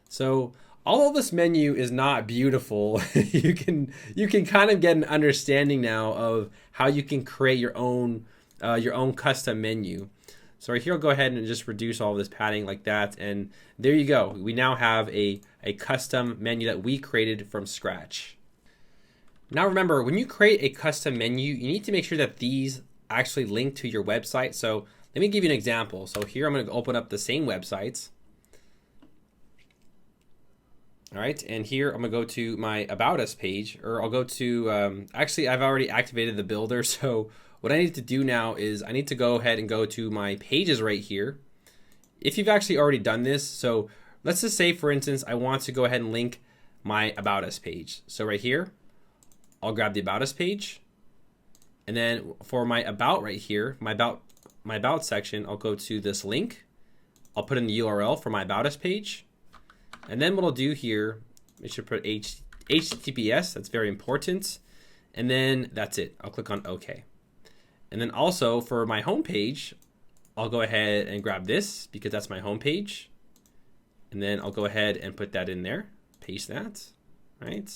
So although this menu is not beautiful, you can kind of get an understanding now of how you can create your own custom menu. So right here, I'll go ahead and just reduce all this padding like that, and there you go. We now have a custom menu that we created from scratch. Now remember, when you create a custom menu, you need to make sure that these actually link to your website. So let me give you an example. So here I'm going to open up the same websites. All right, and here I'm gonna go to my About Us page, or I'll go to, actually I've already activated the builder, so what I need to do now is I need to go ahead and go to my pages right here. If you've actually already done this, so let's just say, for instance, I want to go ahead and link my About Us page. So right here, I'll grab the About Us page, and then for my About right here, my About section, I'll go to this link. I'll put in the URL for my About Us page. And then what I'll do here, we should put HTTPS, that's very important. And then that's it, I'll click on OK. And then also for my home page, I'll go ahead and grab this because that's my home page. And then I'll go ahead and put that in there, paste that, right?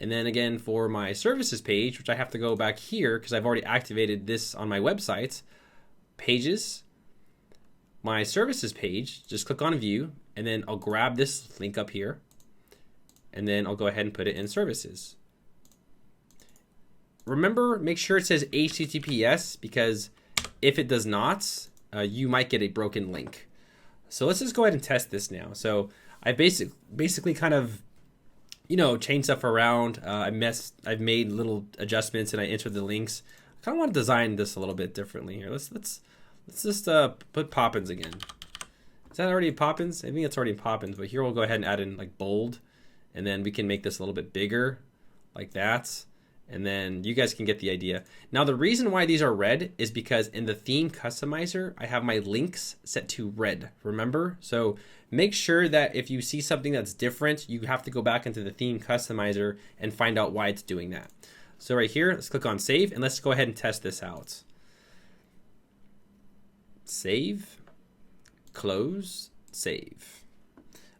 And then again for my services page, which I have to go back here because I've already activated this on my website, pages, my services page, just click on view, and then I'll grab this link up here, and then I'll go ahead and put it in services. Remember, make sure it says HTTPS, because if it does not, you might get a broken link. So let's just go ahead and test this now. So I basically kind of, changed stuff around. I've made little adjustments and I entered the links. I kind of want to design this a little bit differently here. Let's just put Poppins again. Is that already Poppins? I think it's already Poppins, but here we'll go ahead and add in like bold, and then we can make this a little bit bigger like that. And then you guys can get the idea. Now the reason why these are red is because in the theme customizer, I have my links set to red, remember? So make sure that if you see something that's different, you have to go back into the theme customizer and find out why it's doing that. So right here, let's click on save, and let's go ahead and test this out. Save, close, save.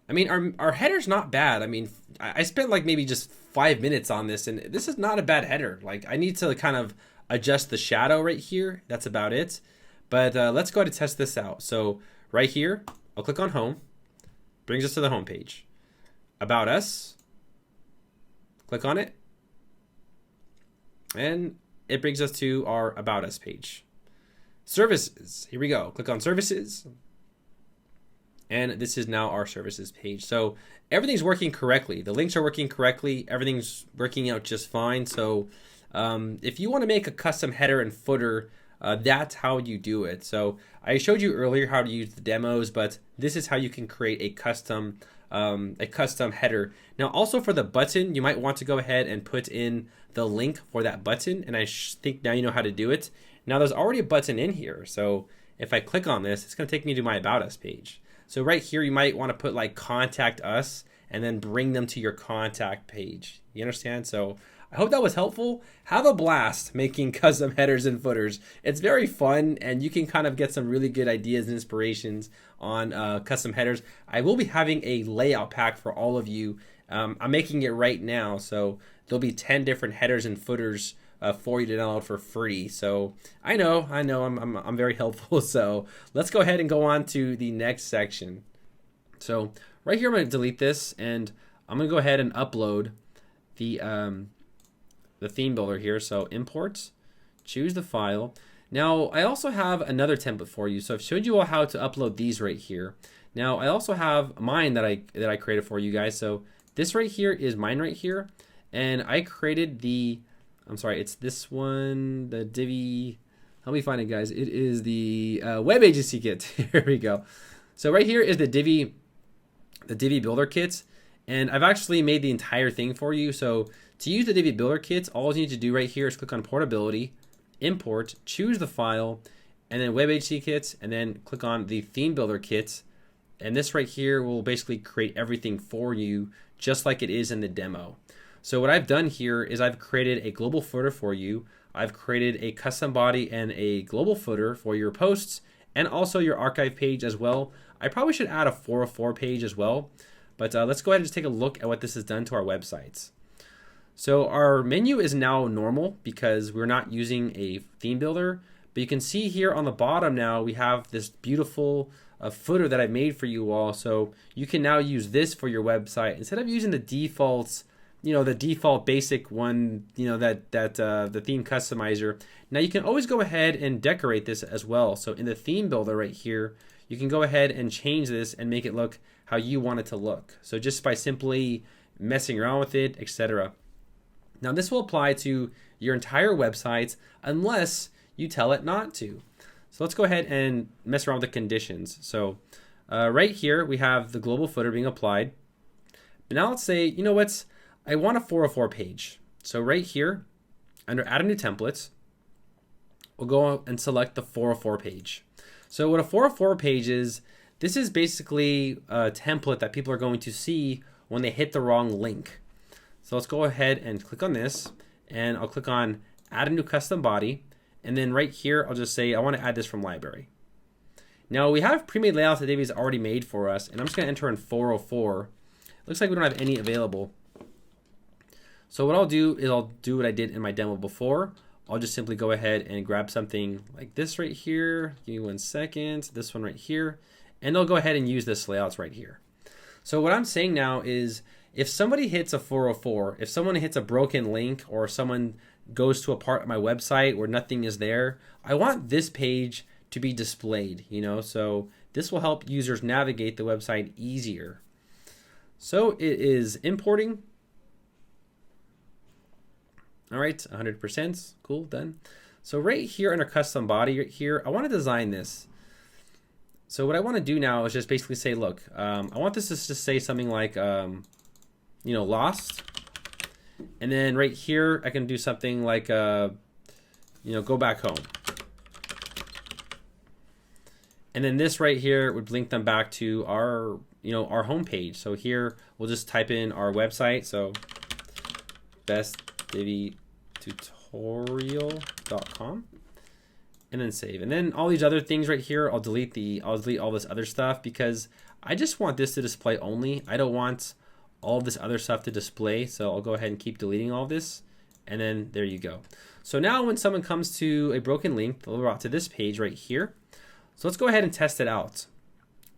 I mean, our header's not bad. I mean, I spent like maybe just 5 minutes on this, and this is not a bad header. Like, I need to kind of adjust the shadow right here. That's about it. But let's go ahead and test this out. So right here, I'll click on home. Brings us to the home page. About Us. Click on it. And it brings us to our About Us page. Services, here we go. Click on services. And this is now our services page. So everything's working correctly. The links are working correctly. Everything's working out just fine. So if you want to make a custom header and footer, that's how you do it. So I showed you earlier how to use the demos, but this is how you can create a custom header. Now also for the button, you might want to go ahead and put in the link for that button. And I think now you know how to do it. Now there's already a button in here. So if I click on this, it's going to take me to my About Us page. So right here, you might want to put like contact us and then bring them to your contact page. You understand? So I hope that was helpful. Have a blast making custom headers and footers. It's very fun, and you can kind of get some really good ideas and inspirations on custom headers. I will be having a layout pack for all of you. I'm making it right now. So there'll be 10 different headers and footers for you to download for free. So I know I'm very helpful. So let's go ahead and go on to the next section. So right here, I'm going to delete this, and I'm going to go ahead and upload the theme builder here. So import, choose the file. Now I also have another template for you. So I've showed you all how to upload these right here. Now I also have mine that I created for you guys. So this right here is mine right here, and I created the it's this one, the Divi. Help me find it, guys. It is the web agency kit. Here we go. So right here is the Divi builder kit, and I've actually made the entire thing for you. So to use the Divi builder kit, all you need to do right here is click on portability, import, choose the file, and then Web HTML kits, and then click on the theme builder kit. And this right here will basically create everything for you just like it is in the demo. So what I've done here is I've created a global footer for you. I've created a custom body and a global footer for your posts and also your archive page as well. I probably should add a 404 page as well, but let's go ahead and just take a look at what this has done to our websites. So our menu is now normal because we're not using a theme builder, but you can see here on the bottom now we have this beautiful footer that I made for you all. So you can now use this for your website instead of using the defaults, the default basic one, the theme customizer. Now you can always go ahead and decorate this as well. So in the theme builder right here, you can go ahead and change this and make it look how you want it to look. So just by simply messing around with it, etc. Now this will apply to your entire website unless you tell it not to. So let's go ahead and mess around with the conditions. So right here we have the global footer being applied. But now let's say, I want a 404 page. So right here under add a new template, we'll go and select the 404 page. So what a 404 page is, this is basically a template that people are going to see when they hit the wrong link. So let's go ahead and click on this, and I'll click on add a new custom body. And then right here, I'll just say, I want to add this from library. Now we have pre-made layouts that Divi's already made for us, and I'm just going to enter in 404. Looks like we don't have any available. So what I'll do is I'll do what I did in my demo before. I'll just simply go ahead and grab something like this right here. Give me 1 second. This one right here. And I'll go ahead and use this layouts right here. So what I'm saying now is if somebody hits a 404, if someone hits a broken link or someone goes to a part of my website where nothing is there, I want this page to be displayed, so this will help users navigate the website easier. So it is importing. All right, 100%, cool, done. So right here under custom body right here, I want to design this. So what I want to do now is just basically say, look, I want this to just say something like, lost. And then right here, I can do something like, go back home. And then this right here would link them back to our, our home page. So here we'll just type in our website. So bestdivitutorial.com and then save. And then all these other things right here, I'll delete all this other stuff because I just want this to display only. I don't want all this other stuff to display. So I'll go ahead and keep deleting all this. And then there you go. So now when someone comes to a broken link, they'll go out to this page right here. So let's go ahead and test it out.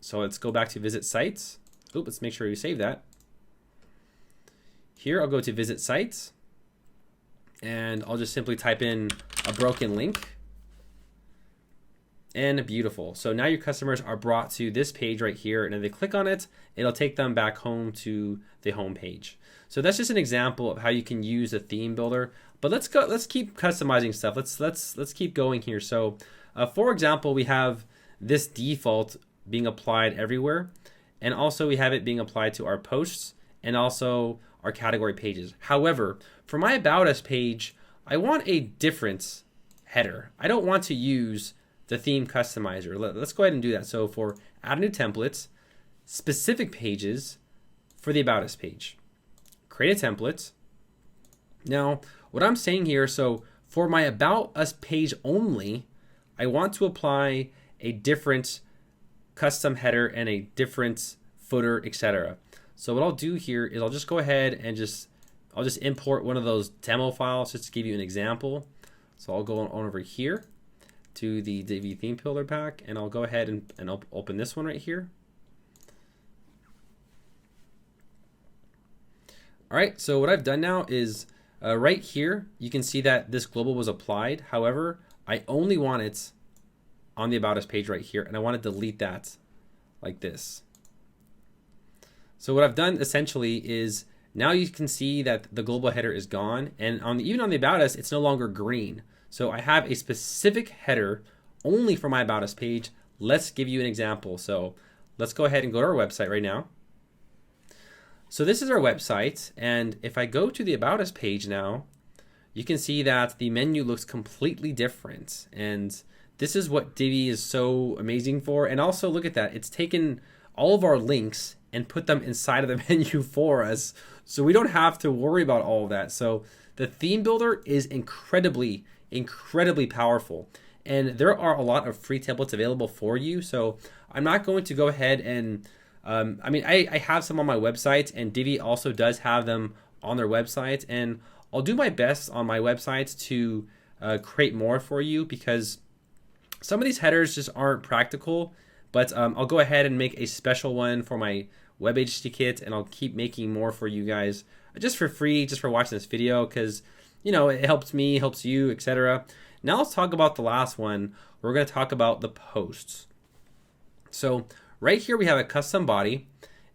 So let's go back to visit sites. Oop, let's make sure we save that. Here I'll go to visit sites and I'll just simply type in a broken link. And beautiful. So now your customers are brought to this page right here, and if they click on it, it'll take them back home to the home page. So that's just an example of how you can use a theme builder. But let's keep customizing stuff. Let's keep going here. So for example, we have this default being applied everywhere, and also we have it being applied to our posts and also our category pages. However, for my About Us page, I want a different header. I don't want to use the theme customizer. Let's go ahead and do that. So for add new templates, specific pages for the About Us page, create a template. Now, what I'm saying here, so for my About Us page only, I want to apply a different custom header and a different footer, etc. So what I'll do here is I'll just go ahead and I'll just import one of those demo files just to give you an example. So I'll go on over here to the Divi theme builder pack, and I'll go ahead and open this one right here. All right, so what I've done now is right here, you can see that this global was applied. However, I only want it on the About Us page right here, and I want to delete that like this. So what I've done essentially is now you can see that the global header is gone, and even on the About Us, it's no longer green. So I have a specific header only for my About Us page. Let's give you an example. So let's go ahead and go to our website right now. So this is our website, and if I go to the About Us page now, you can see that the menu looks completely different, and this is what Divi is so amazing for. And also look at that. It's taken all of our links and put them inside of the menu for us. So we don't have to worry about all of that. So the theme builder is incredibly powerful. And there are a lot of free templates available for you. So I'm not going to go ahead and, I have some on my website, and Divi also does have them on their website. And I'll do my best on my website to create more for you, because some of these headers just aren't practical. But I'll go ahead and make a special one for my web agency kit, and I'll keep making more for you guys just for free, just for watching this video, because it helps me, helps you, etc. Now let's talk about the last one. We're going to talk about the posts. So right here we have a custom body,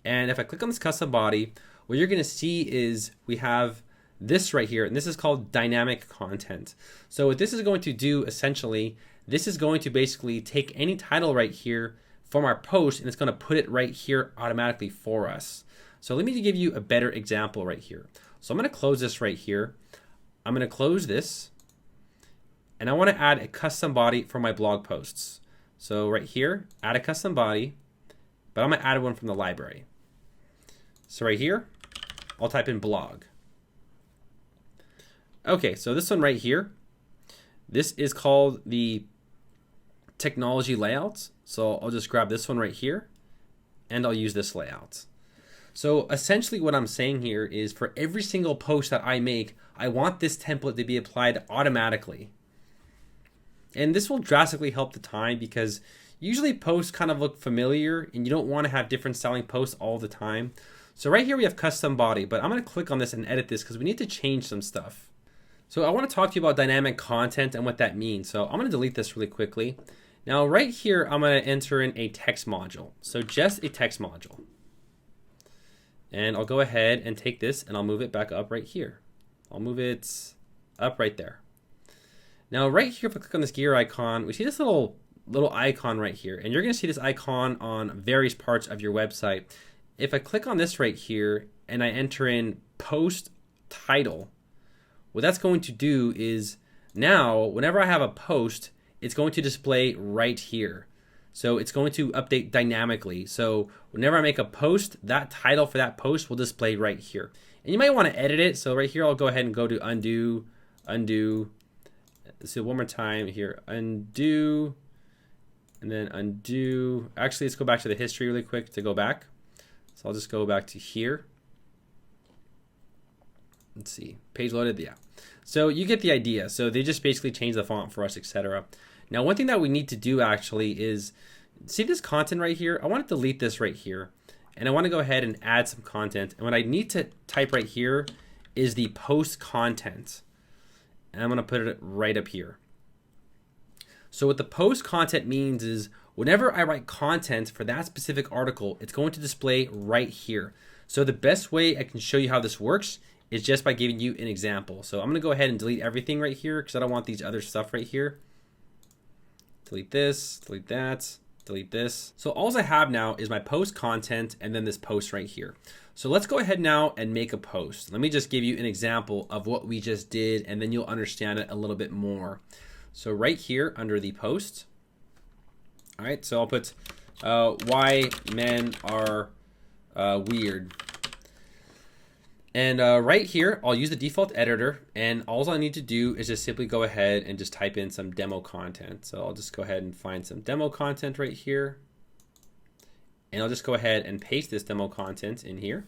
and if I click on this custom body, what you're going to see is we have this right here, and this is called dynamic content. So what this is going to do, essentially, this is going to basically take any title right here from our post, and it's going to put it right here automatically for us. So let me give you a better example right here. So I'm going to close this right here. I'm going to close this, and I want to add a custom body for my blog posts. So right here, add a custom body, but I'm going to add one from the library. So right here, I'll type in blog. Okay, so this one right here, this is called the technology layouts. So I'll just grab this one right here, and I'll use this layout. So essentially what I'm saying here is, for every single post that I make, I want this template to be applied automatically. And this will drastically help the time, because usually posts kind of look familiar and you don't want to have different styling posts all the time. So right here we have custom body, but I'm going to click on this and edit this because we need to change some stuff. So I want to talk to you about dynamic content and what that means. So I'm going to delete this really quickly. Now right here, I'm going to enter in a text module. So just a text module. And I'll go ahead and take this and I'll move it back up right here. I'll move it up right there. Now right here, if I click on this gear icon, we see this little icon right here, and you're going to see this icon on various parts of your website. If I click on this right here and I enter in post title, what that's going to do is, now whenever I have a post, it's going to display right here. So it's going to update dynamically. So whenever I make a post, that title for that post will display right here. And you might want to edit it. So right here, I'll go ahead and go to undo. So one more time here, undo, and then undo. Actually, let's go back to the history really quick to go back. So I'll just go back to here. Let's see, page loaded, yeah. So you get the idea. So they just basically change the font for us, etc. Now, one thing that we need to do actually is, see this content right here? I want to delete this right here, and I want to go ahead and add some content. And what I need to type right here is the post content. And I'm going to put it right up here. So what the post content means is, whenever I write content for that specific article, it's going to display right here. So the best way I can show you how this works is just by giving you an example. So I'm going to go ahead and delete everything right here because I don't want these other stuff right here. Delete this, delete that, delete this. So all I have now is my post content and then this post right here. So let's go ahead now and make a post. Let me just give you an example of what we just did, and then you'll understand it a little bit more. So right here under the post, all right, so I'll put why men are weird. And right here, I'll use the default editor, and all I need to do is just simply go ahead and just type in some demo content. So I'll just go ahead and find some demo content right here. And I'll just go ahead and paste this demo content in here.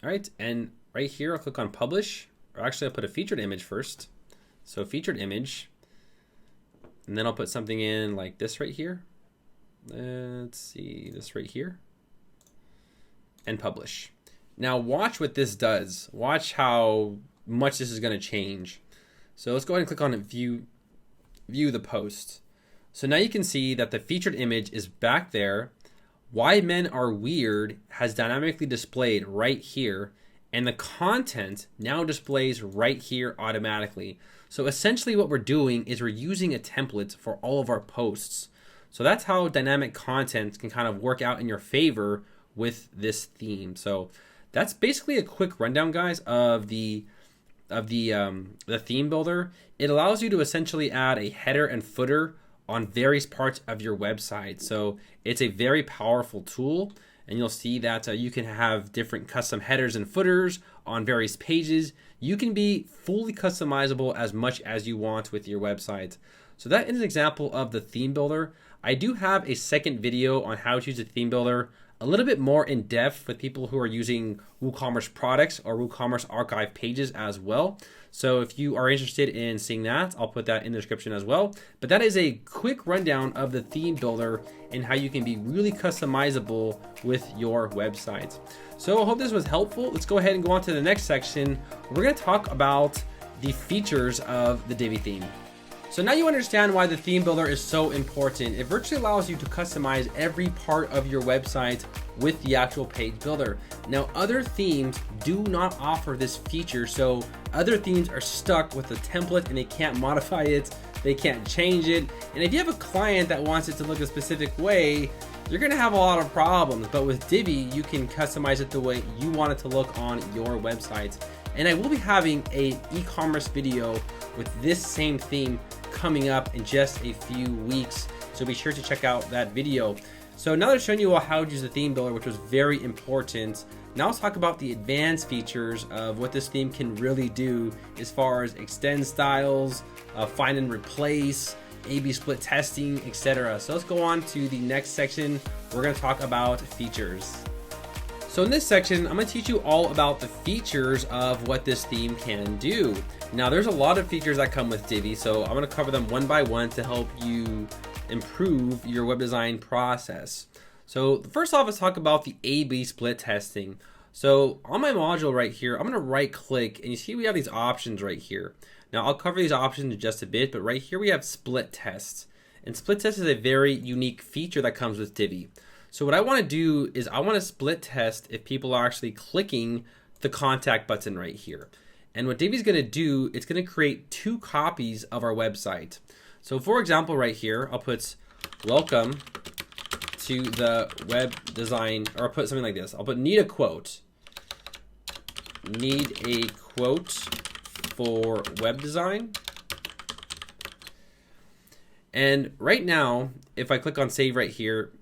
All right, and right here, I'll click on publish, or actually I'll put a featured image first. So featured image, and then I'll put something in like this right here. Let's see, this right here, and publish. Now watch what this does. Watch how much this is going to change. So let's go ahead and click on view the post. So now you can see that the featured image is back there. Why men are weird has dynamically displayed right here, and the content now displays right here automatically. So essentially what we're doing is we're using a template for all of our posts. So that's how dynamic content can kind of work out in your favor with this theme. So that's basically a quick rundown, guys, of the the theme builder, it allows you to essentially add a header and footer on various parts of your website. So it's a very powerful tool, and you'll see that you can have different custom headers and footers on various pages. You can be fully customizable as much as you want with your website. So that is an example of the theme builder. I do have a second video on how to use a theme builder, a little bit more in depth with people who are using WooCommerce products or WooCommerce archive pages as well. So if you are interested in seeing that, I'll put that in the description as well. But that is a quick rundown of the theme builder and how you can be really customizable with your website. So I hope this was helpful. Let's go ahead and go on to the next section. We're going to talk about the features of the Divi theme. So now you understand why the theme builder is so important. It virtually allows you to customize every part of your website with the actual page builder. Now, other themes do not offer this feature, so other themes are stuck with a template and they can't modify it, they can't change it. And if you have a client that wants it to look a specific way, you're gonna have a lot of problems. But with Divi, you can customize it the way you want it to look on your website. And I will be having an e-commerce video with this same theme coming up in just a few weeks, so be sure to check out that video. So now that I've shown you all how to use the theme builder, which was very important, now let's talk about the advanced features of what this theme can really do as far as extend styles, find and replace, A/B split testing, etc. So let's go on to the next section. We're going to talk about features. So in this section, I'm going to teach you all about the features of what this theme can do. Now, there's a lot of features that come with Divi, so I'm going to cover them one by one to help you improve your web design process. So first off, let's talk about the A/B split testing. So on my module right here, I'm going to right click, and you see we have these options right here. Now, I'll cover these options in just a bit, but right here we have split tests. And split test is a very unique feature that comes with Divi. So what I want to do is I want to split test if people are actually clicking the contact button right here. And what Divi is going to do, it's going to create two copies of our website. So for example, right here, I'll put welcome to the web design, or I'll put something like this. I'll put need a quote. Need a quote for web design. And right now, if I click on save right here,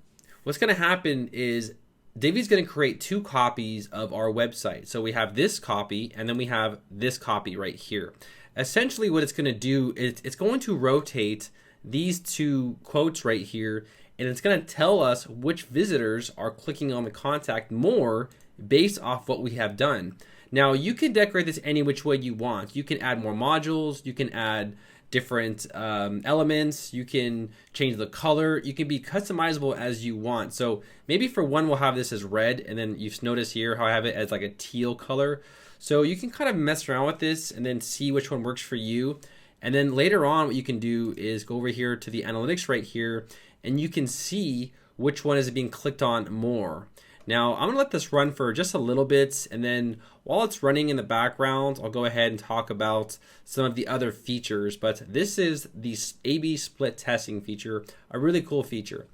what's going to happen is Divi is going to create two copies of our website. So we have this copy and then we have this copy right here. Essentially what it's going to do is it's going to rotate these two quotes right here, and it's going to tell us which visitors are clicking on the contact more based off what we have done. Now you can decorate this any which way you want. You can add more modules, you can add different elements, you can change the color, you can be customizable as you want. So maybe for one we'll have this as red, and then you've noticed here how I have it as like a teal color. So you can kind of mess around with this and then see which one works for you. And then later on what you can do is go over here to the analytics right here, and you can see which one is being clicked on more. Now I'm gonna let this run for just a little bit, and then while it's running in the background, I'll go ahead and talk about some of the other features. But this is the A/B split testing feature, a really cool feature.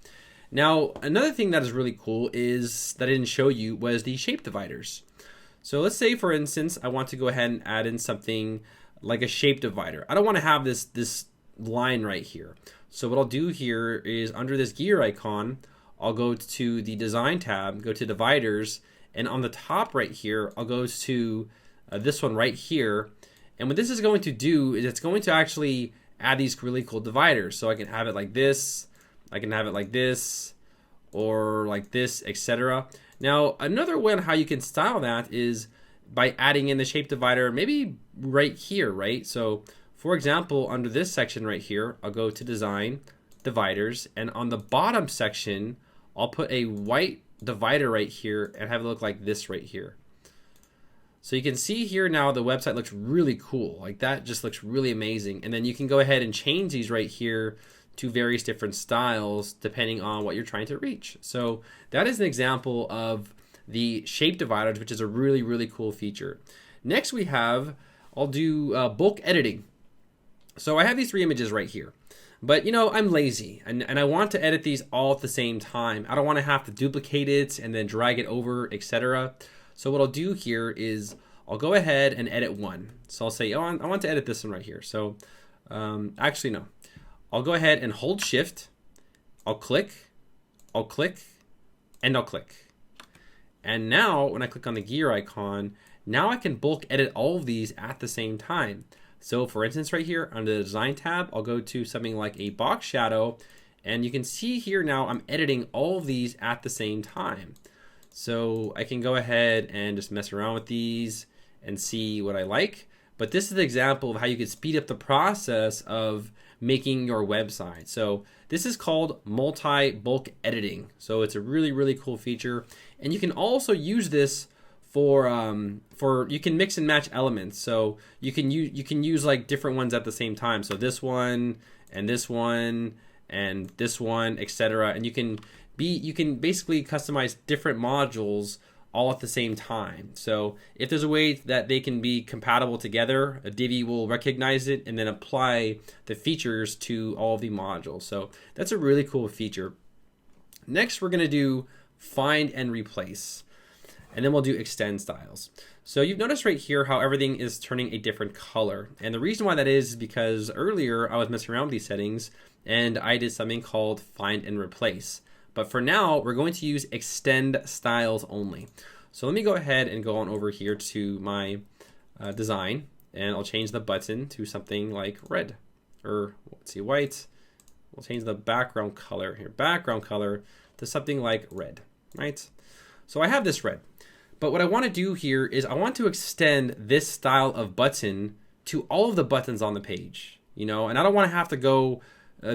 Now, another thing that is really cool is that I didn't show you was the shape dividers. So let's say, for instance, I want to go ahead and add in something like a shape divider. I don't want to have this line right here. So what I'll do here is under this gear icon, I'll go to the design tab, go to dividers, and on the top right here, I'll go to this one right here. And what this is going to do is it's going to actually add these really cool dividers. So I can have it like this, I can have it like this, or like this, etc. Now, another way on how you can style that is by adding in the shape divider, maybe right here, right? So for example, under this section right here, I'll go to design, dividers, and on the bottom section, I'll put a white divider right here and have it look like this right here. So you can see here now the website looks really cool. Like that just looks really amazing. And then you can go ahead and change these right here to various different styles depending on what you're trying to reach. So that is an example of the shape dividers, which is a really, really cool feature. Next we have, I'll do bulk editing. So I have these three images right here. But you know, I'm lazy and I want to edit these all at the same time. I don't want to have to duplicate it and then drag it over, etc. So what I'll do here is I'll go ahead and edit one. So I'll say, oh, I want to edit this one right here. So actually, no. I'll go ahead and hold Shift. I'll click, and I'll click. And now when I click on the gear icon, now I can bulk edit all of these at the same time. So for instance, right here under the design tab, I'll go to something like a box shadow, and you can see here now I'm editing all of these at the same time. So I can go ahead and just mess around with these and see what I like. But this is an example of how you can speed up the process of making your website. So this is called multi-bulk editing. So it's a really, really cool feature. And you can also use this for you can mix and match elements. So you can use like different ones at the same time. So this one and this one and this one, etc. And you can basically customize different modules all at the same time. So if there's a way that they can be compatible together, a Divi will recognize it and then apply the features to all of the modules. So that's a really cool feature. Next, we're gonna do find and replace, and then we'll do extend styles. So you've noticed right here how everything is turning a different color. And the reason why that is because earlier I was messing around with these settings and I did something called find and replace. But for now, we're going to use extend styles only. So let me go ahead and go on over here to my design, and I'll change the button to something like red, or let's see, white. We'll change the background color here, to something like red, right? So I have this red, but what I want to do here is I want to extend this style of button to all of the buttons on the page, and I don't want to have to go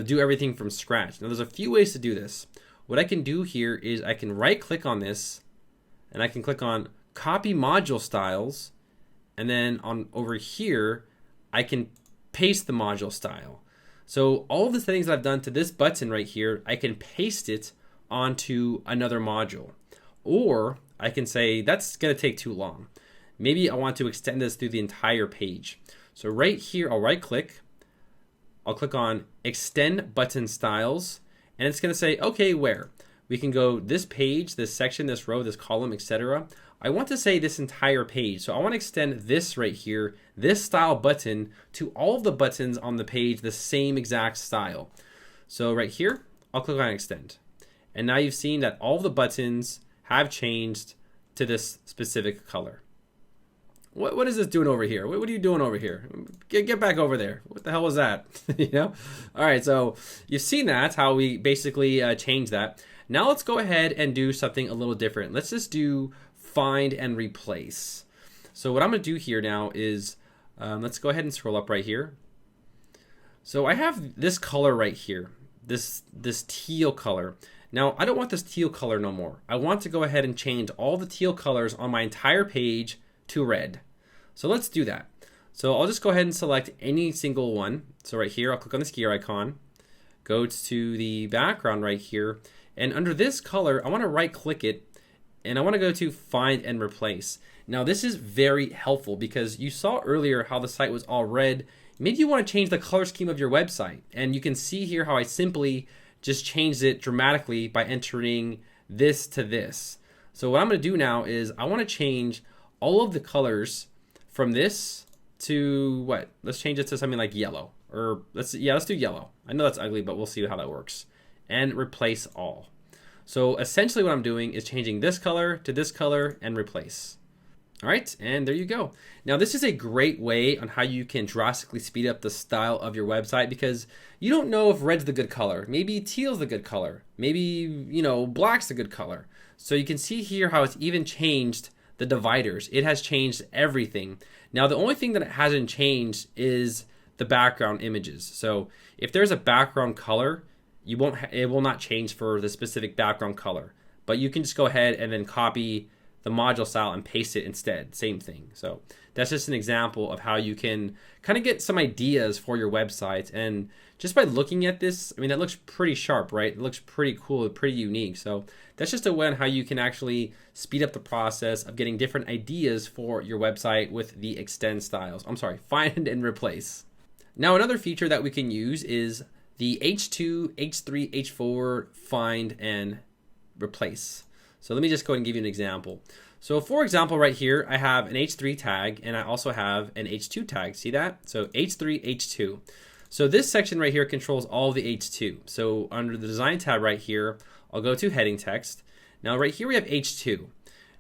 do everything from scratch. Now there's a few ways to do this. What I can do here is I can right click on this and I can click on copy module styles, and then on over here I can paste the module style. So all of the settings that I've done to this button right here, I can paste it onto another module. Or I can say that's gonna take too long. Maybe I want to extend this through the entire page. So right here, I'll right click, I'll click on extend button styles, and it's going to say, okay, where? We can go this page, this section, this row, this column, etc. I want to say this entire page. So I want to extend this right here, this style button, to all of the buttons on the page, the same exact style. So right here, I'll click on extend. And now you've seen that all of the buttons have changed to this specific color. What is this doing over here? What are you doing over here? Get back over there. What the hell was that? All right, so you've seen that, how we basically changed that. Now let's go ahead and do something a little different. Let's just do find and replace. So what I'm gonna do here now is, let's go ahead and scroll up right here. So I have this color right here, this teal color. Now I don't want this teal color no more. I want to go ahead and change all the teal colors on my entire page to red. So let's do that. So I'll just go ahead and select any single one. So right here, I'll click on this gear icon, go to the background right here, and under this color, I want to right click it, and I want to go to find and replace. Now this is very helpful because you saw earlier how the site was all red. Maybe you want to change the color scheme of your website, and you can see here how I simply just changed it dramatically by entering this to this. So what I'm going to do now is I want to change all of the colors from this to what? Let's change it to something like yellow, or let's do yellow. I know that's ugly, but we'll see how that works. And replace all. So essentially what I'm doing is changing this color to this color and replace. All right, and there you go. Now this is a great way on how you can drastically speed up the style of your website, because you don't know if red's the good color. Maybe teal's the good color. Maybe, black's the good color. So you can see here how it's even changed the dividers. It has changed everything. Now the only thing that it hasn't changed is the background images. So if there's a background color, it will not change for the specific background color, but you can just go ahead and then copy the module style and paste it instead. Same thing. So that's just an example of how you can kind of get some ideas for your website. And just by looking at this, I mean, that looks pretty sharp, right? It looks pretty cool, pretty unique. So that's just a way on how you can actually speed up the process of getting different ideas for your website with the extend styles. Find and replace. Now, another feature that we can use is the H2, H3, H4 find and replace. So let me just go ahead and give you an example. So for example, right here, I have an H3 tag and I also have an H2 tag. See that? So H3, H2. So this section right here controls all of the H2. So under the design tab right here, I'll go to heading text. Now right here we have H2.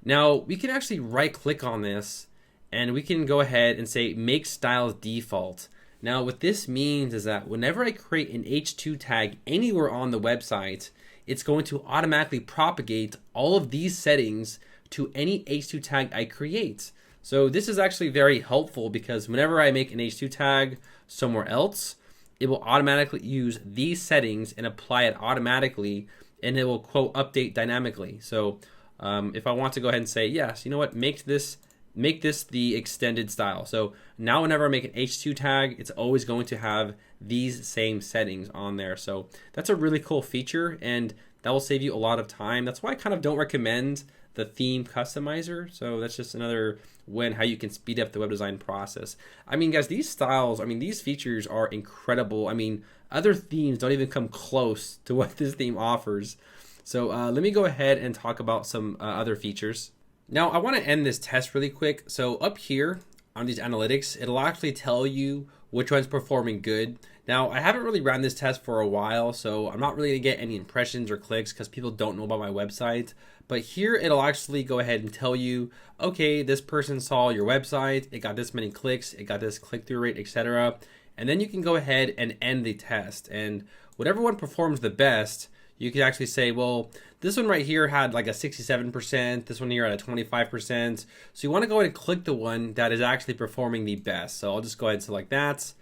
Now we can actually right click on this and we can go ahead and say make styles default. Now what this means is that whenever I create an H2 tag anywhere on the website, it's going to automatically propagate all of these settings to any H2 tag I create. So this is actually very helpful because whenever I make an H2 tag somewhere else, it will automatically use these settings and apply it automatically, and it will quote update dynamically. So if I want to go ahead and say, yes, you know what, make this the extended style. So now whenever I make an H2 tag, it's always going to have these same settings on there. So that's a really cool feature, and that will save you a lot of time. That's why I kind of don't recommend the theme customizer. So that's just another way on how you can speed up the web design process. I mean, guys, these styles, I mean, these features are incredible. I mean, other themes don't even come close to what this theme offers. So let me go ahead and talk about some other features. Now, I want to end this test really quick. So up here on these analytics, it'll actually tell you which one's performing good. Now, I haven't really ran this test for a while, so I'm not really gonna get any impressions or clicks because people don't know about my website. But here it'll actually go ahead and tell you, okay, this person saw your website, it got this many clicks, it got this click-through rate, etc. And then you can go ahead and end the test. And whatever one performs the best, you can actually say, well, this one right here had like a 67%, this one here had a 25%. So you want to go ahead and click the one that is actually performing the best. So I'll just go ahead and select that,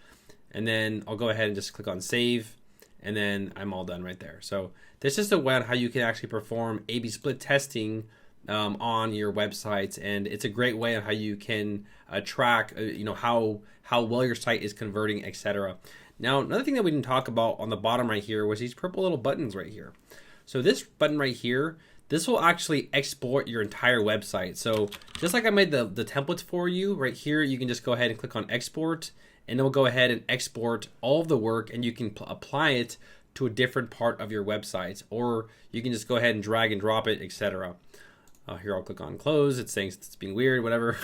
and then I'll go ahead and just click on save, and then I'm all done right there. So this is just a way on how you can actually perform A/B split testing on your websites, and it's a great way on how you can track, how well your site is converting, etc. Now, another thing that we didn't talk about on the bottom right here was these purple little buttons right here. So this button right here, this will actually export your entire website. So just like I made the templates for you, right here, you can just go ahead and click on export, and it will go ahead and export all of the work, and you can apply it to a different part of your website, or you can just go ahead and drag and drop it, etc. Here I'll click on close. It's saying it's being weird, whatever.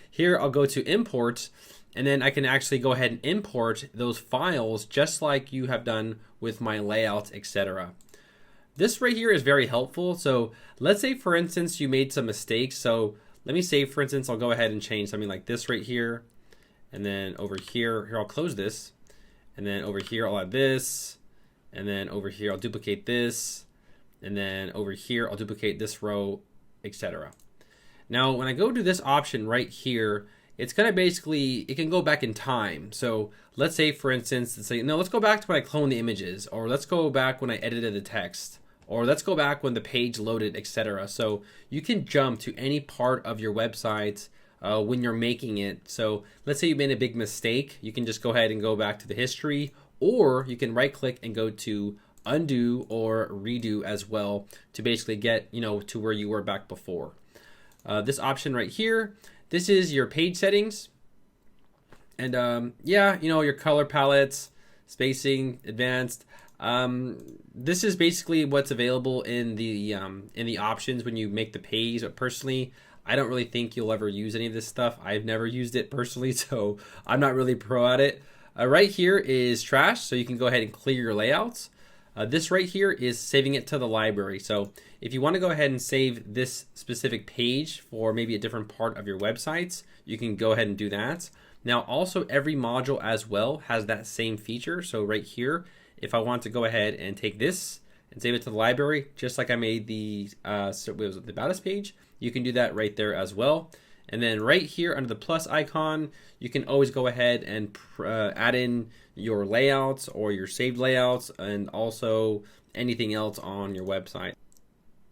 Here I'll go to import, and then I can actually go ahead and import those files just like you have done with my layout, etc. This right here is very helpful. So let's say, for instance, you made some mistakes. So let me say, for instance, I'll go ahead and change something like this right here. And then over here, I'll close this. And then over here, I'll add this. And then over here, I'll duplicate this. And then over here, I'll duplicate this row, etc. Now, when I go to this option right here, it's gonna basically, it can go back in time. So let's say, for instance, let's go back to when I cloned the images, or let's go back when I edited the text, or let's go back when the page loaded, etc. So you can jump to any part of your website when you're making it. So let's say you made a big mistake, you can just go ahead and go back to the history, or you can right click and go to undo or redo as well to basically get to where you were back before. This option right here, this is your page settings, and your color palettes, spacing, advanced. This is basically what's available in the options when you make the page. But personally, I don't really think you'll ever use any of this stuff. I've never used it personally, so I'm not really pro at it. Right here is trash, so you can go ahead and clear your layouts. This right here is saving it to the library. So if you want to go ahead and save this specific page for maybe a different part of your websites, you can go ahead and do that. Now also every module as well has that same feature. So right here, if I want to go ahead and take this and save it to the library, just like I made the About Us page, you can do that right there as well. And then right here under the plus icon, you can always go ahead and add in your layouts or your saved layouts, and also anything else on your website.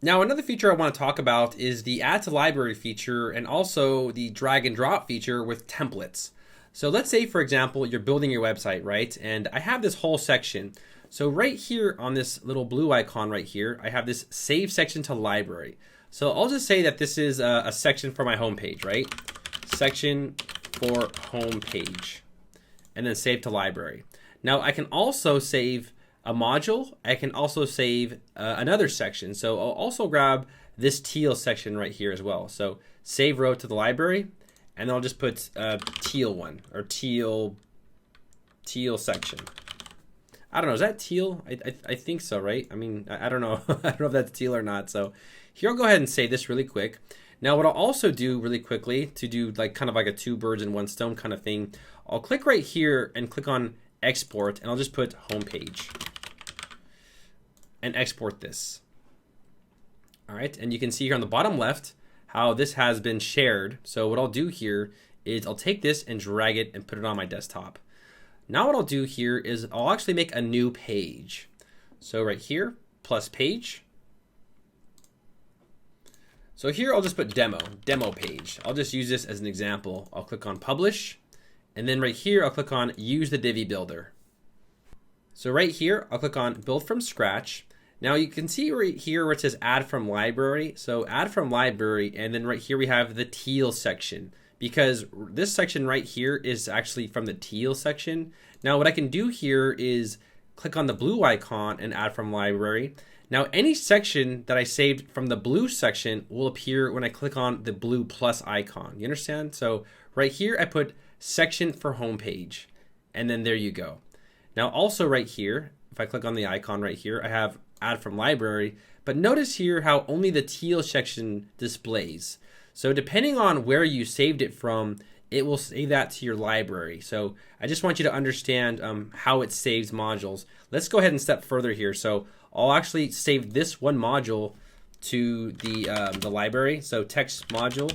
Now, another feature I want to talk about is the add to library feature, and also the drag and drop feature with templates. So let's say, for example, you're building your website, right? And I have this whole section. So right here on this little blue icon right here, I have this save section to library. So I'll just say that this is a section for my homepage, right? Section for homepage, and then save to library. Now I can also save a module. I can also save another section. So I'll also grab this teal section right here as well. So save row to the library, and I'll just put teal one, or teal section. I don't know, is that teal? I think so, right? I mean, I don't know. I don't know if that's teal or not. So here I'll go ahead and save this really quick. Now what I'll also do really quickly to do like kind of like a two birds in one stone kind of thing, I'll click right here and click on export, and I'll just put homepage and export this. All right, and you can see here on the bottom left how this has been shared. So what I'll do here is I'll take this and drag it and put it on my desktop. Now what I'll do here is I'll actually make a new page. So right here, plus page. So here I'll just put demo page. I'll just use this as an example. I'll click on publish, and then right here I'll click on use the Divi builder. So right here I'll click on build from scratch. Now you can see right here where it says add from library. So add from library, and then right here we have the teal section, because this section right here is actually from the teal section. Now what I can do here is click on the blue icon and add from library. Now any section that I saved from the blue section will appear when I click on the blue plus icon. You understand? So right here I put section for homepage, and then there you go. Now also right here, if I click on the icon right here, I have add from library, but notice here how only the teal section displays. So depending on where you saved it from, it will save that to your library. So I just want you to understand how it saves modules. Let's go ahead and step further here. So I'll actually save this one module to the library. So text module,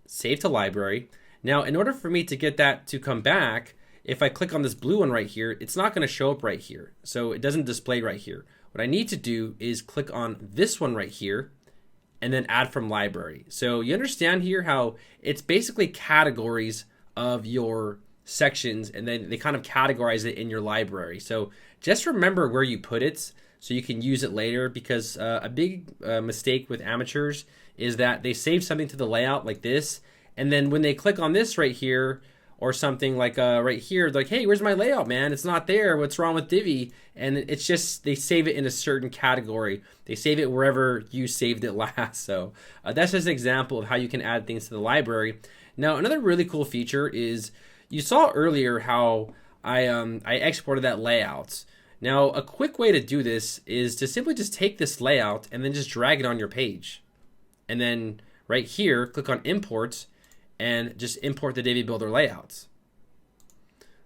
save to library. Now, in order for me to get that to come back, if I click on this blue one right here, it's not going to show up right here. So it doesn't display right here. What I need to do is click on this one right here, and then add from library. So you understand here how it's basically categories of your sections, and then they kind of categorize it in your library. So just remember where you put it so you can use it later, because a big mistake with amateurs is that they save something to the layout like this, and then when they click on this right here or something like right here, they're like, hey, where's my layout, man? It's not there. What's wrong with Divi? And it's just, they save it in a certain category. They save it wherever you saved it last. So that's just an example of how you can add things to the library. Now, another really cool feature is you saw earlier how I exported that layout. Now, a quick way to do this is to simply just take this layout and then just drag it on your page. And then right here, click on imports, and just import the Divi builder layouts.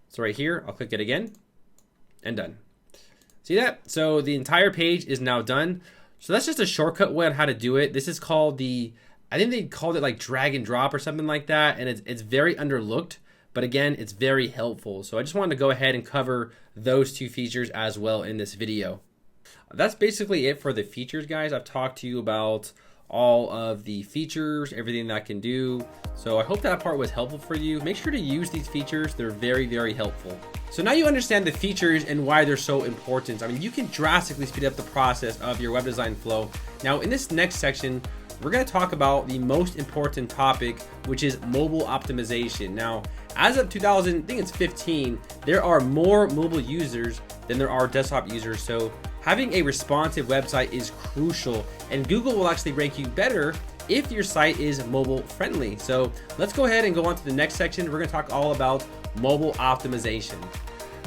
So right here, I'll click it again, and done. See that? So the entire page is now done. So that's just a shortcut way on how to do it. This is called I think they called it like drag and drop or something like that, and it's very underlooked, but again, it's very helpful. So I just wanted to go ahead and cover those two features as well in this video. That's basically it for the features, guys. I've talked to you about all of the features, everything that I can do. So I hope that part was helpful for you. Make sure to use these features. They're very, very helpful. So now you understand the features and why they're so important. I mean, you can drastically speed up the process of your web design flow. Now in this next section, we're going to talk about the most important topic, which is mobile optimization. Now, as of 2015, there are more mobile users than there are desktop users. So having a responsive website is crucial, and Google will actually rank you better if your site is mobile friendly. So let's go ahead and go on to the next section. We're going to talk all about mobile optimization.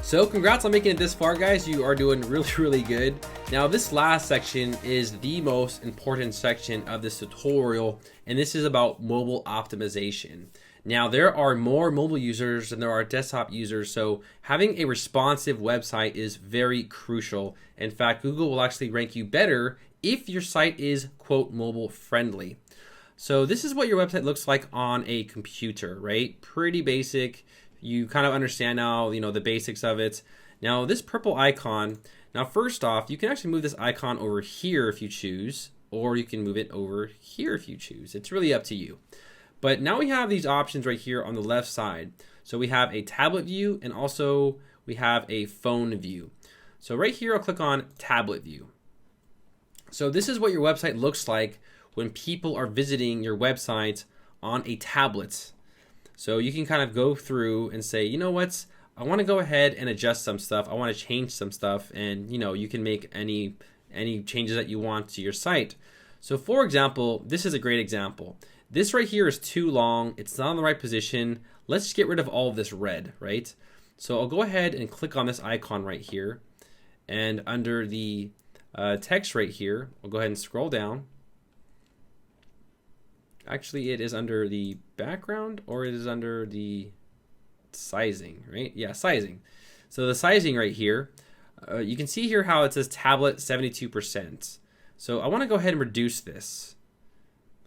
So congrats on making it this far, guys. You are doing really, really good. Now this last section is the most important section of this tutorial, and this is about mobile optimization. Now there are more mobile users than there are desktop users, so having a responsive website is very crucial. In fact, Google will actually rank you better if your site is, quote, mobile friendly. So this is what your website looks like on a computer, right? Pretty basic. You kind of understand now, the basics of it. Now this purple icon, now first off, you can actually move this icon over here if you choose, or you can move it over here if you choose. It's really up to you. But now we have these options right here on the left side. So we have a tablet view, and also we have a phone view. So right here, I'll click on tablet view. So this is what your website looks like when people are visiting your website on a tablet. So you can kind of go through and say, you know what, I want to go ahead and adjust some stuff. I want to change some stuff, and you can make any changes that you want to your site. So for example, this is a great example. This right here is too long. It's not in the right position. Let's just get rid of all of this red, right? So I'll go ahead and click on this icon right here. And under the text right here, I'll go ahead and scroll down. Actually, it is under the background, or it is under the sizing, right? Yeah, sizing. So the sizing right here, you can see here how it says tablet 72%. So I want to go ahead and reduce this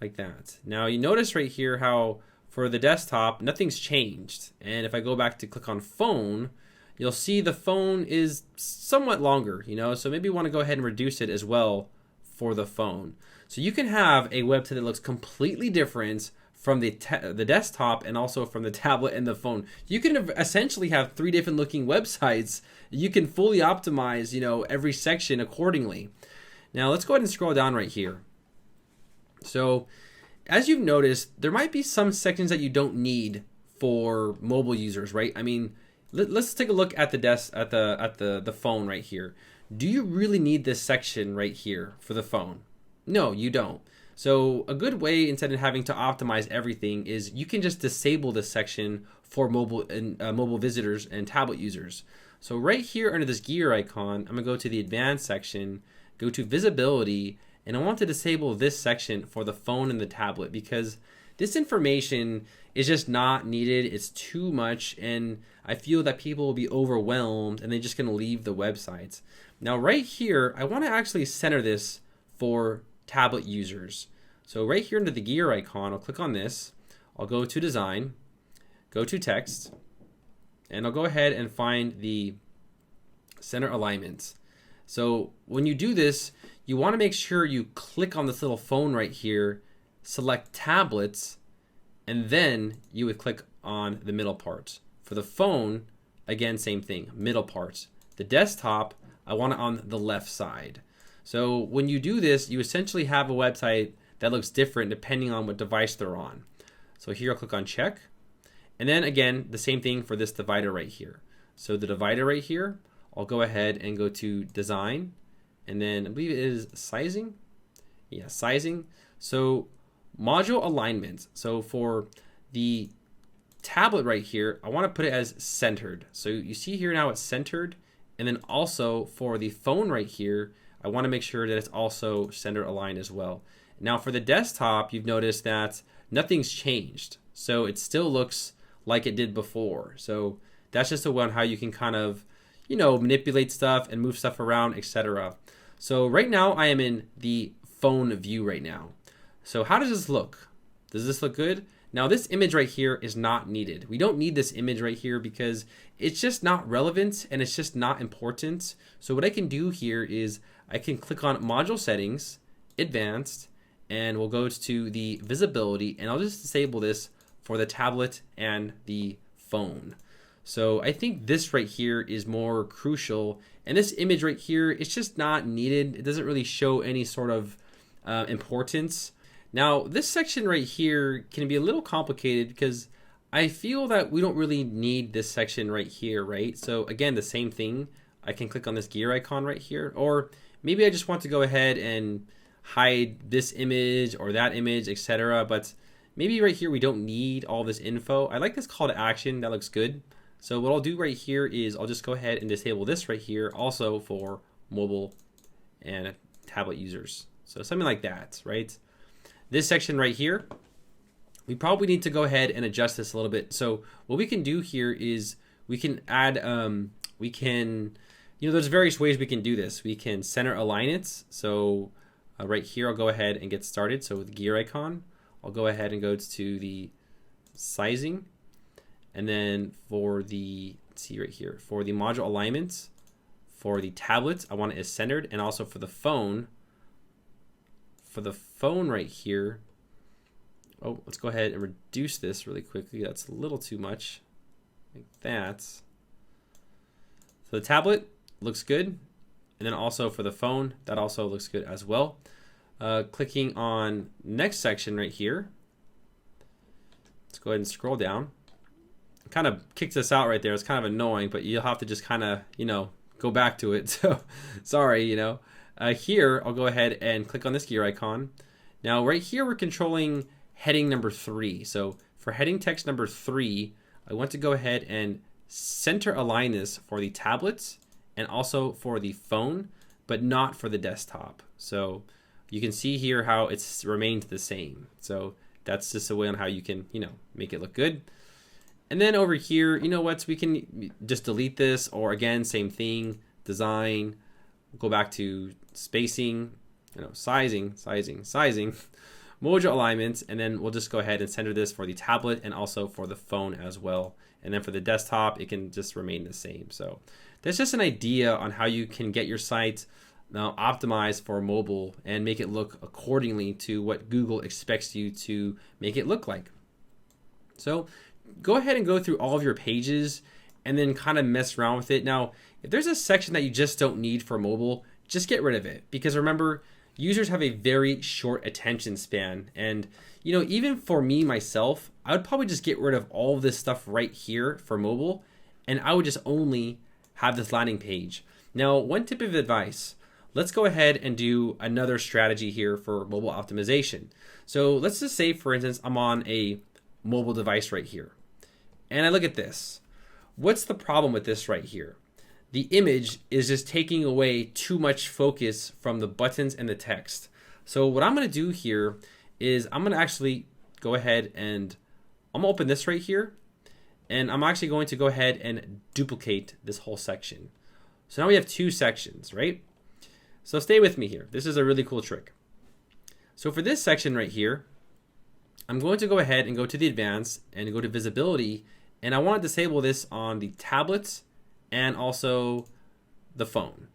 like that. Now you notice right here how for the desktop, nothing's changed. And if I go back to click on phone, you'll see the phone is somewhat longer, you know, so maybe you want to go ahead and reduce it as well for the phone. So you can have a website that looks completely different from the desktop and also from the tablet and the phone. You can essentially have 3 different looking websites. You can fully optimize, you know, every section accordingly. Now let's go ahead and scroll down right here. So as you've noticed, there might be some sections that you don't need for mobile users, right? I mean, let's take a look at the phone right here. Do you really need this section right here for the phone? No, you don't. So a good way, instead of having to optimize everything, is you can just disable this section for mobile visitors and tablet users. So right here under this gear icon, I'm gonna go to the advanced section, go to visibility, and I want to disable this section for the phone and the tablet because this information is just not needed. It's too much, and I feel that people will be overwhelmed and they're just gonna leave the websites. Now right here, I wanna actually center this for tablet users. So right here under the gear icon, I'll click on this. I'll go to design, go to text, and I'll go ahead and find the center alignment. So when you do this, you want to make sure you click on this little phone right here, select tablets, and then you would click on the middle part. For the phone, again, same thing, middle part. The desktop, I want it on the left side. So when you do this, you essentially have a website that looks different depending on what device they're on. So here I'll click on check. And then again, the same thing for this divider right here. So the divider right here, I'll go ahead and go to design. And then I believe it is sizing. Yeah, sizing. So module alignment. So for the tablet right here, I want to put it as centered. So you see here now it's centered. And then also for the phone right here, I want to make sure that it's also center aligned as well. Now for the desktop, you've noticed that nothing's changed. So it still looks like it did before. So that's just a way on how you can kind of, you know, manipulate stuff and move stuff around, etc. So right now I am in the phone view right now. So how does this look? Does this look good? Now this image right here is not needed. We don't need this image right here because it's just not relevant and it's just not important. So what I can do here is I can click on module settings, advanced, and we'll go to the visibility, and I'll just disable this for the tablet and the phone. So I think this right here is more crucial, and this image right here, it's just not needed. It doesn't really show any sort of importance. Now this section right here can be a little complicated because I feel that we don't really need this section right here, right? So again, the same thing. I can click on this gear icon right here, or maybe I just want to go ahead and hide this image or that image, etc. But maybe right here we don't need all this info. I like this call to action. That looks good. So what I'll do right here is I'll just go ahead and disable this right here also for mobile and tablet users. So something like that, right? This section right here, we probably need to go ahead and adjust this a little bit. So what we can do here is we can add, you know, there's various ways we can do this. We can center align it. So right here, I'll go ahead and get started. So with the gear icon, I'll go ahead and go to the sizing. And then for the, let's see right here, for the module alignments, for the tablets, I want it as centered. And also for the phone right here, oh, let's go ahead and reduce this really quickly. That's a little too much, like that. So the tablet looks good. And then also for the phone, that also looks good as well. Clicking on next section right here. Let's go ahead and scroll down. Kind of kicks us out right there. It's kind of annoying, but you'll have to just kind of, you know, go back to it. So sorry, you know. Here, I'll go ahead and click on this gear icon. Now, right here, we're controlling heading number 3. So for heading text number 3, I want to go ahead and center align this for the tablets and also for the phone, but not for the desktop. So you can see here how it's remained the same. So that's just a way on how you can, make it look good. And then over here, we can just delete this, or again, same thing, design, go back to spacing, sizing, module alignments, and then we'll just go ahead and center this for the tablet and also for the phone as well. And then for the desktop, it can just remain the same. So that's just an idea on how you can get your site now optimized for mobile and make it look accordingly to what Google expects you to make it look like. So go ahead and go through all of your pages and then kind of mess around with it. Now, if there's a section that you just don't need for mobile, just get rid of it, because remember, users have a very short attention span. And even for me myself, I would probably just get rid of all of this stuff right here for mobile, and I would just only have this landing page. Now, one tip of advice, let's go ahead and do another strategy here for mobile optimization. So let's just say, for instance, I'm on a mobile device right here, and I look at this. What's the problem with this right here? The image is just taking away too much focus from the buttons and the text. So what I'm going to do here is I'm going to actually go ahead and I'm going to open this right here, and I'm actually going to go ahead and duplicate this whole section. So now we have 2 sections, right? So stay with me here. This is a really cool trick. So for this section right here, I'm going to go ahead and go to the advanced and go to visibility, and I want to disable this on the tablets and also the phone.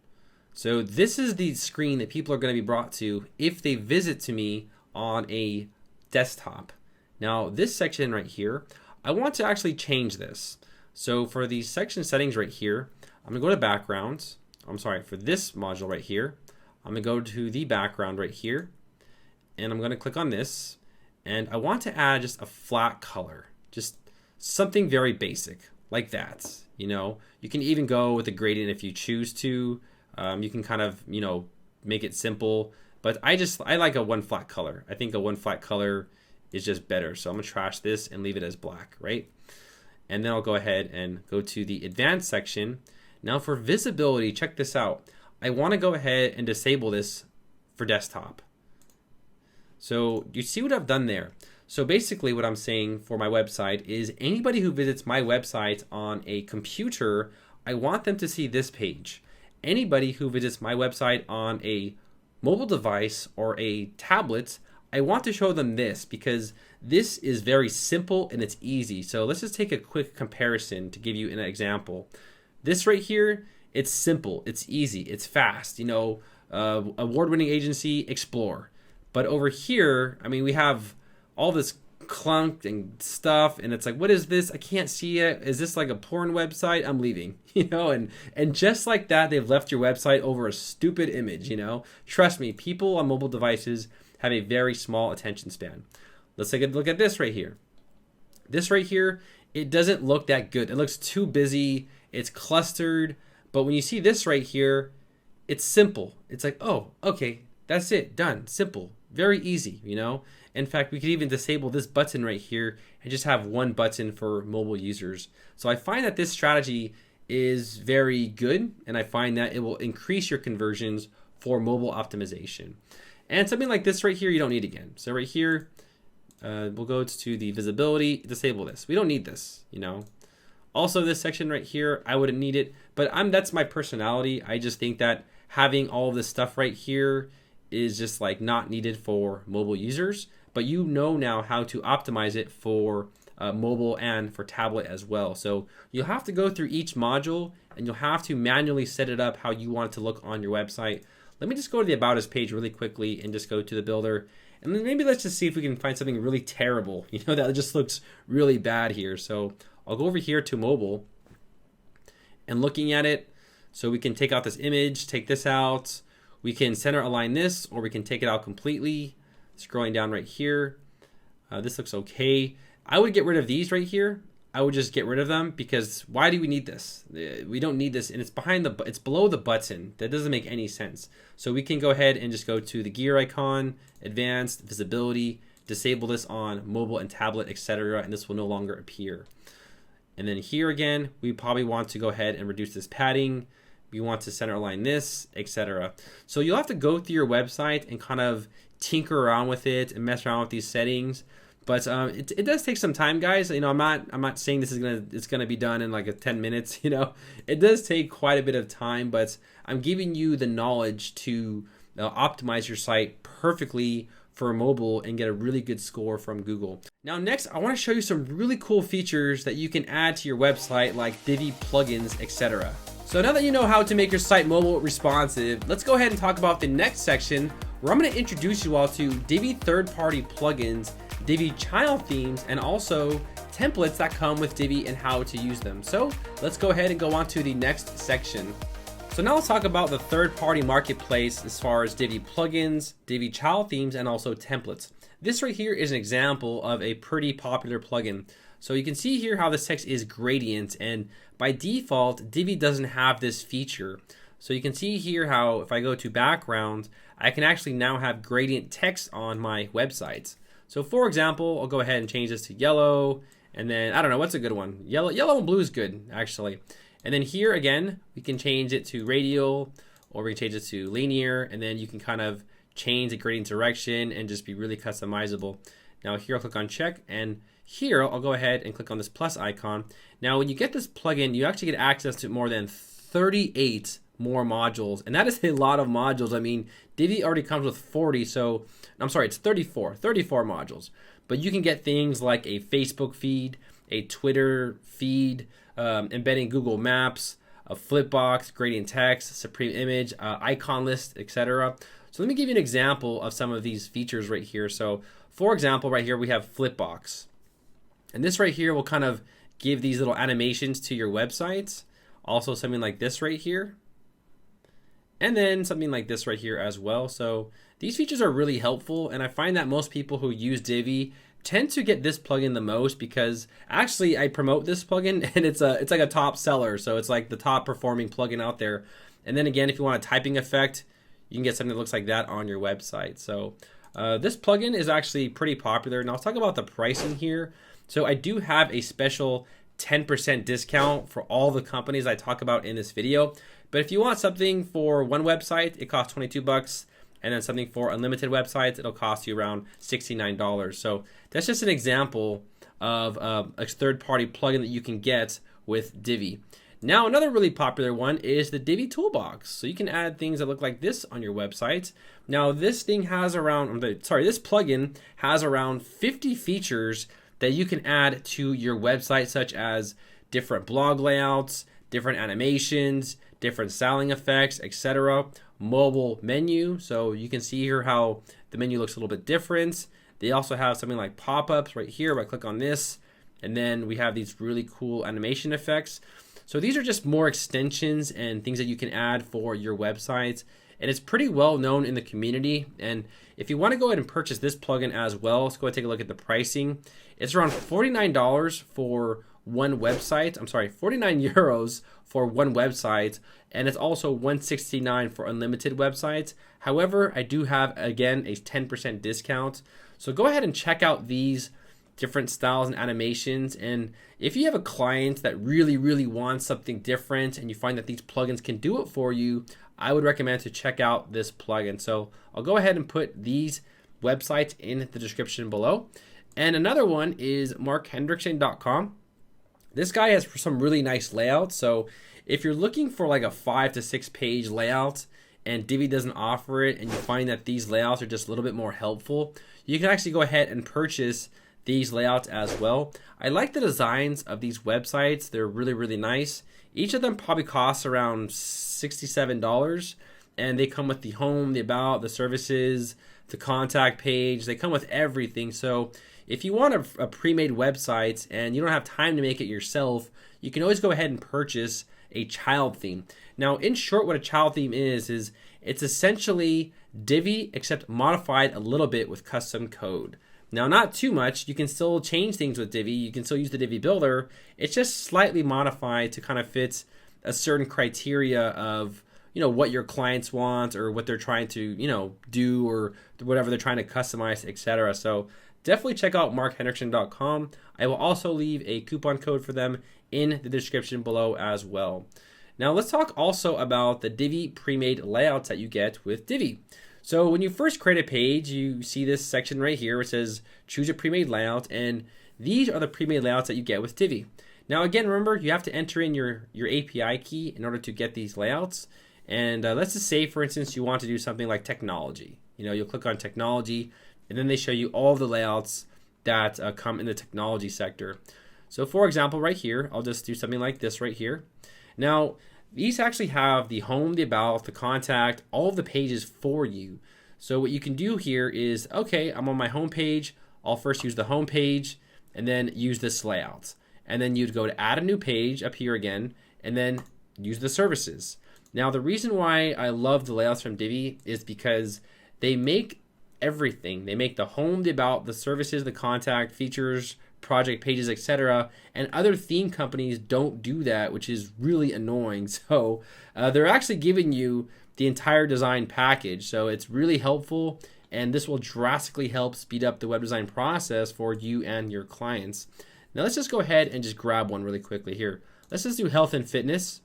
So this is the screen that people are going to be brought to if they visit to me on a desktop. Now this section right here, I want to actually change this. So for the section settings right here, I'm going to go to backgrounds. For this module right here, I'm going to go to the background right here, and I'm going to click on this, and I want to add just a flat color, just something very basic like that. You can even go with a gradient if you choose to. You can kind of, make it simple, but I like a one flat color. I think a one flat color is just better. So I'm gonna trash this and leave it as black, right? And then I'll go ahead and go to the advanced section. Now for visibility, check this out. I wanna go ahead and disable this for desktop. So you see what I've done there? So basically what I'm saying for my website is anybody who visits my website on a computer, I want them to see this page. Anybody who visits my website on a mobile device or a tablet, I want to show them this, because this is very simple and it's easy. So let's just take a quick comparison to give you an example. This right here, it's simple, it's easy, it's fast. Award-winning agency, explore. But over here, we have all this clunk and stuff, and it's like, what is this? I can't see it. Is this like a porn website? I'm leaving. And just like that, they've left your website over a stupid image. Trust me, people on mobile devices have a very small attention span. Let's take a look at this right here. This right here, it doesn't look that good. It looks too busy. It's clustered. But when you see this right here, it's simple. It's like, oh, okay, that's it, done, simple, very easy. In fact, we could even disable this button right here and just have one button for mobile users. So I find that this strategy is very good, and I find that it will increase your conversions for mobile optimization. And something like this right here, you don't need again. So right here, we'll go to the visibility, disable this. We don't need this, Also, this section right here, I wouldn't need it, but that's my personality. I just think that having all of this stuff right here is just like not needed for mobile users, but now how to optimize it for mobile and for tablet as well. So you'll have to go through each module, and you'll have to manually set it up how you want it to look on your website. Let me just go to the About Us page really quickly and just go to the builder, and then maybe let's just see if we can find something really terrible, that just looks really bad here. So I'll go over here to mobile and looking at it. So we can take out this image, take this out. We can center align this, or we can take it out completely. Scrolling down right here. This looks okay. I would get rid of these right here. I would just get rid of them, because why do we need this? We don't need this, and it's below the button. That doesn't make any sense. So we can go ahead and just go to the gear icon, advanced, visibility, disable this on mobile and tablet, etc., and this will no longer appear. And then here again, we probably want to go ahead and reduce this padding. We want to center align this, etc. So you'll have to go through your website and kind of tinker around with it and mess around with these settings. But it does take some time, guys. You know, I'm not saying it's gonna be done in like 10 minutes. You know, it does take quite a bit of time, but I'm giving you the knowledge to optimize your site perfectly for mobile and get a really good score from Google. Now next, I want to show you some really cool features that you can add to your website, like Divi plugins, etc. So now that you know how to make your site mobile responsive, let's go ahead and talk about the next section, where I'm going to introduce you all to Divi third-party plugins, Divi child themes, and also templates that come with Divi and how to use them. So let's go ahead and go on to the next section. So now let's talk about the third-party marketplace as far as Divi plugins, Divi child themes, and also templates. This right here is an example of a pretty popular plugin. So you can see here how this text is gradient, and by default, Divi doesn't have this feature. So you can see here how if I go to background, I can actually now have gradient text on my website. So for example, I'll go ahead and change this to yellow, and then I don't know, what's a good one? Yellow and blue is good, actually. And then here again, we can change it to radial, or we can change it to linear, and then you can kind of change the gradient direction and just be really customizable. Now here I'll click on check, and here I'll go ahead and click on this plus icon. Now when you get this plugin, you actually get access to more than 38 more modules, and that is a lot of modules. I mean, Divi already comes with 40, so I'm sorry, it's 34 modules. But you can get things like a Facebook feed, a Twitter feed, embedding Google Maps, a flipbox, gradient text, supreme image, icon list, etc. So let me give you an example of some of these features right here. So for example, right here we have flipbox, and this right here will kind of give these little animations to your websites. Also something like this right here, and then something like this right here as well. So these features are really helpful, and I find that most people who use Divi tend to get this plugin the most, because actually I promote this plugin and it's like a top seller. So it's like the top performing plugin out there. And then again, if you want a typing effect, you can get something that looks like that on your website. So this plugin is actually pretty popular. Now let's talk about the pricing here. So I do have a special 10% discount for all the companies I talk about in this video. But if you want something for one website, it costs 22 bucks. And then something for unlimited websites, it'll cost you around $69. So that's just an example of a third-party plugin that you can get with Divi. Now, another really popular one is the Divi Toolbox. So you can add things that look like this on your website. Now, this thing has around, this plugin has around 50 features that you can add to your website, such as different blog layouts, different animations, different styling effects, etc. Mobile menu, so you can see here how the menu looks a little bit different. They also have something like pop-ups right here. If I click on this, and then we have these really cool animation effects. So these are just more extensions and things that you can add for your websites, and it's pretty well known in the community. And if you want to go ahead and purchase this plugin as well, let's go ahead and take a look at the pricing. It's around $49 for one website. I'm sorry, 49 euros for one website, and it's also $169 for unlimited websites. However, I do have, again, a 10% discount. So go ahead and check out these different styles and animations. And if you have a client that really wants something different and you find that these plugins can do it for you, I would recommend to check out this plugin. So I'll go ahead and put these websites in the description below. And another one is markhendrickson.com. This guy has some really nice layouts. So if you're looking for like a 5 to 6 page layout and Divi doesn't offer it, and you find that these layouts are just a little bit more helpful, you can actually go ahead and purchase these layouts as well. I like the designs of these websites. They're really nice. Each of them probably costs around $67, and they come with the home, the about, the services, the contact page. They come with everything. So if you want a pre-made website and you don't have time to make it yourself, you can always go ahead and purchase a child theme. Now, in short, what a child theme is it's essentially Divi except modified a little bit with custom code. Now, not too much. You can still change things with Divi. You can still use the Divi builder. It's just slightly modified to kind of fit a certain criteria of, you know, what your clients want or what they're trying to, you know, do or whatever they're trying to customize, etc. So definitely check out markhenriksen.com. I will also leave a coupon code for them in the description below as well. Now let's talk also about the Divi pre-made layouts that you get with Divi. So when you first create a page, you see this section right here where it says choose a pre-made layout, and these are the pre-made layouts that you get with Divi. Now again, remember, you have to enter in your API key in order to get these layouts. And let's just say, for instance, you want to do something like technology. You know, you'll click on technology, and then they show you all the layouts that come in the technology sector. So for example, right here, I'll just do something like this right here. Now, these actually have the home, the about, the contact, all of the pages for you. So what you can do here is, okay, I'm on my home page. I'll first use the home page and then use this layout. And then you'd go to add a new page up here again, and then use the services. Now, the reason why I love the layouts from Divi is because they make everything. They make the home, the about, the services, the contact, features, project pages, etc. And other theme companies don't do that, which is really annoying. So they're actually giving you the entire design package. So it's really helpful, and this will drastically help speed up the web design process for you and your clients. Now let's just go ahead and just grab one really quickly here. Let's just do health and fitness.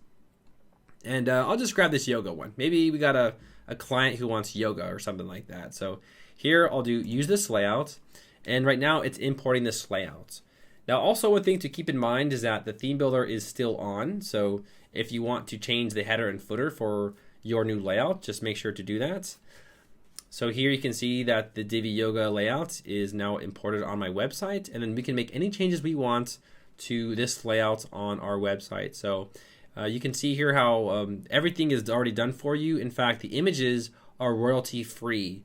And I'll just grab this yoga one. Maybe we got a client who wants yoga or something like that. So here I'll do use this layout. And right now it's importing this layout. Now also one thing to keep in mind is that the theme builder is still on. So if you want to change the header and footer for your new layout, just make sure to do that. So here you can see that the Divi Yoga layout is now imported on my website, and then we can make any changes we want to this layout on our website. So you can see here how everything is already done for you. In fact, the images are royalty free.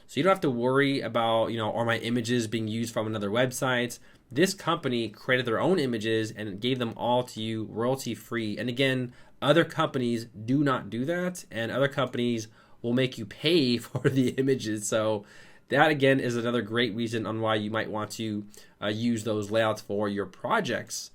So you don't have to worry about, you know, are my images being used from another website? This company created their own images and gave them all to you royalty free. And again, other companies do not do that, and other companies will make you pay for the images. So that again is another great reason on why you might want to use those layouts for your projects.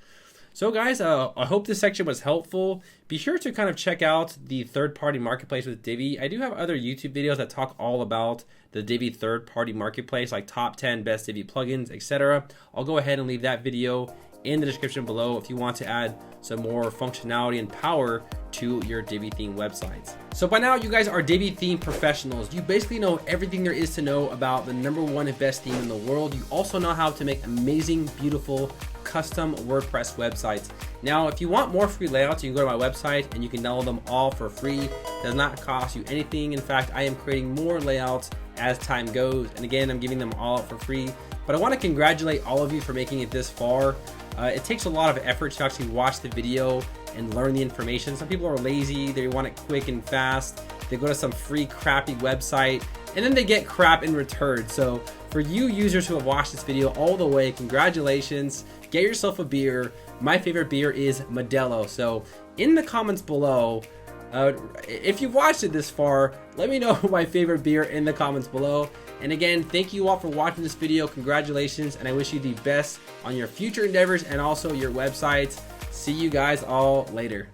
So guys, I hope this section was helpful. Be sure to kind of check out the third-party marketplace with Divi. I do have other YouTube videos that talk all about the Divi third-party marketplace, like top 10 best Divi plugins, etc. I'll go ahead and leave that video in the description below if you want to add some more functionality and power to your Divi theme websites. So by now, you guys are Divi theme professionals. You basically know everything there is to know about the #1 and best theme in the world. You also know how to make amazing, beautiful, custom WordPress websites. Now, if you want more free layouts, you can go to my website and you can download them all for free. It does not cost you anything. In fact, I am creating more layouts as time goes. And again, I'm giving them all out for free. But I want to congratulate all of you for making it this far. It takes a lot of effort to actually watch the video and learn the information. Some people are lazy, they want it quick and fast. They go to some free crappy website and then they get crap in return. So for you users who have watched this video all the way, congratulations. Get yourself a beer. My favorite beer is Modelo. So in the comments below, if you've watched it this far, let me know my favorite beer in the comments below. And again, thank you all for watching this video. Congratulations, and I wish you the best on your future endeavors and also your websites. See you guys all later.